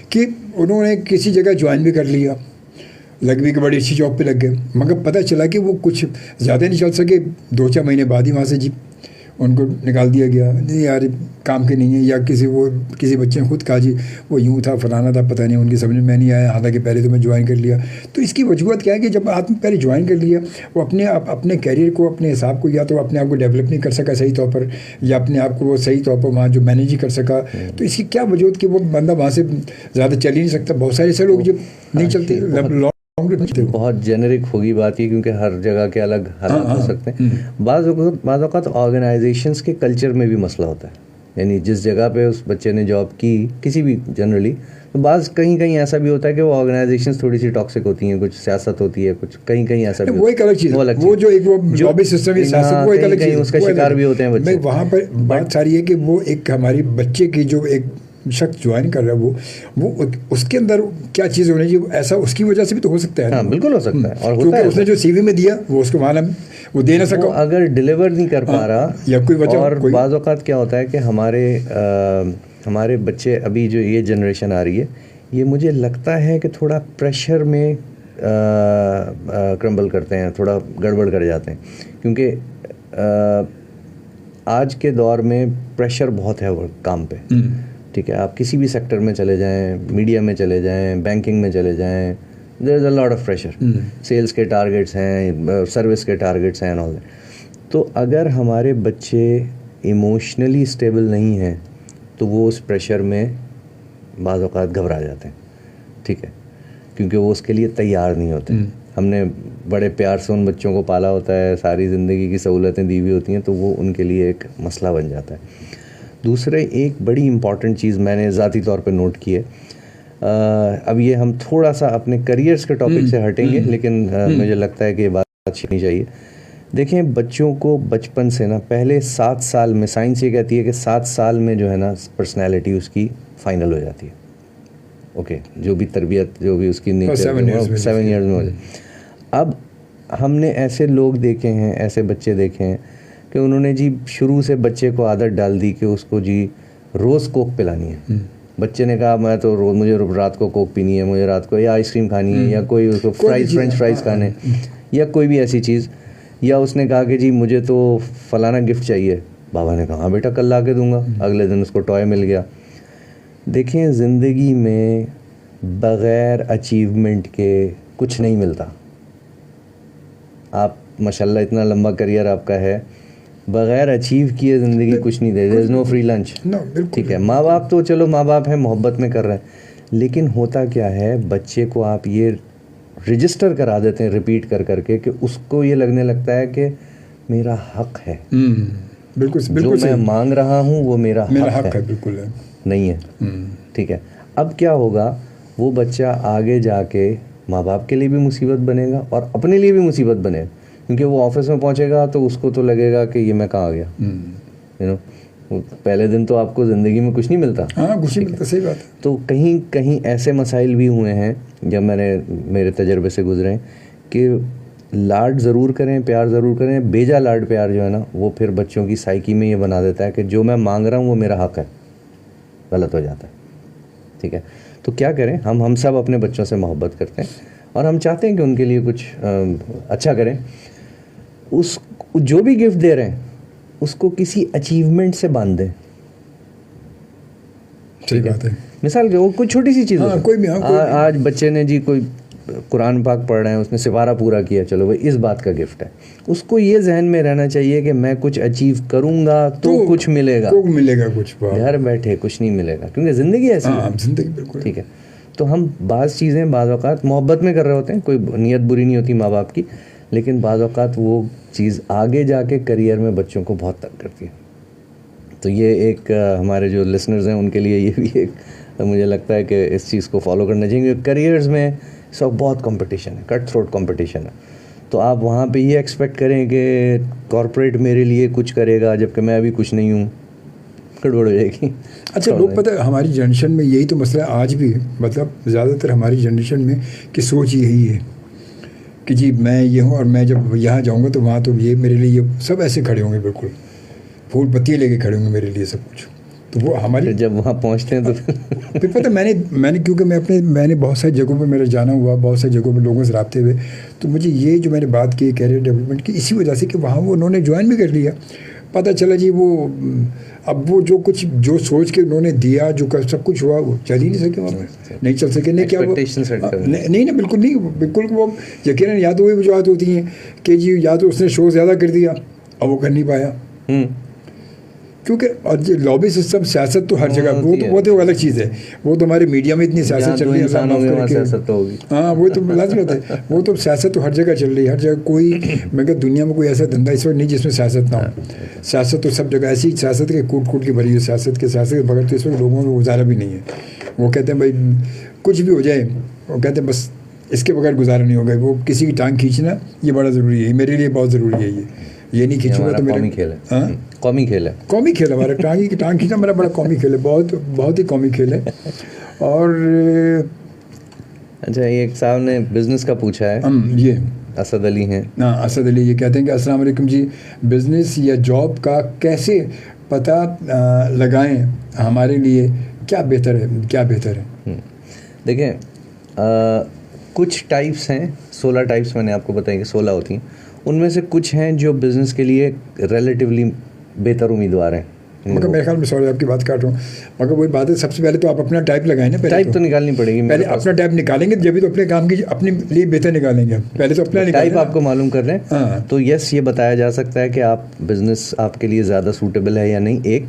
کہ انہوں نے کسی جگہ جوائن بھی کر لیا, لگ بھی کہ بڑی اچھی جاب پہ لگ گئے, مگر پتہ چلا کہ وہ کچھ زیادہ نہیں چل سکے, 2-4 مہینے بعد ہی وہاں سے ان کو نکال دیا گیا, نہیں یار کام کے نہیں ہے, یا کسی بچے نے خود کہا جی وہ یوں تھا فلانا تھا, پتہ نہیں ان کی سمجھ میں نہیں آیا, حالانکہ پہلے تو میں جوائن کر لیا. تو اس کی وجوہات کیا ہے کہ جب آپ نے پہلے جوائن کر لیا, وہ اپنے کیریئر کو, اپنے حساب کو, یا تو اپنے آپ کو ڈیولپ نہیں کر سکا صحیح طور پر, یا اپنے آپ کو وہ صحیح طور پر وہاں جو مینیج ہی کر سکا. تو اس کی کیا وجوہات کہ وہ بندہ وہاں سے زیادہ چل ہی نہیں سکتا. بہت سارے ایسے لوگ جو نہیں چلتے, بہت جینرک ہوگی بات یہ, کیونکہ ہر جگہ کے الگ حالات ہو سکتے ہیں. بعض اوقات آرگنائزیشنس کے کلچر میں بھی مسئلہ ہوتا ہے, یعنی جس جگہ پہ اس بچے نے جاب کی کسی بھی جنرلی, تو بعض کہیں ایسا بھی ہوتا ہے کہ وہ آرگنائزیشنس تھوڑی سی ٹاکسک ہوتی ہیں, کچھ سیاست ہوتی ہے, کچھ کہیں ایسا بھی, وہ ایک الگ چیز, وہ جو ایک وہ جابی سسٹم ہے سیاست, وہ ایک الگ چیز, اس کا شکار بھی ہوتے ہیں بچے. وہاں پر بات ساری ہے کہ وہ ایک ہماری بچے کی جو ایک شخص جوائن کر رہا ہے وہ اس کے اندر کیا چیز ہونی چاہیے, ایسا اس کی وجہ سے بھی تو ہو سکتا ہے. ہاں بالکل ہو سکتا ہے, اور کیونکہ اس نے جو سی وی میں دیا وہ اس کو وہاں وہ دے نہ سکا, اگر ڈیلیور نہیں کر پا رہا یا کوئی وجہ. اور بعض اوقات کیا ہوتا ہے کہ ہمارے بچے ابھی جو یہ جنریشن آ رہی ہے, یہ مجھے لگتا ہے کہ تھوڑا پریشر میں کرمبل کرتے ہیں, تھوڑا گڑبڑ کر جاتے ہیں, کیونکہ آج کے دور میں پریشر بہت ہے کام پہ. ٹھیک ہے, آپ کسی بھی سیکٹر میں چلے جائیں, میڈیا میں چلے جائیں, بینکنگ میں چلے جائیں, دیر از اے لاٹ آف پریشر. سیلس کے ٹارگیٹس ہیں, سروس کے ٹارگیٹس ہیں, آل. تو اگر ہمارے بچے ایموشنلی اسٹیبل نہیں ہیں تو وہ اس پریشر میں بعض اوقات گھبرا جاتے ہیں. ٹھیک ہے, کیونکہ وہ اس کے لیے تیار نہیں ہوتے. ہم نے بڑے پیار سے ان بچوں کو پالا ہوتا ہے, ساری زندگی کی سہولتیں دی ہوئی ہوتی ہیں, تو وہ ان کے لیے ایک مسئلہ بن جاتا ہے. دوسرے ایک بڑی امپورٹنٹ چیز میں نے ذاتی طور پہ نوٹ کی ہے, اب یہ ہم تھوڑا سا اپنے کریئرس کے ٹاپک سے ہٹیں گے, لیکن مجھے لگتا ہے کہ یہ بات چھینی چاہیے. دیکھیں, بچوں کو بچپن سے نا پہلے 7 سال میں, سائنس یہ کہتی ہے کہ 7 سال میں جو ہے نا پرسنالٹی اس کی فائنل ہو جاتی ہے. اوکے, جو بھی تربیت, جو بھی اس کی 7 ایئرز میں ہو جائے. اب ہم نے ایسے لوگ دیکھے ہیں, ایسے بچے دیکھے ہیں کہ انہوں نے جی شروع سے بچے کو عادت ڈال دی کہ اس کو جی روز کوک پلانی ہے. بچے نے کہا میں تو روز, مجھے رات کو کوک پینی ہے, مجھے رات کو یا آئس کریم کھانی ہے, یا کوئی اس کو فرینچ فرائز کھانے, یا کوئی بھی ایسی چیز. یا اس نے کہا کہ جی مجھے تو فلانا گفٹ چاہیے. بابا نے کہا ہاں بیٹا کل لا کے دوں گا. اگلے دن اس کو ٹوائے مل گیا. دیکھیں, زندگی میں بغیر اچیومنٹ کے کچھ نہیں ملتا. آپ ماشاء اللہ اتنا لمبا کریئر آپ کا ہے, بغیر اچیو کیے زندگی کچھ نہیں دے. دیر از نو فری لنچ. ٹھیک ہے, ماں باپ تو چلو ماں باپ ہیں, محبت میں کر رہے ہیں, لیکن ہوتا کیا ہے, بچے کو آپ یہ رجسٹر کرا دیتے ہیں ریپیٹ کر کے کہ اس کو یہ لگنے لگتا ہے کہ میرا حق ہے. بالکل جو میں مانگ رہا ہوں وہ میرا حق ہے. بالکل نہیں ہے. ٹھیک ہے, اب کیا ہوگا, وہ بچہ آگے جا کے ماں باپ کے لیے بھی مصیبت بنے گا اور اپنے لیے بھی مصیبت بنے گا, کیونکہ وہ آفس میں پہنچے گا تو اس کو تو لگے گا کہ یہ میں کہاں گیا. پہلے دن تو آپ کو زندگی میں کچھ نہیں ملتا. ہاں کچھ نہیں ملتا, صحیح بات ہے. تو کہیں ایسے مسائل بھی ہوئے ہیں جب میرے تجربے سے گزرے ہیں کہ لاڈ ضرور کریں, پیار ضرور کریں, بیجا لاڈ پیار جو ہے نا وہ پھر بچوں کی سائیکی میں یہ بنا دیتا ہے کہ جو میں مانگ رہا ہوں وہ میرا حق ہے. غلط ہو جاتا ہے. ٹھیک ہے, تو کیا کریں, ہم سب اپنے بچوں سے محبت کرتے ہیں اور ہم چاہتے ہیں کہ ان کے لیے کچھ اچھا کریں. اس جو بھی گفٹ دے رہے ہیں اس کو کسی اچیومنٹ سے باندھ دیں. صحیح بات ہے. مثال کے وہ کوئی چھوٹی سی چیز ہو, کوئی بھی, آج بچے نے جی کوئی قرآن پاک پڑھ رہے ہیں, اس نے سپارہ پورا کیا, چلو وہ اس بات کا گفٹ ہے. اس کو یہ ذہن میں رہنا چاہیے کہ میں کچھ اچیو کروں گا تو کچھ ملے گا. کچھ گھر بیٹھے کچھ نہیں ملے گا, کیونکہ زندگی ایسی ہے. زندگی بالکل ٹھیک ہے, تو ہم بعض چیزیں بعض اوقات محبت میں کر رہے ہوتے ہیں, کوئی نیت بری نہیں ہوتی ماں باپ کی, لیکن بعض اوقات وہ چیز آگے جا کے کریئر میں بچوں کو بہت تنگ کرتی ہے. تو یہ ایک ہمارے جو لسنرز ہیں ان کے لیے یہ بھی ایک مجھے لگتا ہے کہ اس چیز کو فالو کرنا چاہیے. کریئرز میں اس وقت بہت کمپٹیشن ہے, کٹ تھروٹ کمپٹیشن ہے, تو آپ وہاں پہ یہ ایکسپیکٹ کریں کہ کارپوریٹ میرے لیے کچھ کرے گا جبکہ میں ابھی کچھ نہیں ہوں, گڑبڑ ہو جائے گی. اچھا لوگ پتہ ہماری جنریشن میں یہی تو مسئلہ آج بھی ہے, مطلب زیادہ تر ہماری جنریشن میں کہ سوچ یہی ہے کہ جی میں یہ ہوں اور میں جب یہاں جاؤں گا تو وہاں تو یہ میرے لیے یہ سب ایسے کھڑے ہوں گے, بالکل پھول پتی لے کے کھڑے ہوں گے میرے لیے سب کچھ. تو وہ ہماری جب وہاں پہنچتے ہیں تو پھر پتہ میں نے کیونکہ میں نے بہت ساری جگہوں پہ میرا جانا ہوا, بہت ساری جگہوں پہ لوگوں سے رابطے ہوئے, تو مجھے یہ جو میں نے بات کی کیریئر ڈیولپمنٹ کی اسی وجہ سے کہ وہاں وہ انہوں نے جوائن بھی کر لیا, پتہ چلا جی وہ اب وہ جو سوچ کے انہوں نے دیا جو سب کچھ ہوا وہ چل ہی نہیں سکے, وہاں پہ نہیں چل سکے. نہیں کیا وہ نہیں بالکل نہیں, بالکل وہ یقیناً یا تو وہی وجوہات ہوتی ہیں کہ جی یا تو اس نے شو زیادہ کر دیا اور وہ کر نہیں پایا, کیونکہ لابی سسٹم سیاست تو ہر جگہ وہ تو الگ چیز ہے, وہ تو ہمارے میڈیا میں اتنی سیاست چل رہی ہے, ہاں وہ تو لازمت ہے, وہ تو سیاست تو ہر جگہ چل رہی ہے, ہر جگہ کوئی میں کہ دنیا میں کوئی ایسا دھندا اس وقت نہیں جس میں سیاست نہ ہو. سیاست تو سب جگہ ایسی سیاست کے کوٹ کی بھری ہے, سیاست کے بغیر تو اس وقت لوگوں میں گزارا بھی نہیں ہے. وہ کہتے ہیں بھائی کچھ بھی ہو جائے, وہ کہتے ہیں بس اس کے بغیر گزارا نہیں ہوگا. وہ کسی کی ٹانگ کھینچنا یہ بڑا ضروری ہے, میرے لیے بہت ضروری ہے, یہ نہیں کھینچوں گا تو میرا قومی کھیل ہے ہمارا. ٹانگ کھینچنا میرا بڑا قومی کھیل ہے, بہت ہی قومی کھیل ہے. اور اچھا ایک صاحب نے بزنس کا پوچھا ہے, یہ اسد علی ہیں. ہاں اسد علی یہ کہتے ہیں کہ السلام علیکم جی, بزنس یا جاب کا کیسے پتہ لگائیں, ہمارے لیے کیا بہتر ہے. دیکھیں کچھ ٹائپس ہیں, 16 ٹائپس میں نے آپ کو بتائیں کہ 16 ہوتی ہیں, ان میں سے کچھ ہیں جو بزنس کے لیے ریلیٹیولی بہتر امیدوار ہیں. مگر میرے خیال میں سوری آپ کی بات کاٹ رہا ہوں, مگر وہی بات ہے سب سے پہلے تو آپ اپنا ٹائپ لگائیں نا, ٹائپ تو نکالنی پڑے گی, پہلے اپنا ٹائپ نکالیں گے جبھی تو اپنے کام کی اپنے لیے بہتر نکالیں گے. پہلے تو اپنا ٹائپ آپ کو معلوم کر لیں تو یس یہ بتایا جا سکتا ہے کہ آپ بزنس آپ کے لیے زیادہ سوٹیبل ہے یا نہیں. ایک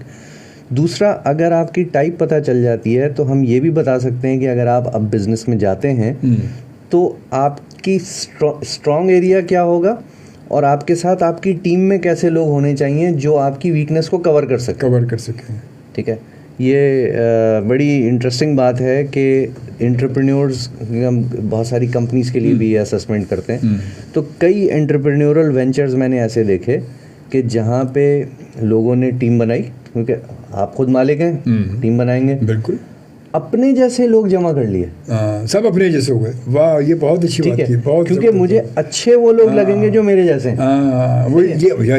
دوسرا, اگر آپ کی ٹائپ پتہ چل جاتی ہے تو ہم یہ بھی بتا سکتے ہیں کہ اگر آپ اب بزنس میں جاتے ہیں تو آپ کی اسٹرانگ ایریا کیا ہوگا اور آپ کے ساتھ آپ کی ٹیم میں کیسے لوگ ہونے چاہیے جو آپ کی ویکنیس کو کور کر سکیں. ٹھیک ہے, یہ بڑی انٹرسٹنگ بات ہے کہ انٹرپرینیورز بہت ساری کمپنیز کے لیے بھی یہ اسسمنٹ کرتے ہیں. تو کئی انٹرپرینیورل وینچرز میں نے ایسے دیکھے کہ جہاں پہ لوگوں نے ٹیم بنائی, کیونکہ آپ خود مالک ہیں, ٹیم بنائیں گے, بالکل اپنے جیسے لوگ جمع کر لیے, سب اپنے جیسے ہو گئے. واہ یہ بہت اچھی بات ہے, بہت, کیونکہ مجھے اچھے وہ لوگ لگیں گے جو میرے جیسے ہیں.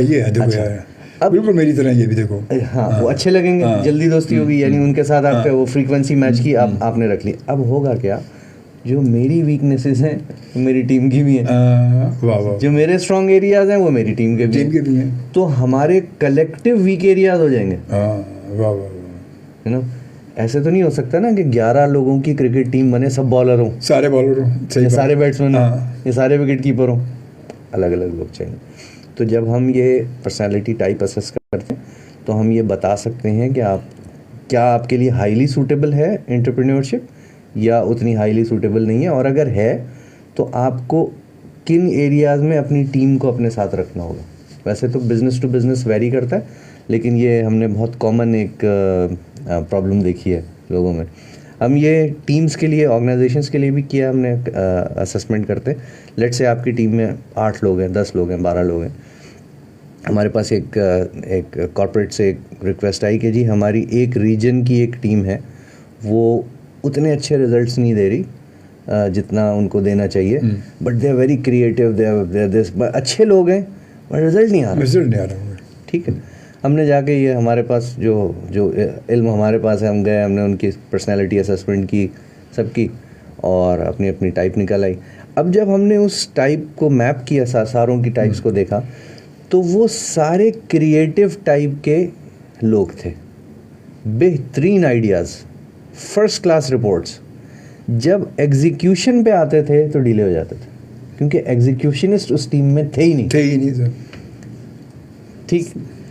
یہ ہے دیکھو بالکل میری طرح یہ بھی دیکھو, ہاں وہ اچھے لگیں گے, جلدی دوستی ہوگی, یعنی ان کے ساتھ آپ کا وہ فریکوینسی میچ کی, آپ نے رکھ لی. اب ہوگا کیا, جو میری ویکنیسز ہیں میری ٹیم کی بھی ہیں, جو میرے اسٹرانگ ایریاز ہیں وہ میری ٹیم کے بھی ہیں, تو ہمارے کلیکٹیو ویک ایریاز ہو جائیں گے. ہے نا, ایسے تو نہیں ہو سکتا نا کہ 11 لوگوں کی کرکٹ ٹیم بنے, سب بالر ہوں, سارے بالر ہوں, سارے بیٹسمین ہوں, یہ سارے وکٹ کیپر ہوں, الگ الگ لوگ چاہیے. تو جب ہم یہ پرسنالٹی ٹائپ اسیس کرتے ہیں تو ہم یہ بتا سکتے ہیں کہ آپ کے لیے ہائیلی سوٹیبل ہے انٹرپرینیورشپ یا اتنی ہائیلی سوٹیبل نہیں ہے, اور اگر ہے تو آپ کو کن ایریاز میں اپنی ٹیم کو اپنے ساتھ رکھنا ہوگا. ویسے تو بزنس ٹو بزنس ویری کرتا ہے, لیکن یہ ہم نے بہت کامن ایک پرابلم دیکھی ہے لوگوں میں. ہم یہ ٹیمز کے لیے, آرگنائزیشنس کے لیے بھی کیا ہم نے اسسمنٹ کرتے. لیٹ سے آپ کی ٹیم میں 8 لوگ ہیں, 10 لوگ ہیں, 12 لوگ ہیں. ہمارے پاس ایک کارپوریٹ سے ایک ریکویسٹ آئی کہ جی ہماری ایک ریجن کی ایک ٹیم ہے, وہ اتنے اچھے ریزلٹس نہیں دے رہی جتنا ان کو دینا چاہیے, but they are very creative, اچھے لوگ ہیں بٹ رزلٹ نہیں آ رہا. ٹھیک ہے, ہم نے جا کے یہ ہمارے پاس جو علم ہمارے پاس ہے, ہم گئے, ہم نے ان کی پرسنالٹی اسسمنٹ کی, سب کی, اور اپنی اپنی ٹائپ نکل آئی. اب جب ہم نے اس ٹائپ کو میپ کیا, ساروں کی ٹائپس کو دیکھا, تو وہ سارے کریٹیو ٹائپ کے لوگ تھے, بہترین آئیڈیاز, فرسٹ کلاس رپورٹس. جب ایگزیکیوشن پہ آتے تھے تو ڈیلے ہو جاتے تھے, کیونکہ ایگزیکیوشنسٹ اس ٹیم میں تھے ہی نہیں سر. ٹھیک,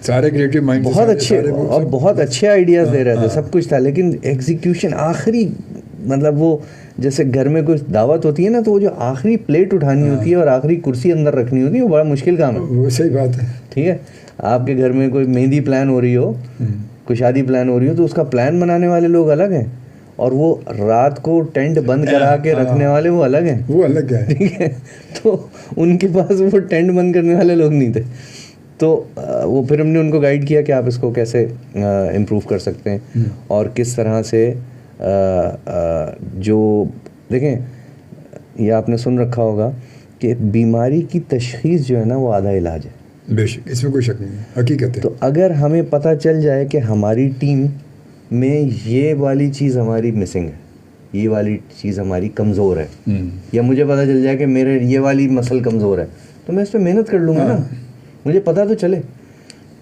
سارے کریٹیو مائنڈ بہت اچھے اور بہت اچھے آئیڈیاز دے رہے تھے, سب کچھ تھا, لیکن ایگزیکیوشن آخری, مطلب وہ جیسے گھر میں کوئی دعوت ہوتی ہے نا, تو وہ جو آخری پلیٹ اٹھانی ہوتی ہے اور آخری کرسی اندر رکھنی ہوتی ہے, وہ بڑا مشکل کام ہے. وہ صحیح بات ہے. ٹھیک ہے, آپ کے گھر میں کوئی مہندی پلان ہو رہی ہو کوئی شادی پلان ہو رہی ہو تو اس کا پلان بنانے والے لوگ الگ ہیں, اور وہ رات کو ٹینٹ بند کرا کے رکھنے والے وہ الگ ہیں, وہ الگ ہے. ٹھیک ہے, تو ان کے پاس وہ ٹینٹ بند کرنے والے لوگ نہیں تھے. تو وہ پھر ہم نے ان کو گائیڈ کیا کہ آپ اس کو کیسے امپروو کر سکتے ہیں, اور کس طرح سے جو دیکھیں یہ آپ نے سن رکھا ہوگا کہ بیماری کی تشخیص جو ہے نا وہ آدھا علاج ہے. بے شک, اس میں کوئی شک نہیں ہے, حقیقت ہے. تو اگر ہمیں پتہ چل جائے کہ ہماری ٹیم میں یہ والی چیز ہماری مسنگ ہے, یہ والی چیز ہماری کمزور ہے, یا مجھے پتہ چل جائے کہ میرے یہ والی مسل کمزور ہے, تو میں اس پہ محنت کر لوں گا نا, مجھے پتہ تو چلے.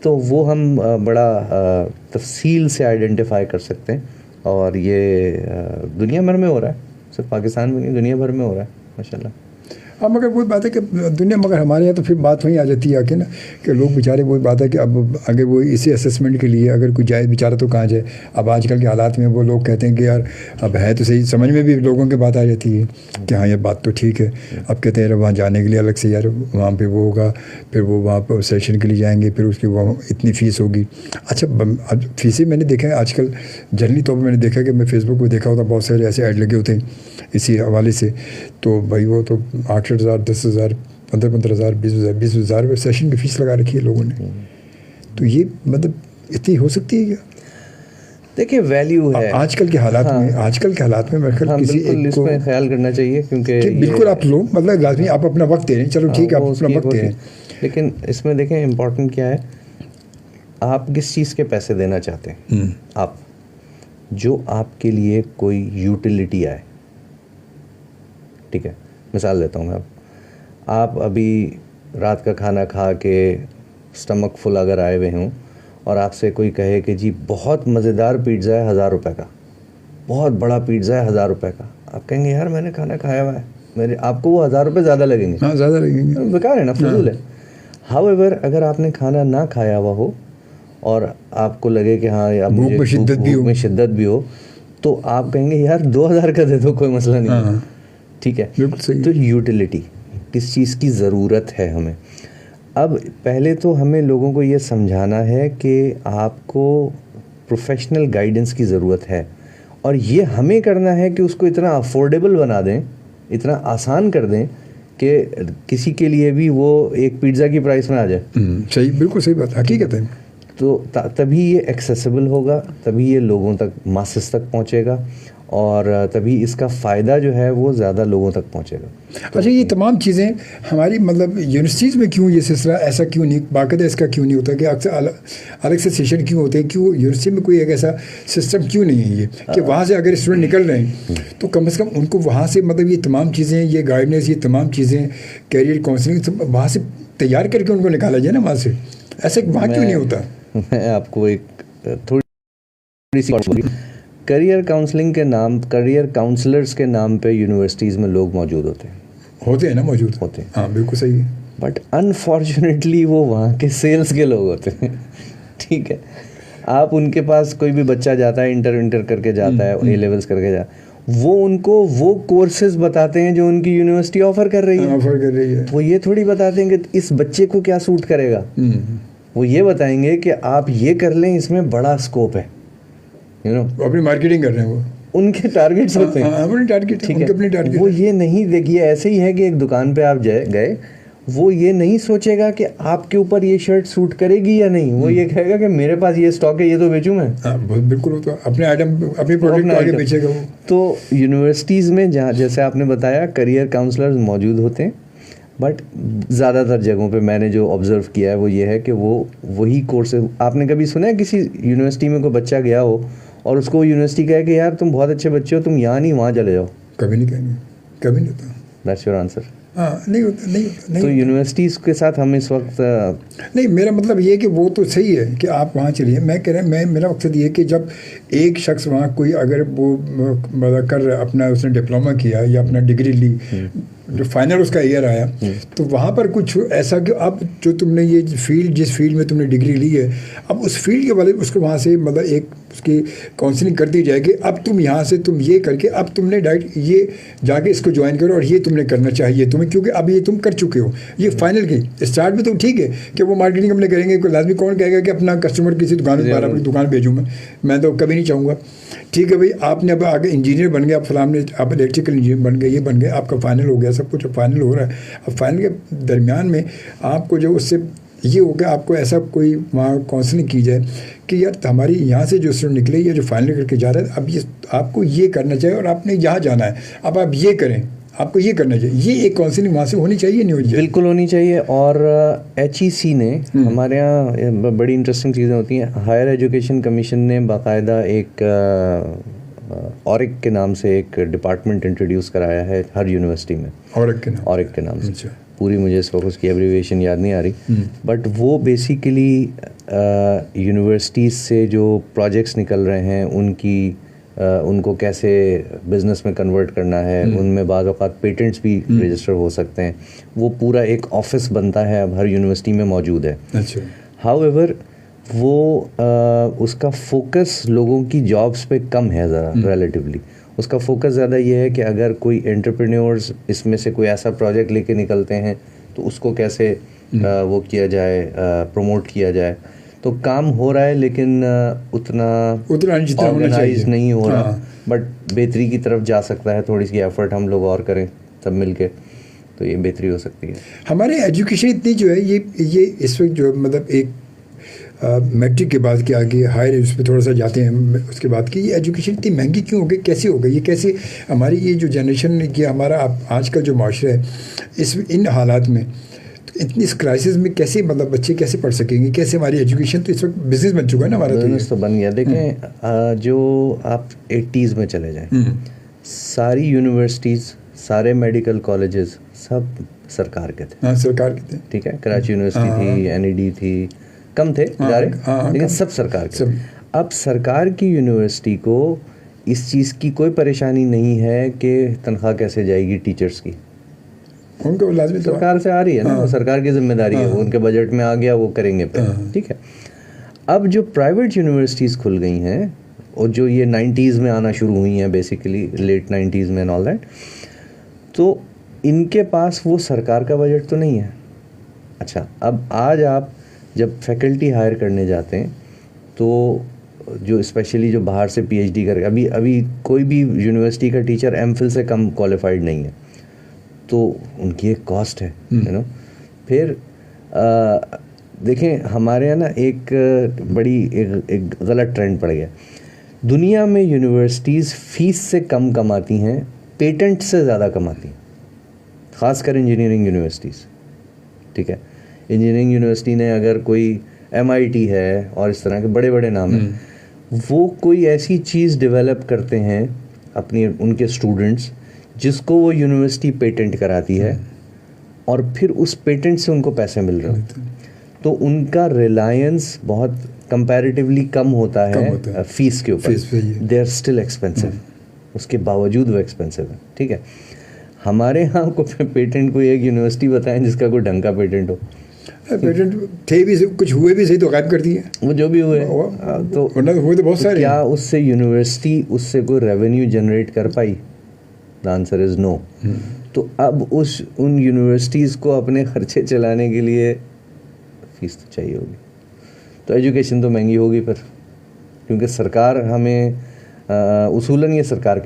تو وہ ہم بڑا تفصیل سے آئیڈینٹیفائی کر سکتے ہیں, اور یہ دنیا بھر میں ہو رہا ہے, صرف پاکستان میں نہیں, دنیا بھر میں ہو رہا ہے ماشاء اللہ. اب مگر وہی بات ہے کہ دنیا, مگر ہمارے یہاں تو پھر بات وہیں آ جاتی ہے آ کے نا کہ لوگ بیچارے, وہی بات ہے کہ اب اگر وہ اسی اسسمنٹ کے لیے اگر کوئی جائے بیچارہ تو کہاں جائے. اب آج کل کے حالات میں وہ لوگ کہتے ہیں کہ یار اب ہے تو صحیح, سمجھ میں بھی لوگوں کی بات آ جاتی ہے کہ ہاں یہ بات تو ٹھیک ہے. اب کہتے ہیں وہاں جانے کے لیے الگ سے یار وہاں پہ وہ ہوگا, پھر وہ وہاں پہ سیشن کے لیے جائیں گے, پھر اس کی وہ اتنی فیس ہوگی. اچھا اب فیسیں میں نے دیکھا ہے آج کل جنرلی طور پر, میں نے دیکھا کہ میں فیس بک پہ دیکھا ہوتا بہت سارے ایسے ایڈ لگے ہوتے ہیں اسی حوالے سے. تو بھائی وہ تو 8,000 10,000 15,000 20,000 سیشن کی فیس لگا رکھی ہے لوگوں نے. تو یہ مطلب اتنی ہو سکتی ہے کیا؟ دیکھیے ویلیو ہے آج کل کے حالات میں, آج کل کے حالات میں میرے خیال کسی ایک اس کو پہ خیال کرنا چاہیے, کیونکہ بالکل آپ لوگ مطلب لازمی آپ اپنا وقت دے رہے ہیں, چلو ٹھیک ہے آپ اپنا وقت دے رہے ہیں, لیکن اس میں دیکھیں امپورٹنٹ کیا ہے, آپ کس چیز کے پیسے دینا چاہتے ہیں. آپ جو آپ کے لیے کوئی یوٹیلیٹی آئے, ٹھیک ہے, مثال دیتا ہوں میں, آپ ابھی رات کا کھانا کھا کے اسٹمک فل اگر آئے ہوئے ہوں اور آپ سے کوئی کہے کہ جی بہت مزیدار پیزا ہے 1,000 روپے کا, بہت بڑا پیزا ہے 1,000 روپے کا, آپ کہیں گے یار میں نے کھانا کھایا ہوا ہے, آپ کو وہ 1,000 روپے زیادہ لگیں گے. ہاں زیادہ لگیں گے, بیکار ہے نا, فضول ہے. ہاؤ ایور اگر آپ نے کھانا نہ کھایا ہوا ہو اور آپ کو لگے کہ ہاں بھوک میں شدت بھی ہو, تو آپ کہیں گے یار 2,000 کا دے دو, کوئی مسئلہ نہیں. ٹھیک ہے, تو یوٹیلیٹی, کس چیز کی ضرورت ہے ہمیں. اب پہلے تو ہمیں لوگوں کو یہ سمجھانا ہے کہ آپ کو پروفیشنل گائیڈنس کی ضرورت ہے, اور یہ ہمیں کرنا ہے کہ اس کو اتنا افورڈیبل بنا دیں, اتنا آسان کر دیں کہ کسی کے لیے بھی وہ ایک پیزا کی پرائس میں آ جائے. صحیح, بالکل صحیح بات, حقیقت ہے. تو تبھی یہ ایکسیسیبل ہوگا, تبھی یہ لوگوں تک ماسز تک پہنچے گا, اور تبھی اس کا فائدہ جو ہے وہ زیادہ لوگوں تک پہنچے گا. اچھا یہ تمام چیزیں ہماری مطلب یونیورسٹیز میں کیوں یہ سلسلہ ایسا کیوں نہیں, باقاعدہ اس کا کیوں نہیں ہوتا کہ اکثر الگ سے سیشن کیوں ہوتے ہیں, کیوں یونیورسٹی میں کوئی ایک ایسا سسٹم کیوں نہیں ہے یہ کہ وہاں سے اگر اسٹوڈنٹ نکل رہے ہیں تو کم از کم ان کو وہاں سے مطلب یہ تمام چیزیں, یہ گائیڈنس, یہ تمام چیزیں, کیریئر کاؤنسلنگ وہاں سے تیار کر کے ان کو نکالا جائے نا وہاں سے, ایسا وہاں کیوں نہیں ہوتا. میں آپ کو ایک تھوڑی سی کریئر کاؤنسلنگ کے نام, کریئر کاؤنسلرز کے نام پہ یونیورسٹیز میں لوگ موجود ہوتے ہیں نا, موجود ہوتے ہیں. ہاں بالکل صحیح ہے. بٹ انفارچونیٹلی وہ وہاں کے سیلس کے لوگ ہوتے ہیں. ٹھیک ہے, آپ ان کے پاس کوئی بھی بچہ جاتا ہے, انٹر کر کے جاتا ہے, اے لیولس کر کے وہ ان کو وہ کورسز بتاتے ہیں جو ان کی یونیورسٹی آفر کر رہی ہے. وہ یہ تھوڑی بتاتے ہیں کہ اس بچے کو کیا سوٹ کرے گا, وہ یہ بتائیں گے کہ آپ یہ کر لیں, اس میں بڑا اسکوپ ہے. اپنی مارکیٹنگ کر رہے ہیں, وہ ان کے ٹارگیٹس ہوتے ہیں. ٹھیک ہے, وہ یہ نہیں دیکھیے, ایسے ہی ہے کہ ایک دکان پہ آپ گئے, وہ یہ نہیں سوچے گا کہ آپ کے اوپر یہ شرٹ سوٹ کرے گی یا نہیں, وہ یہ کہے گا کہ میرے پاس یہ اسٹاک ہے, یہ تو بیچوں میں. بالکل, اپنے آئٹم اپنی پروڈکٹ آگے بیچے گا وہ. تو یونیورسٹیز میں جہاں جیسے آپ نے بتایا کریئر کاؤنسلرز موجود ہوتے ہیں, بٹ زیادہ تر جگہوں پہ میں نے جو آبزرو کیا ہے وہ یہ ہے کہ وہ وہی کورسز, آپ نے کبھی سنا ہے کسی یونیورسٹی میں کوئی بچہ گیا ہو اور اس کو یونیورسٹی کہے کہ یار تم بہت اچھے بچے ہو, تم یہاں نہیں وہاں چلے جاؤ؟ کبھی نہیں کہیں گے, کبھی نہیں ہوتا. That's your answer. ہاں نہیں ہوتا. تو یونیورسٹیز کے ساتھ ہم اس وقت نہیں, میرا مطلب یہ کہ وہ تو صحیح ہے کہ آپ وہاں چلیے, میں کہہ رہا ہوں, میرا مقصد یہ کہ جب ایک شخص وہاں کوئی اگر وہ کر اپنا اس نے ڈپلوما کیا یا اپنا ڈگری لی, جو فائنل اس کا ایئر آیا تو وہاں پر کچھ ایسا کہ اب جو تم نے یہ فیلڈ جس فیلڈ میں تم نے ڈگری لی ہے اب اس فیلڈ کے والے اس کو وہاں سے مطلب ایک اس کی کاؤنسلنگ کر دی جائے کہ اب تم یہاں سے تم یہ کر کے اب تم نے ڈائریکٹ یہ جا کے اس کو جوائن کرو اور یہ تم نے کرنا چاہیے تمہیں کیونکہ اب یہ تم کر چکے ہو. یہ فائنل کی اسٹارٹ میں تو ٹھیک ہے کہ وہ مارکیٹنگ اپنے کریں گے, لازمی کون کہے گا کہ اپنا کسٹمر کسی دکان پر اپنی دکان بھیجوں میں تو کبھی نہیں چاہوں گا. ٹھیک ہے بھائی آپ نے اب آگے انجینئر بن گئے, آپ فلاں نے آپ الیکٹریکل انجینئر بن گئے, یہ بن گئے, آپ کا فائنل ہو گیا, سب کچھ فائنل ہو رہا ہے. اب فائنل کے درمیان میں آپ کو جو اس سے یہ ہو گیا آپ کو ایسا کوئی وہاں کاؤنسلنگ کی جائے کہ یار ہماری یہاں سے جو اسٹوڈنٹ نکلے یا جو فائنل کر کے جا رہا ہے اب یہ آپ کو یہ کرنا چاہیے اور آپ نے یہاں جانا ہے, اب آپ یہ کریں, آپ کو یہ کرنا چاہیے. یہ ایک کاؤنسلنگ وہاں سے ہونی چاہیے نہیں ہونی چاہیے؟ بالکل ہونی چاہیے. اور HEC نے ہمارے یہاں بڑی انٹرسٹنگ چیزیں ہوتی ہیں. ہائر ایجوکیشن کمیشن نے باقاعدہ ایک اورک کے نام سے ایک ڈپارٹمنٹ انٹروڈیوس کرایا ہے ہر یونیورسٹی میں. اورک کے نام سے, پوری مجھے اس وقت اس کی ایبریویشن یاد نہیں آ رہی, بٹ وہ بیسیکلی یونیورسٹیز سے جو پروجیکٹس نکل رہے ہیں ان کو کیسے بزنس میں کنورٹ کرنا ہے, ان میں بعض اوقات پیٹنٹس بھی رجسٹر ہو سکتے ہیں, وہ پورا ایک آفس بنتا ہے اب ہر یونیورسٹی میں موجود ہے. ہاؤ ایور وہ اس کا فوکس لوگوں کی جابس پہ کم ہے ذرا ریلیٹیولی. اس کا فوکس زیادہ یہ ہے کہ اگر کوئی انٹرپرینیورز اس میں سے کوئی ایسا پروجیکٹ لے کے نکلتے ہیں تو اس کو کیسے وہ کیا جائے, پروموٹ کیا جائے. تو کام ہو رہا ہے لیکن اتنا آرگنائز نہیں ہو رہا, بٹ بہتری کی طرف جا سکتا ہے. تھوڑی سی ایفرٹ ہم لوگ اور کریں سب مل کے تو یہ بہتری ہو سکتی ہے. ہمارے ایجوکیشن اتنی جو ہے یہ اس وقت جو مطلب ایک میٹرک کے بعد کے آگے ہائر اس پہ تھوڑا سا جاتے ہیں اس کے بعد کہ یہ ایجوکیشن اتنی مہنگی کیوں ہو گئی, کیسے ہو گئی, یہ کیسے ہماری یہ جو جنریشن یہ ہمارا آج کا جو معاشرہ ہے ان حالات میں اتنی اس کرائسس میں کیسے مطلب بچے کیسے پڑھ سکیں گے, کیسے ہماری ایجوکیشن تو اس وقت بزنس بن چکا ہے نا ہمارا. بزنس تو بن گیا. دیکھیں جو آپ 80s میں چلے جائیں, ساری یونیورسٹیز سارے میڈیکل کالجز سب سرکار کے تھے. ہاں سرکار کے تھے. ٹھیک ہے, کراچی یونیورسٹی تھی, NED تھی, کم تھے ادارے لیکن سب سرکار کے. اب سرکار کی یونیورسٹی کو اس چیز کی کوئی پریشانی نہیں ہے کہ تنخواہ کیسے جائے گی ٹیچرس کی, ان کو لازمی سرکار سے آ رہی ہے نا, سرکار کی ذمہ داری ہے, وہ ان کے بجٹ میں آ گیا وہ کریں گے پھر. ٹھیک ہے. اب جو پرائیویٹ یونیورسٹیز کھل گئی ہیں اور جو یہ 90s میں آنا شروع ہوئی ہیں بیسیکلی لیٹ 90s میں آل دیٹ, تو ان کے پاس وہ سرکار کا بجٹ تو نہیں ہے. اچھا اب آج آپ جب فیکلٹی ہائر کرنے جاتے ہیں تو جو اسپیشلی جو باہر سے PhD کر کے ابھی کوئی بھی یونیورسٹی کا ٹیچر MPhil سے کم کوالیفائڈ نہیں ہے, تو ان کی ایک کاسٹ ہے نا. پھر دیکھیں ہمارے یہاں نا ایک بڑی ایک غلط ٹرینڈ پڑ گیا. دنیا میں یونیورسٹیز فیس سے کم کماتی ہیں, پیٹنٹ سے زیادہ کماتی ہیں, خاص کر انجینئرنگ یونیورسٹیز. ٹھیک ہے, انجینئرنگ یونیورسٹی نے اگر کوئی MIT ہے اور اس طرح کے بڑے بڑے نام ہیں, وہ کوئی ایسی چیز ڈیولپ کرتے ہیں اپنی ان کے اسٹوڈنٹس جس کو وہ یونیورسٹی پیٹنٹ کراتی ہے اور پھر اس پیٹنٹ سے ان کو پیسے مل رہے ہوتے ہیں, تو ان کا ریلائنس بہت کمپیریٹیولی کم ہوتا ہے فیس کے اوپر. دے آر اسٹل ایکسپینسو, اس کے باوجود وہ ایکسپینسو ہے. ٹھیک ہے, ہمارے یہاں کو پیٹنٹ کوئی ایک یونیورسٹی بتائیں جس کا کوئی ڈھنگ کا پیٹنٹ ہو. پیٹنٹ تھے بھی کچھ ہوئے بھی صحیح تو غائب کر دیے, وہ جو بھی ہوئے تو ہوئے تو بہت سارے. کیا اس سے یونیورسٹی اس سے کوئی ریونیو جنریٹ کر پائی؟ دا آنسر از نو. تو اب ان یونیورسٹیز کو اپنے خرچے چلانے کے لیے فیس تو چاہیے ہوگی, تو ایجوکیشن تو مہنگی ہوگی پھر, کیونکہ سرکار ہمیں اصولاً یہ سرکار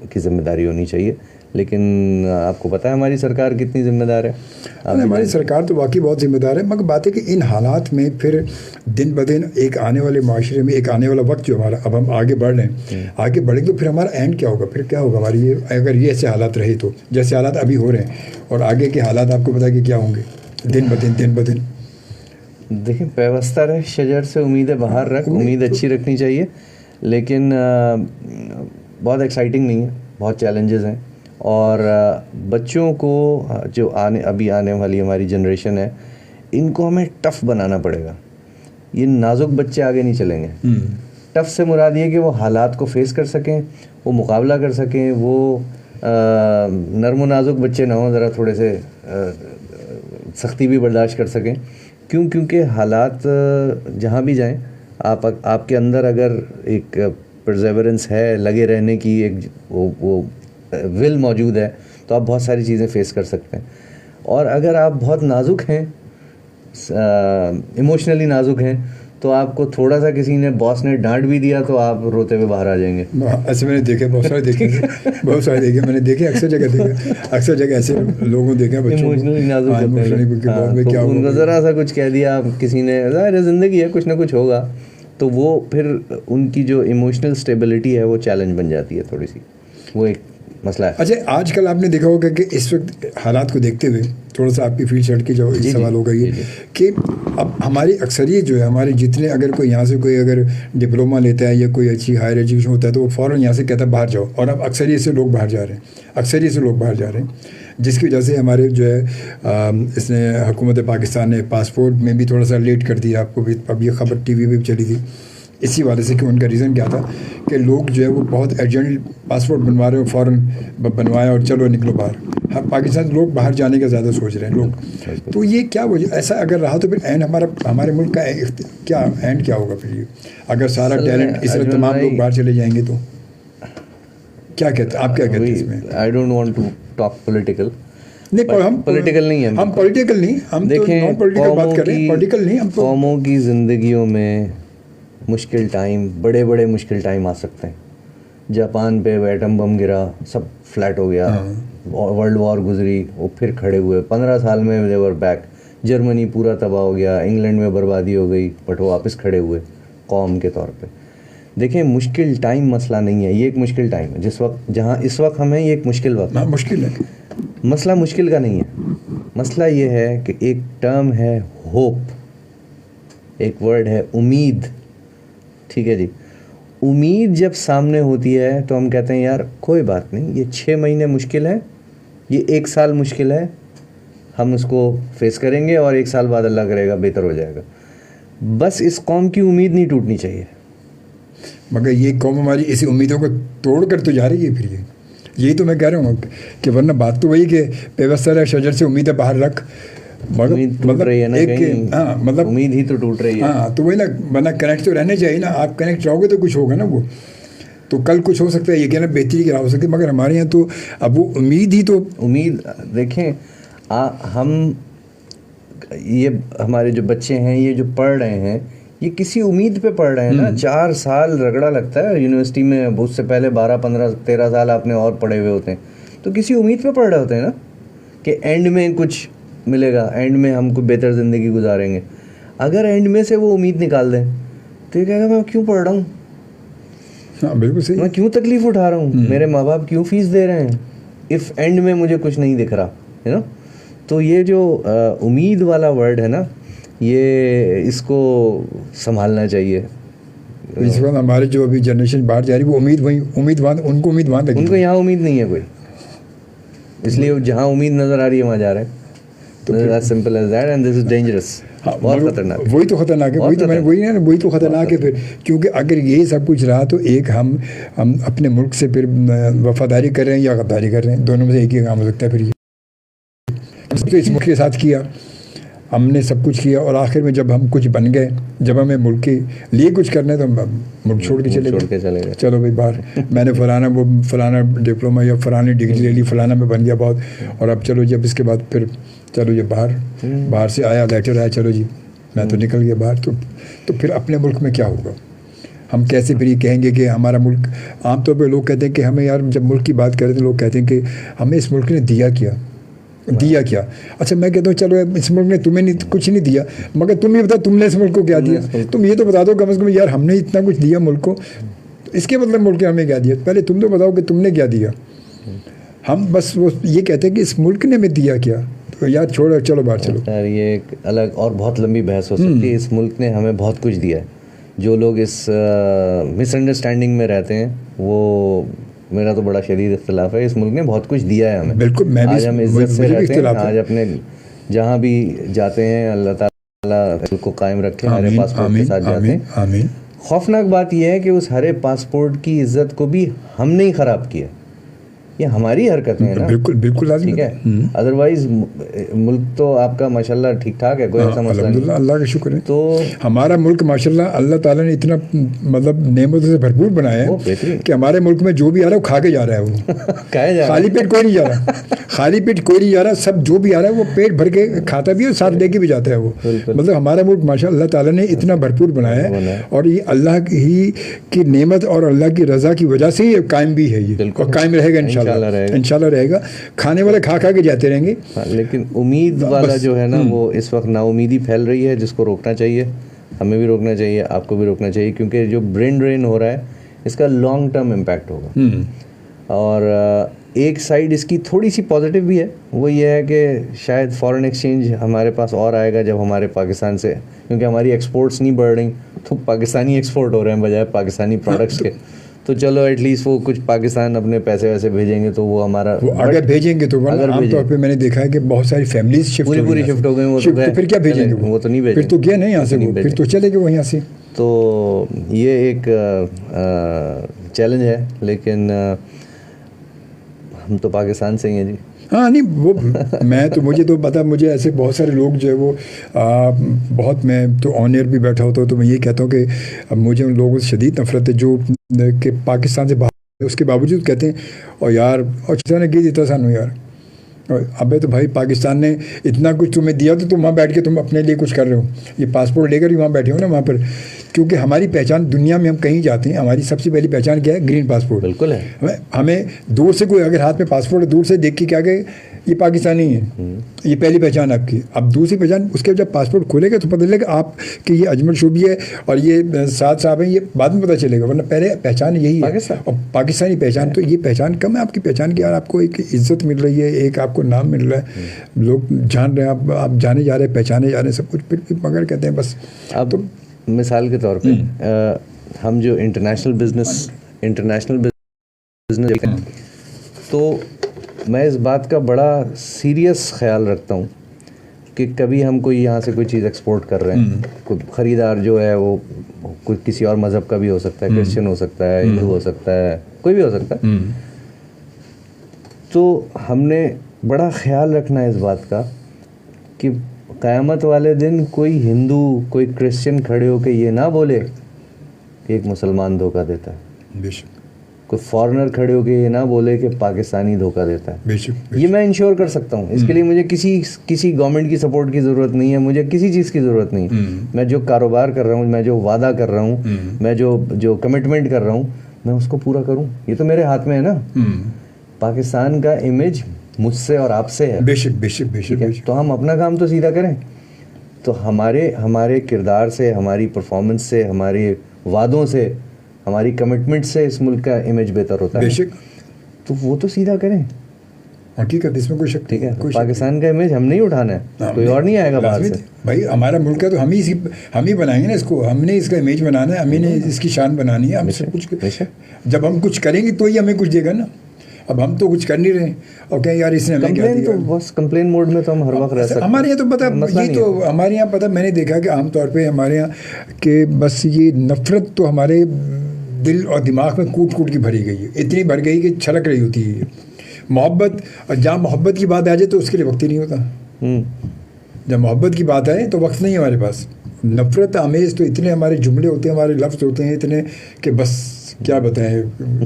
کی ذمہ داری ہونی چاہیے. لیکن آپ کو پتہ ہے ہماری سرکار کتنی ذمہ دار ہے. ہماری سرکار تو واقعی بہت ذمہ دار ہے, مگر بات ہے کہ ان حالات میں پھر دن بدن ایک آنے والے معاشرے میں ایک آنے والا وقت جو ہمارا اب ہم آگے بڑھ رہے ہیں, آگے بڑھیں تو پھر ہمارا اینڈ کیا ہوگا, پھر کیا ہوگا ہماری یہ اگر یہ ایسے حالات رہے تو جیسے حالات ابھی ہو رہے ہیں, اور آگے کے حالات آپ کو پتہ ہے کہ کیا ہوں گے دن بدن. دیکھیں پیوستہ رہ شجر سے امیدیں باہر رکھ, امید اچھی رکھنی چاہیے, لیکن بہت ایکسائٹنگ نہیں ہے, بہت چیلنجز ہیں. اور بچوں کو جو ابھی آنے والی ہماری جنریشن ہے, ان کو ہمیں ٹف بنانا پڑے گا. یہ نازک بچے آگے نہیں چلیں گے. ٹف سے مراد یہ کہ وہ حالات کو فیس کر سکیں, وہ مقابلہ کر سکیں, وہ نرم و نازک بچے نہ ہوں, ذرا تھوڑے سے سختی بھی برداشت کر سکیں. کیونکہ حالات جہاں بھی جائیں, آپ کے اندر اگر ایک پرزیورنس ہے, لگے رہنے کی ایک وہ ول موجود ہے, تو آپ بہت ساری چیزیں فیس کر سکتے ہیں. اور اگر آپ بہت نازک ہیں, ایموشنلی نازک ہیں, تو آپ کو تھوڑا سا کسی نے باس نے ڈانٹ بھی دیا تو آپ روتے ہوئے باہر آ جائیں گے. ایسے میں نے دیکھے, بہت سارے دیکھے میں نے دیکھے, اکثر جگہ ایسے لوگوں دیکھے بچوں ان کو ذرا سا کچھ کہہ دیا کسی نے, ظاہر زندگی ہے, کچھ نہ کچھ ہوگا, تو وہ پھر ان کی جو ایموشنل اسٹیبلٹی ہے وہ چیلنج بن جاتی ہے تھوڑی سی, وہ ایک مسئلہ ہے. اچھا, آج کل آپ نے دیکھا ہوگا کہ اس وقت حالات کو دیکھتے ہوئے تھوڑا سا آپ کی فیلڈ شرٹ کی جو سوال ہوگا یہ کہ اب ہماری اکثریت جو ہے, ہمارے جتنے اگر کوئی یہاں سے کوئی اگر ڈپلوما لیتا ہے یا کوئی اچھی ہائر ایجوکیشن ہوتا ہے تو وہ فوراً یہاں سے کہتا ہے باہر جاؤ, اور اب اکثریت سے لوگ باہر جا رہے ہیں, جس کی وجہ سے ہمارے جو ہے اس نے حکومت پاکستان نے پاسپورٹ میں بھی تھوڑا سا لیٹ کر دیا. آپ کو بھی اب یہ خبر ٹی وی پہ بھی چلی تھی اسی والے سے کہ ان کا ریزن کیا تھا کہ لوگ جو ہے وہ بہت ارجنٹ پاسپورٹ بنوا رہے ہو, فوراً بنوایا اور چلو نکلو باہر. پاکستان سے لوگ باہر جانے کا زیادہ سوچ رہے ہیں لوگ. تو یہ کیا وجہ, ایسا اگر رہا تو پھر اینڈ ہمارے ملک کا کیا اینڈ کیا ہوگا پھر, یہ اگر سارا ٹیلنٹ اس طرح تمام لوگ باہر چلے جائیں گے تو کیا کہتے ہیں آپ, کیا کہتے ہیں اس میں؟ I don't want to talk political. نہیں, ہم پولیٹیکل نہیں ہیں, ہم پولیٹیکل نہیں, ہم دیکھیں بات کر رہے ہیں, پولیٹیکل نہیں. ہم قوموں کی زندگیوں میں مشکل ٹائم, بڑے بڑے مشکل ٹائم آ سکتے ہیں. جاپان پہ ایٹم بم گرا, سب فلیٹ ہو گیا, ورلڈ وار گزری, وہ پھر کھڑے ہوئے, 15 سال میں دے ور بیک. جرمنی پورا تباہ ہو گیا, انگلینڈ میں بربادی ہو گئی, بٹ وہ واپس کھڑے ہوئے قوم کے طور پہ. دیکھیں مشکل ٹائم مسئلہ نہیں ہے, یہ ایک مشکل ٹائم ہے جس وقت جہاں اس وقت ہمیں یہ ایک مشکل وقت ہے. مشکل ہے, مسئلہ مشکل کا نہیں ہے, مسئلہ یہ ہے کہ ایک ٹرم ہے ہوپ, ایک ورڈ ہے امید. ٹھیک ہے جی, امید جب سامنے ہوتی ہے تو ہم کہتے ہیں یار کوئی بات نہیں, یہ 6 مہینے مشکل ہے, یہ 1 سال مشکل ہے, ہم اس کو فیس کریں گے اور 1 سال بعد اللہ کرے گا بہتر ہو جائے گا. بس اس قوم کی امید نہیں ٹوٹنی چاہیے. مگر یہ قوم ہماری اسی امیدوں کو توڑ کر تو جا رہی ہے. پھر یہی تو میں کہہ رہا ہوں کہ ورنہ بات تو وہی کہ پیوستہ شجر سے امیدیں باہر رکھ, مطلب امید ہی تو ٹوٹ رہی ہے. ہاں, تو وہی نا, ورنہ کنیکٹ تو رہنے چاہیے نا. آپ کنیکٹ رہو گے تو کچھ ہوگا نا, وہ تو کل کچھ ہو سکتا ہے, یہ کہنا بہتری کی راہ ہو سکتی ہے. مگر ہمارے یہاں تو اب وہ امید ہی تو امید. دیکھیں ہم یہ ہمارے جو بچے ہیں یہ جو پڑھ رہے ہیں یہ کسی امید پہ پڑھ رہے ہیں نا. 4 سال رگڑا لگتا ہے یونیورسٹی میں, اس سے پہلے 12 15 13 سال آپ نے اور پڑھے ہوئے ہوتے ہیں, تو کسی امید پہ پڑھ رہے ہوتے ہیں نا کہ اینڈ میں کچھ ملے گا, اینڈ میں ہم کو بہتر زندگی گزاریں گے. اگر اینڈ میں سے وہ امید نکال دیں تو یہ کہے گا میں کیوں پڑھ رہا ہوں, بالکل صحیح, میں کیوں تکلیف اٹھا رہا ہوں, میرے ماں باپ کیوں فیس دے رہے ہیں, اف اینڈ میں مجھے کچھ نہیں دکھ رہا ہے نا. تو یہ جو امید والا ورڈ ہے نا, یہ اس کو سنبھالنا چاہیے. اس وقت ہمارے جو ابھی جنریشن باہر جا رہی ہے وہ امیدوار ان کو امیدوار لگی, ان کو یہاں امید نہیں ہے کوئی, اس لیے جہاں امید نظر آ رہی ہے وہاں جا رہے ہیں. Simple as that and this is dangerous. بہت خطرناک. وہی تو خطرناک ہے, وہی تو خطرناک ہے. پھر کیونکہ اگر یہ سب کچھ رہا تو ایک ہم اپنے ملک سے پھر وفاداری کر رہے ہیں یا غداری کر رہے ہیں, دونوں میں سے ایک ہی کام ہو سکتا ہے. پھر یہ تو اس ملک کے ساتھ کیا, ہم نے سب کچھ کیا, اور آخر میں جب ہم کچھ بن گئے, جب ہمیں ملک کے لیے کچھ کرنا ہے تو ہم ملک چھوڑ کے چلے گئے. چلو بھائی باہر, میں نے فلانا ڈپلوما یا فلانی ڈگری لے لی, فلانا میں بن گیا بہت, اور اب چلو جب اس کے بعد پھر چلو جب باہر سے آیا لیٹر آیا, چلو جی میں تو نکل گیا باہر. تو پھر اپنے ملک میں کیا ہوگا؟ ہم کیسے پھر یہ کہیں گے کہ ہمارا ملک, عام طور پہ لوگ کہتے ہیں کہ ہمیں یار جب ملک کی بات کرتے ہیں لوگ کہتے ہیں کہ ہمیں اس ملک نے دیا کیا. اچھا میں کہتا ہوں چلو اس ملک نے تمہیں کچھ نہیں دیا, مگر تم یہ بتاؤ تم نے اس ملک کو کیا دیا. تم یہ تو بتا دو کم از کم یار ہم نے اتنا کچھ دیا ملک کو, اس کے مطلب ملک نے ہمیں کیا دیا. پہلے تم تو بتاؤ کہ تم نے کیا دیا. ہم بس وہ یہ کہتے ہیں کہ اس ملک نے ہمیں دیا کیا, تو یار چھوڑو چلو باہر چلو. یہ ایک الگ اور بہت لمبی بحث ہو سکتی ہے. اس ملک نے ہمیں بہت کچھ دیا ہے. جو لوگ اس مس انڈرسٹینڈنگ میں رہتے ہیں وہ, میرا تو بڑا شدید اختلاف ہے. اس ملک نے بہت کچھ دیا ہے ہمیں. بالکل, آج ہم عزت سے رہتے ہیں, آج اپنے جہاں بھی جاتے ہیں اللہ تعالیٰ کو قائم رکھے, ہرے پاسپورٹ کے ساتھ جاتے ہیں. خوفناک بات یہ ہے کہ اس ہرے پاسپورٹ کی عزت کو بھی ہم نے ہی خراب کیا. یہ ہماری حرکتیں ہیں نا. بالکل بالکل لازم, ٹھیک ہے. ادروائز ملک تو آپ کا ماشاء اللہ ٹھیک ٹھاک ہے, کوئی ایسا مسئلہ نہیں. اللہ کا شکر ہے. تو ہمارا ملک ماشاء اللہ اللہ تعالیٰ نے اتنا مطلب نعمتوں سے بھرپور بنایا ہے کہ ہمارے ملک میں جو بھی آ رہا ہے وہ کھا کے جا رہا ہے, وہ خالی پیٹ کوئی نہیں جا رہا, خالی پیٹ کوئی نہیں جا رہا, سب جو بھی آ رہا ہے وہ پیٹ بھر کے کھاتا بھی ہے اور ساتھ لے کے بھی جاتا ہے وہ. مطلب ہمارا ملک ماشاء اللہ تعالیٰ نے اتنا بھرپور بنایا ہے, اور یہ اللہ ہی کی نعمت اور اللہ کی رضا کی وجہ سے یہ قائم بھی ہے, یہ اور قائم رہے گا انشاءاللہ رہے گا. کھانے والے کھا کھا کے جاتے رہیں گے. لیکن امید والا جو ہے نا وہ اس وقت نا امیدی پھیل رہی ہے, جس کو روکنا چاہیے, ہمیں بھی روکنا چاہیے, آپ کو بھی روکنا چاہیے, کیونکہ جو برین ڈرین ہو رہا ہے اس کا لانگ ٹرم امپیکٹ ہوگا. اور ایک سائڈ اس کی تھوڑی سی پازیٹیو بھی ہے, وہ یہ ہے کہ شاید فارن ایکسچینج ہمارے پاس اور آئے گا جب ہمارے پاکستان سے, کیونکہ ہماری ایکسپورٹس نہیں بڑھ رہی تو پاکستانی ایکسپورٹ ہو رہے ہیں بجائے پاکستانی پروڈکٹس کے. تو چلو ایٹ لیسٹ وہ کچھ پاکستان اپنے پیسے ویسے بھیجیں گے تو وہ ہمارا, اگر بھیجیں گے تو عام طور پہ میں نے دیکھا ہے کہ بہت ساری فیملیز پوری شفٹ ہو گئی, وہ تو پھر کیا بھیجیں گے, وہ تو نہیں بھیجیں, پھر تو گیا نہیں یہاں سے, پھر تو چلے گئے وہ یہاں سے. تو یہ ایک چیلنج ہے, لیکن ہم تو پاکستان سے ہی ہیں جی. ہاں نہیں وہ میں تو مجھے تو پتا, مجھے ایسے بہت سارے لوگ جو ہے وہ بہت, میں تو آن ایئر بھی بیٹھا ہوتا ہوں تو میں یہ کہتا ہوں کہ مجھے ان لوگوں سے شدید نفرت ہے جو کہ پاکستان سے باہر اس کے باوجود کہتے ہیں اور یار اور کسی نے کی دیتا سانو یار, ابے تو بھائی پاکستان نے اتنا کچھ تمہیں دیا تو تم وہاں بیٹھ کے تم اپنے لیے کچھ کر رہے ہو, یہ پاسپورٹ لے کر ہی وہاں بیٹھے ہو نا وہاں پر, کیونکہ ہماری پہچان دنیا میں ہم کہیں جاتے ہیں ہماری سب سے پہلی پہچان کیا ہے, گرین پاسپورٹ. بالکل ہے. ہمیں دور سے کوئی اگر ہاتھ میں پاسپورٹ دور سے دیکھ کے کیا کہ یہ پاکستانی ہے, یہ پہلی پہچان آپ کی. اب دوسری پہچان اس کے جب پاسپورٹ کھولے گا تو پتہ چلے گا آپ کہ یہ اجمل شوبی ہے اور یہ ساتھ صاحب ہیں, یہ بعد میں پتہ چلے گا, ورنہ پہلے پہچان یہی ہے اور پاکستانی پہچان. تو یہ پہچان کم ہے آپ کی پہچان کی, یار آپ کو ایک عزت مل رہی ہے, ایک آپ کو نام مل رہا ہے, لوگ جان رہے ہیں, آپ جانے جا رہے ہیں, پہچانے جا رہے ہیں سب کچھ, پھر مگر کہتے ہیں بس. اب مثال کے طور پہ ہم جو انٹرنیشنل بزنس تو میں اس بات کا بڑا سیریس خیال رکھتا ہوں کہ کبھی ہم کوئی یہاں سے کوئی چیز ایکسپورٹ کر رہے ہیں, کوئی خریدار جو ہے وہ کوئی کسی اور مذہب کا بھی ہو سکتا ہے, کرسچن ہو سکتا ہے, ہندو ہو سکتا ہے, کوئی بھی ہو سکتا ہے, تو ہم نے بڑا خیال رکھنا ہے اس بات کا کہ قیامت والے دن کوئی ہندو کوئی کرسچن کھڑے ہو کے یہ نہ بولے کہ ایک مسلمان دھوکہ دیتا ہے, بے شک کوئی فارنر کھڑے ہو کے یہ نہ بولے کہ پاکستانی دھوکہ دیتا ہے. بے شک یہ میں انشور کر سکتا ہوں. اس کے لیے مجھے کسی گورنمنٹ کی سپورٹ کی ضرورت نہیں ہے, مجھے کسی چیز کی ضرورت نہیں. میں جو کاروبار کر رہا ہوں, میں جو وعدہ کر رہا ہوں, میں جو کمٹمنٹ کر رہا ہوں, میں اس کو پورا کروں. یہ تو میرے ہاتھ میں ہے نا. پاکستان کا امیج مجھ سے اور آپ سے ہے. بے شک بے شک بے شک. تو ہم اپنا کام تو سیدھا کریں. تو ہمارے کردار سے, ہماری پرفارمنس سے, ہمارے وعدوں سے, ہماری کمٹمنٹ سے اس ملک کا امیج بہتر ہوتا ہے. بے شک. تو وہ تو سیدھا کریں. حقیقت اس میں کوئی شک. ٹھیک ہے, پاکستان کا امیج ہم نہیں اٹھانا ہے, کوئی اور نہیں آئے گا باہر سے. بھائی ہمارا ملک ہے تو ہم ہی بنائیں گے نا اس کو, ہم نے اس کا امیج بنانا ہے, ہم نے اس کی شان بنانی ہے. ہم سب کچھ جب ہم کچھ کریں گے تو ہی ہمیں کچھ دے گا نا. اب ہم تو کچھ کر نہیں رہے اور کہیں یار اس نے ہمیں کیا دیا. تو بس کمپلین موڈ میں تو ہم ہر وقت رہ سکتے ہیں. ہمارے یہاں تو پتہ یہ تو ہمارے یہاں پتہ میں نے دیکھا کہ عام طور پہ ہمارے یہاں کہ بس یہ نفرت تو ہمارے دل اور دماغ میں کوٹ کوٹ کی بھری گئی ہے, اتنی بھر گئی کہ چھلک رہی ہوتی ہے محبت. اور جہاں محبت کی بات آ جائے تو اس کے لیے وقت ہی نہیں ہوتا. جب محبت کی بات آئے تو وقت نہیں ہے ہمارے پاس. نفرت آمیز تو اتنے ہمارے جملے ہوتے ہیں, ہمارے لفظ ہوتے ہیں اتنے کہ بس کیا بتائیں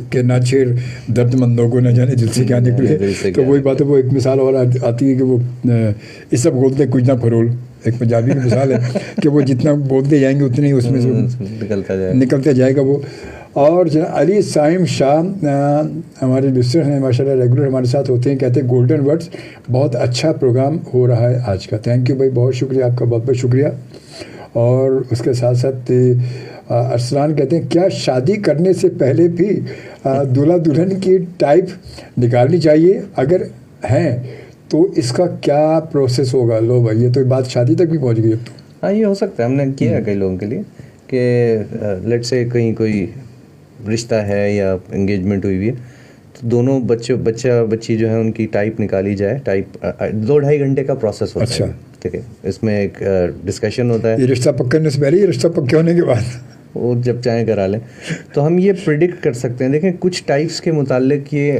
کہ نہ چھیڑ درد مندوں کو, نہ جانے دل سے کیا نکلے. تو وہی بات ہے, وہ ایک مثال اور آتی ہے کہ وہ اس سب بولتے ہیں کچھ نہ پھرول, ایک پنجابی کی مثال ہے کہ وہ جتنا بولتے جائیں گے اتنے ہی اس میں سے نکلتا جائے گا وہ. اور علی سائم شاہ ہمارے لسنر ہیں ماشاء اللہ, ریگولر ہمارے ساتھ ہوتے ہیں, کہتے ہیں گولڈن ورڈس بہت اچھا پروگرام ہو رہا ہے آج کا. تھینک یو بھائی, بہت شکریہ آپ کا, بہت بہت شکریہ. اور اس کے ساتھ ساتھ ارسلان کہتے ہیں کیا شادی کرنے سے پہلے بھی دلہا دلہن کی ٹائپ نکالنی چاہیے, اگر ہیں تو اس کا کیا پروسیس ہوگا؟ لو بھائی یہ تو بات شادی تک بھی پہنچ گئی اب تو. ہاں یہ ہو سکتا ہے, ہم نے کیا ہے کئی لوگوں کے لیے کہ لیٹ سے کہیں کوئی رشتہ ہے یا انگیجمنٹ ہوئی ہوئی ہے تو دونوں بچہ بچی جو ہے ان کی ٹائپ نکالی جائے. ٹائپ 2-2.5 گھنٹے کا پروسیس ہوتا ہے. ٹھیک ہے, اس میں ایک ڈسکشن ہوتا ہے. یہ رشتہ پکڑنے سے پہلے, یہ رشتہ پکے ہونے کے بعد, وہ جب چاہیں کرا لیں. تو ہم یہ پریڈکٹ کر سکتے ہیں. دیکھیں کچھ ٹائپس کے متعلق یہ